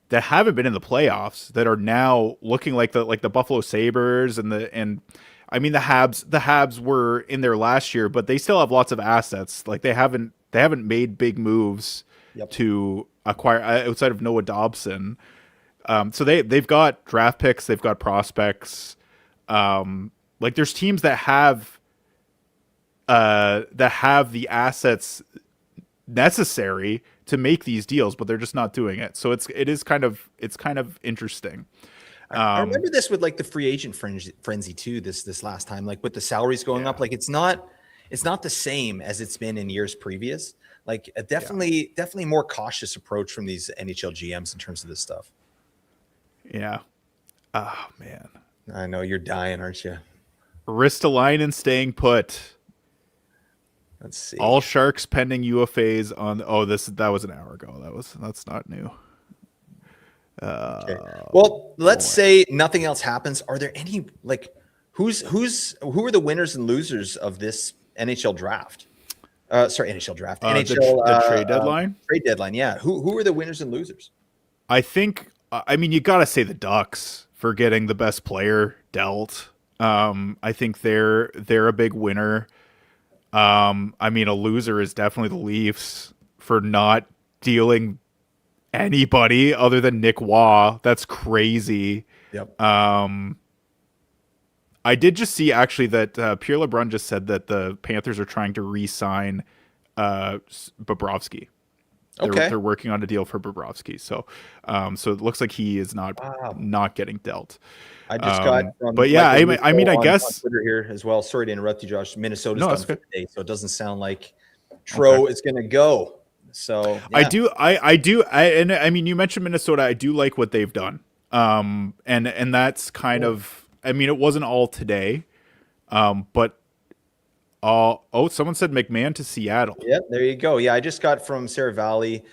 haven't been in the playoffs that are now looking like the Buffalo Sabres and I mean the Habs were in there last year, but they still have lots of assets. Like they haven't made big moves to acquire outside of Noah Dobson. So they've got draft picks, they've got prospects. Like there's teams that have the assets necessary to make these deals, but they're just not doing it. So it's kind of interesting. I remember this with like the free agent frenzy too. This last time, like with the salaries going up, like it's not the same as it's been in years previous. Like a definitely more cautious approach from these NHL GMs in terms of this stuff. Yeah. Oh man. I know you're dying, aren't you? Ristolainen staying put. Let's see. All Sharks pending UFAs on. Oh, that was an hour ago. That's not new. Okay. Well, let's say nothing else happens. Are there any like who are the winners and losers of this NHL draft? NHL draft. NHL the trade deadline. Trade deadline. Yeah. Who are the winners and losers? I think. I mean, you got to say the Ducks for getting the best player dealt. I think they're a big winner. I mean, a loser is definitely the Leafs for not dealing anybody other than Nick Waugh. That's crazy. Yep. I did just see actually that Pierre LeBrun just said that the Panthers are trying to re-sign Bobrovsky. They're working on a deal for Bobrovsky. So it looks like he is not getting dealt. I just got from, but yeah, I mean, I guess on Twitter here as well. Sorry to interrupt you, Josh. Minnesota's done for today, so it doesn't sound like Tro is going to go. So yeah. I mean, you mentioned Minnesota. I do like what they've done. And that's kind of, I mean, it wasn't all today, but someone said McMahon to Seattle. Yep, there you go. Yeah, I just got from Sarah Valley,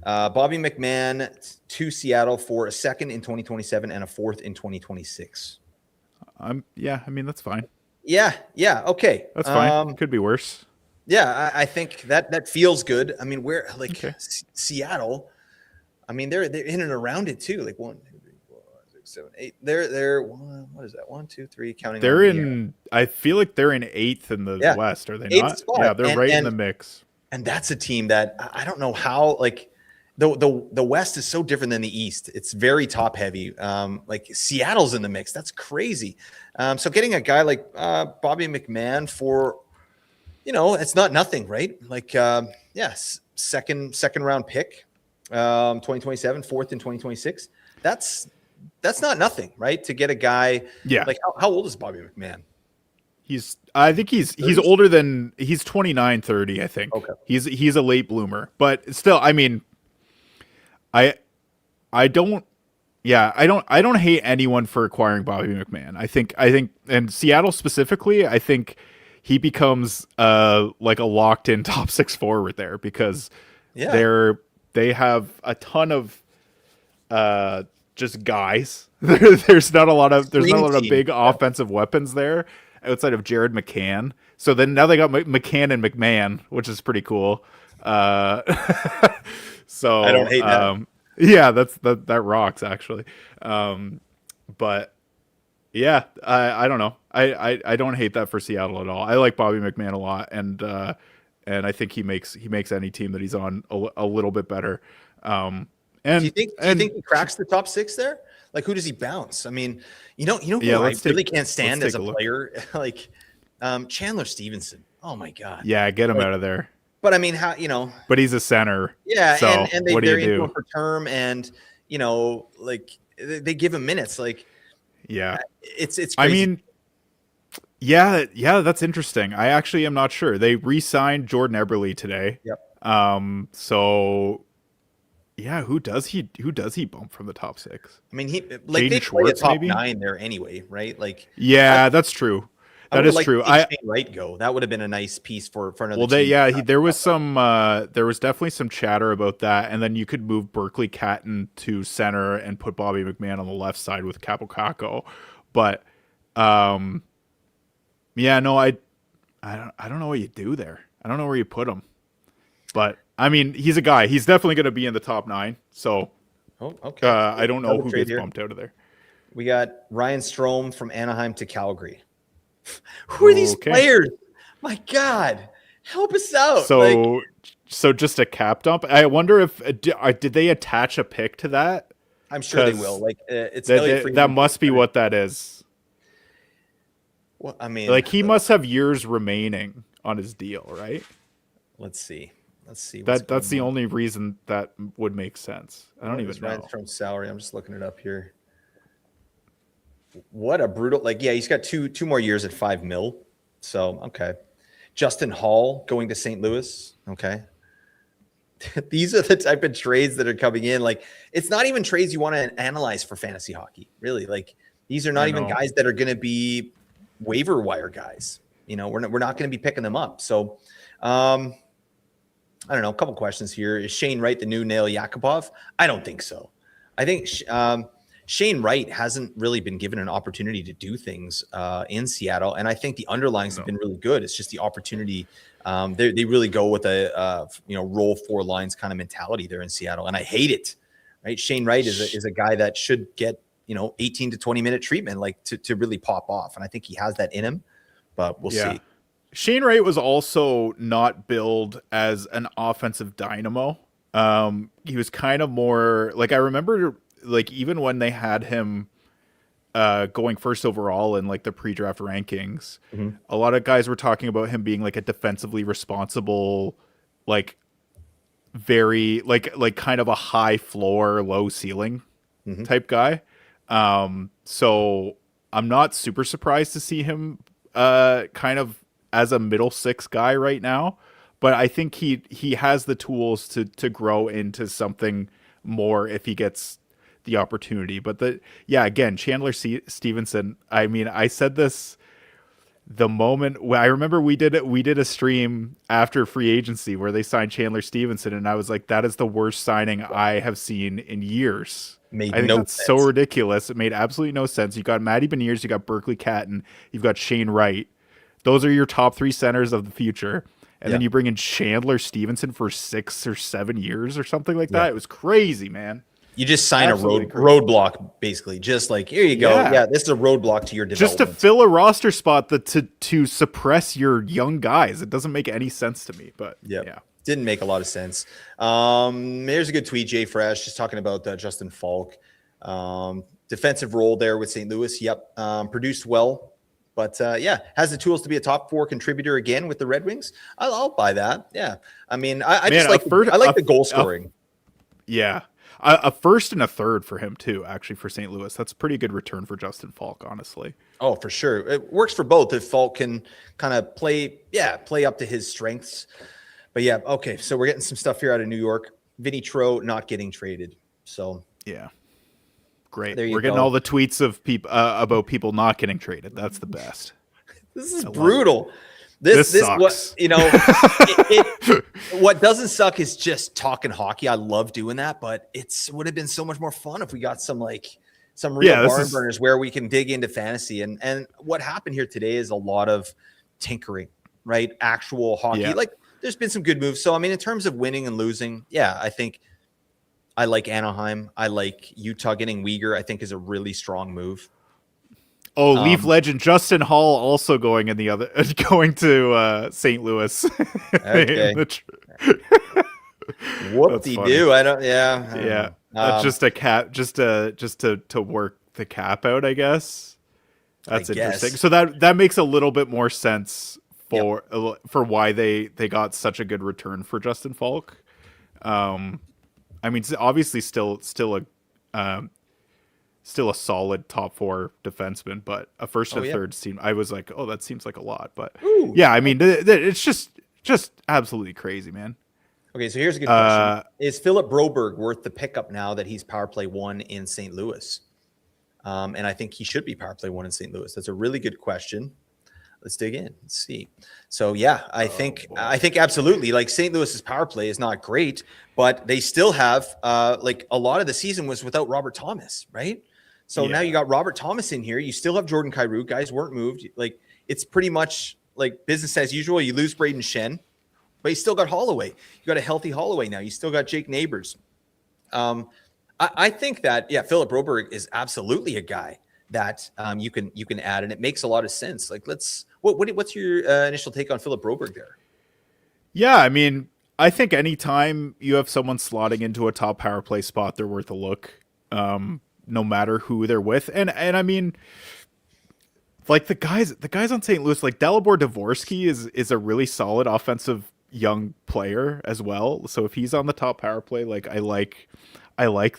Bobby McMahon to Seattle for a second in 2027 and a fourth in 2026. Yeah, I mean, that's fine. Yeah, okay. That's fine. Could be worse. Yeah, I think that feels good. I mean, Seattle, I mean, they're in and around it too. Like 1, 2, 3, 4, 5, 6, 7, 8. They're what is that? 1, 2, 3 counting. They're in. I feel like they're in 8th in the West. Are they 8th not? spot. Yeah, they're right in the mix. And that's a team that I don't know how, like, the West is so different than the East. It's very top heavy. Like Seattle's in the mix. That's crazy. So getting a guy like Bobby McMahon for, it's not nothing, right? Like, yes, second round pick, 2027, fourth in 2026. That's not nothing, right? To get a guy. Yeah. Like how old is Bobby McMahon? I think he's older than he's 29, 30, I think. Okay. He's a late bloomer, but still, I mean, I don't hate anyone for acquiring Bobby McMahon. I think and Seattle specifically, I think he becomes like a locked in top 6 forward there because they have a ton of just guys. There's not a lot of big offensive weapons there outside of Jared McCann. So then now they got McCann and McMahon, which is pretty cool. So I don't hate that. Yeah, that rocks actually. But yeah, I don't know. I don't hate that for Seattle at all. I like Bobby McMahon a lot, and I think he makes any team that he's on a little bit better. And do you think he cracks the top 6 there? Like, who does he bounce? I mean, who I really can't stand as a player, like Chandler Stevenson. Oh my god. Yeah, get him out of there. But I mean, how But he's a center. Yeah, so and they're into him for term, and like they give him minutes. Like, yeah, it's crazy. I mean, yeah, that's interesting. I actually am not sure. They re-signed Jordan Eberle today. Yep. So yeah, who does he bump from the top 6? I mean, Jaden they play a top maybe? 9 there anyway, right? Like, yeah, that's true. That is true. Shane Wright go. That would have been a nice piece for another. Well, team. There was definitely some chatter about that, and then you could move Berkeley Catton to center and put Bobby McMahon on the left side with Capocacco. But yeah, no, I don't know what you do there. I don't know where you put him. But I mean, he's a guy. He's definitely going to be in the top 9. So okay. I don't know who gets bumped out of there. We got Ryan Strome from Anaheim to Calgary. Who are these players? My God, help us out. So just a cap dump. I wonder if did they attach a pick to that? I'm sure they will. Like it's that must be what that is. Well, I mean, like he must have years remaining on his deal, right? Let's see. That's the only reason that would make sense. I don't even know. From salary, I'm just looking it up here. What a brutal, he's got two more years at $5 million. So, okay. Justin Hall going to St. Louis. Okay. These are the type of trades that are coming in. Like, it's not even trades you want to analyze for fantasy hockey, really. Like, these are not even guys that are going to be waiver wire guys. We're not going to be picking them up. So, I don't know. A couple questions here. Is Shane Wright the new Nail Yakupov? I don't think so. I think Shane Wright hasn't really been given an opportunity to do things in Seattle, and I think the underlines have been really good. It's just the opportunity. They really go with a roll 4 lines kind of mentality there in Seattle, and I hate it. Right, Shane Wright is a guy that should get 18 to 20 minute treatment, like to really pop off, and I think he has that in him. But we'll see. Shane Wright was also not billed as an offensive dynamo. He was kind of more like, I remember, like, even when they had him going first overall in like the pre-draft rankings, a lot of guys were talking about him being like a defensively responsible, like very like kind of a high floor, low ceiling type guy. So I'm not super surprised to see him kind of as a middle 6 guy right now, but I think he has the tools to grow into something more if he gets the opportunity. But again, Chandler Stevenson, I mean, I said this the moment I remember we did a stream after free agency where they signed Chandler Stevenson, and I was like, that is the worst signing I have seen in years. I think that's sense. So ridiculous. It made absolutely no sense. You got Matty Beniers, you got Berkeley Catton, you've got Shane Wright. Those are your top 3 centers of the future. And then you bring in Chandler Stevenson for 6 or 7 years or something like that. It was crazy, man. You just sign roadblock, basically. Just like, here you go. Yeah, this is a roadblock to your development. Just to fill a roster spot to suppress your young guys. It doesn't make any sense to me, but yeah. Didn't make a lot of sense. There's a good tweet, Jay Fresh, just talking about Justin Falk. Defensive role there with St. Louis. Yep. Produced well. But has the tools to be a top 4 contributor again with the Red Wings. I'll buy that. Yeah. I mean, I like the goal scoring. A first and a third for him too, actually, for St. Louis. That's a pretty good return for Justin Falk, honestly. Oh, for sure. It works for both if Falk can kind of play up to his strengths. But yeah, okay. So we're getting some stuff here out of New York. Vinny Tro not getting traded. So yeah. Great. We're getting all the tweets of people about people not getting traded. That's the best. This is brutal. This sucks. What doesn't suck is just talking hockey. I love doing that, but would have been so much more fun if we got some real barn burners where we can dig into fantasy. And what happened here today is a lot of tinkering, right? Actual hockey. Yeah. Like there's been some good moves. So I mean, in terms of winning and losing, I think I like Anaheim. I like Utah getting Uyghur, I think is a really strong move. Oh, Leaf legend Justin Hall also going to St. Louis. Okay. Whoop-de-doo. I don't. Yeah. Just a cap. Just to work the cap out, I guess. That's interesting. So that makes a little bit more sense for why they got such a good return for Justin Falk. I mean, obviously still a solid top 4 defenseman, but a first and a third team. I was like, that seems like a lot, but I mean, it's just absolutely crazy, man. Okay, so here's a good question: is Philip Broberg worth the pickup now that he's power play 1 in St. Louis? And I think he should be power play 1 in St. Louis. That's a really good question. Let's dig in. Let's see. So I think absolutely. Like St. Louis's power play is not great, but they still have a lot of the season was without Robert Thomas, right? So now you got Robert Thomas in here. You still have Jordan Kyrou. Guys weren't moved. Like it's pretty much like business as usual. You lose Braden Shen, but you still got Holloway. You got a healthy Holloway now. You still got Jake Neighbors. I think that Philip Broberg is absolutely a guy that you can add, and it makes a lot of sense. Like what's your initial take on Philip Broberg there? Yeah, I mean, I think anytime you have someone slotting into a top power play spot, they're worth a look. No matter who they're with. And I mean, like the guys on St. Louis, like Dalibor Dvorsky is a really solid offensive young player as well. So if he's on the top power play, like I like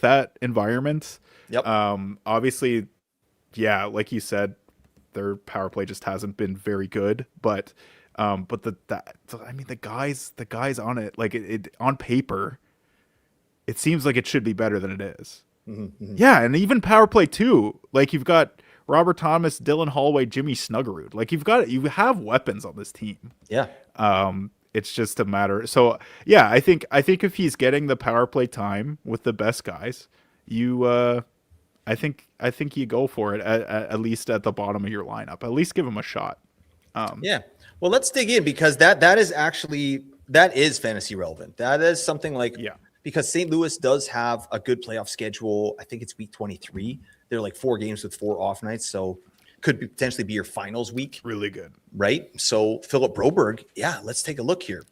that environment. Yep. Obviously, like you said, their power play just hasn't been very good, but the guys on it, like it on paper, it seems like it should be better than it is. Mm-hmm. Yeah, and even power play too. Like you've got Robert Thomas, Dylan Holloway, Jimmy Snuggerud. Like you have weapons on this team. Yeah. It's just a matter. So yeah, I think if he's getting the power play time with the best guys, I think you go for it at least at the bottom of your lineup. At least give him a shot. Well, let's dig in because that is fantasy relevant. That is something like because St. Louis does have a good playoff schedule. I think it's week 23. They're like 4 games with 4 off nights, so could potentially be your finals week. Really good, right? So Philip Broberg, let's take a look here.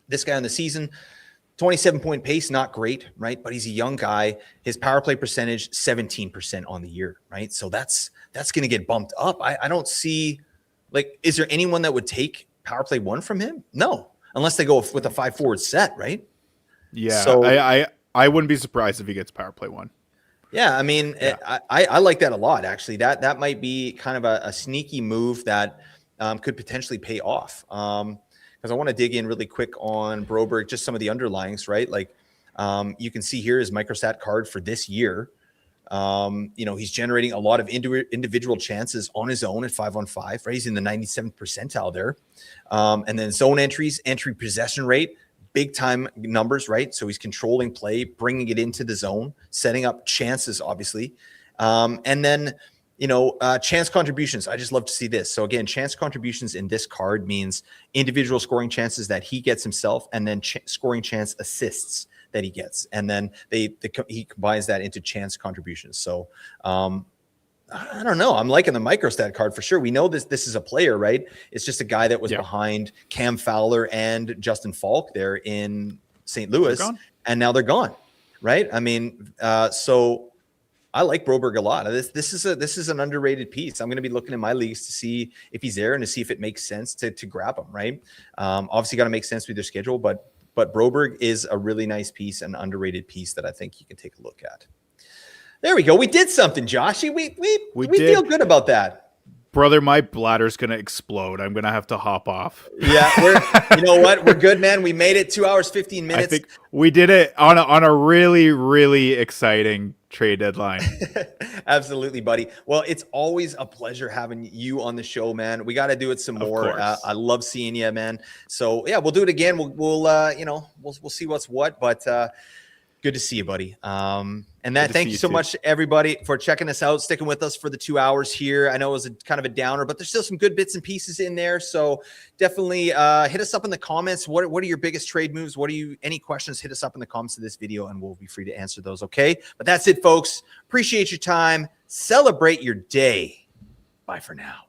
This guy on the season, 27-point pace, not great, right? But he's a young guy. His power play percentage, 17% on the year, right? So that's going to get bumped up. I don't see, is there anyone that would take power play 1 from him? No, unless they go with a 5-forward set, right? Yeah, so, I wouldn't be surprised if he gets power play 1. Yeah, I mean, I like that a lot, actually. That might be kind of a sneaky move that could potentially pay off. Because I want to dig in really quick on Broberg, just some of the underlyings, right? Like you can see here his microstat card for this year. He's generating a lot of individual chances on his own at 5-on-5, right? He's in the 97th percentile there. And then zone entries, entry possession rate, big time numbers, right? So he's controlling play, bringing it into the zone, setting up chances, obviously. And then, chance contributions. I just love to see this. So again, chance contributions in this card means individual scoring chances that he gets himself, and then scoring chance assists that he gets, and then he combines that into chance contributions. So I don't know. I'm liking the microstat card for sure. We know this is a player, right? It's just a guy that was behind Cam Fowler and Justin Falk there in St. Louis, and now they're gone, right? I mean, so I like Broberg a lot. This is an underrated piece. I'm going to be looking in my leagues to see if he's there and to see if it makes sense to grab him, right? Obviously, got to make sense with your schedule, but Broberg is a really nice piece, an underrated piece that I think you can take a look at. There we go. We did something, Joshy. We feel good about that. Brother, my bladder's going to explode. I'm going to have to hop off. Yeah, you know what? We're good, man. We made it 2 hours, 15 minutes. I think we did it on a really, really exciting trade deadline. Absolutely, buddy. Well, it's always a pleasure having you on the show, man. We got to do it some more. I love seeing you, man. So yeah, we'll do it again. We'll see what's what, but good to see you, buddy. And that, thank you so much, everybody, for checking us out, sticking with us for the 2 hours here. I know it was kind of a downer, but there's still some good bits and pieces in there. So definitely hit us up in the comments. What are your biggest trade moves? Any questions? Hit us up in the comments of this video, and we'll be free to answer those. Okay. But that's it, folks. Appreciate your time. Celebrate your day. Bye for now.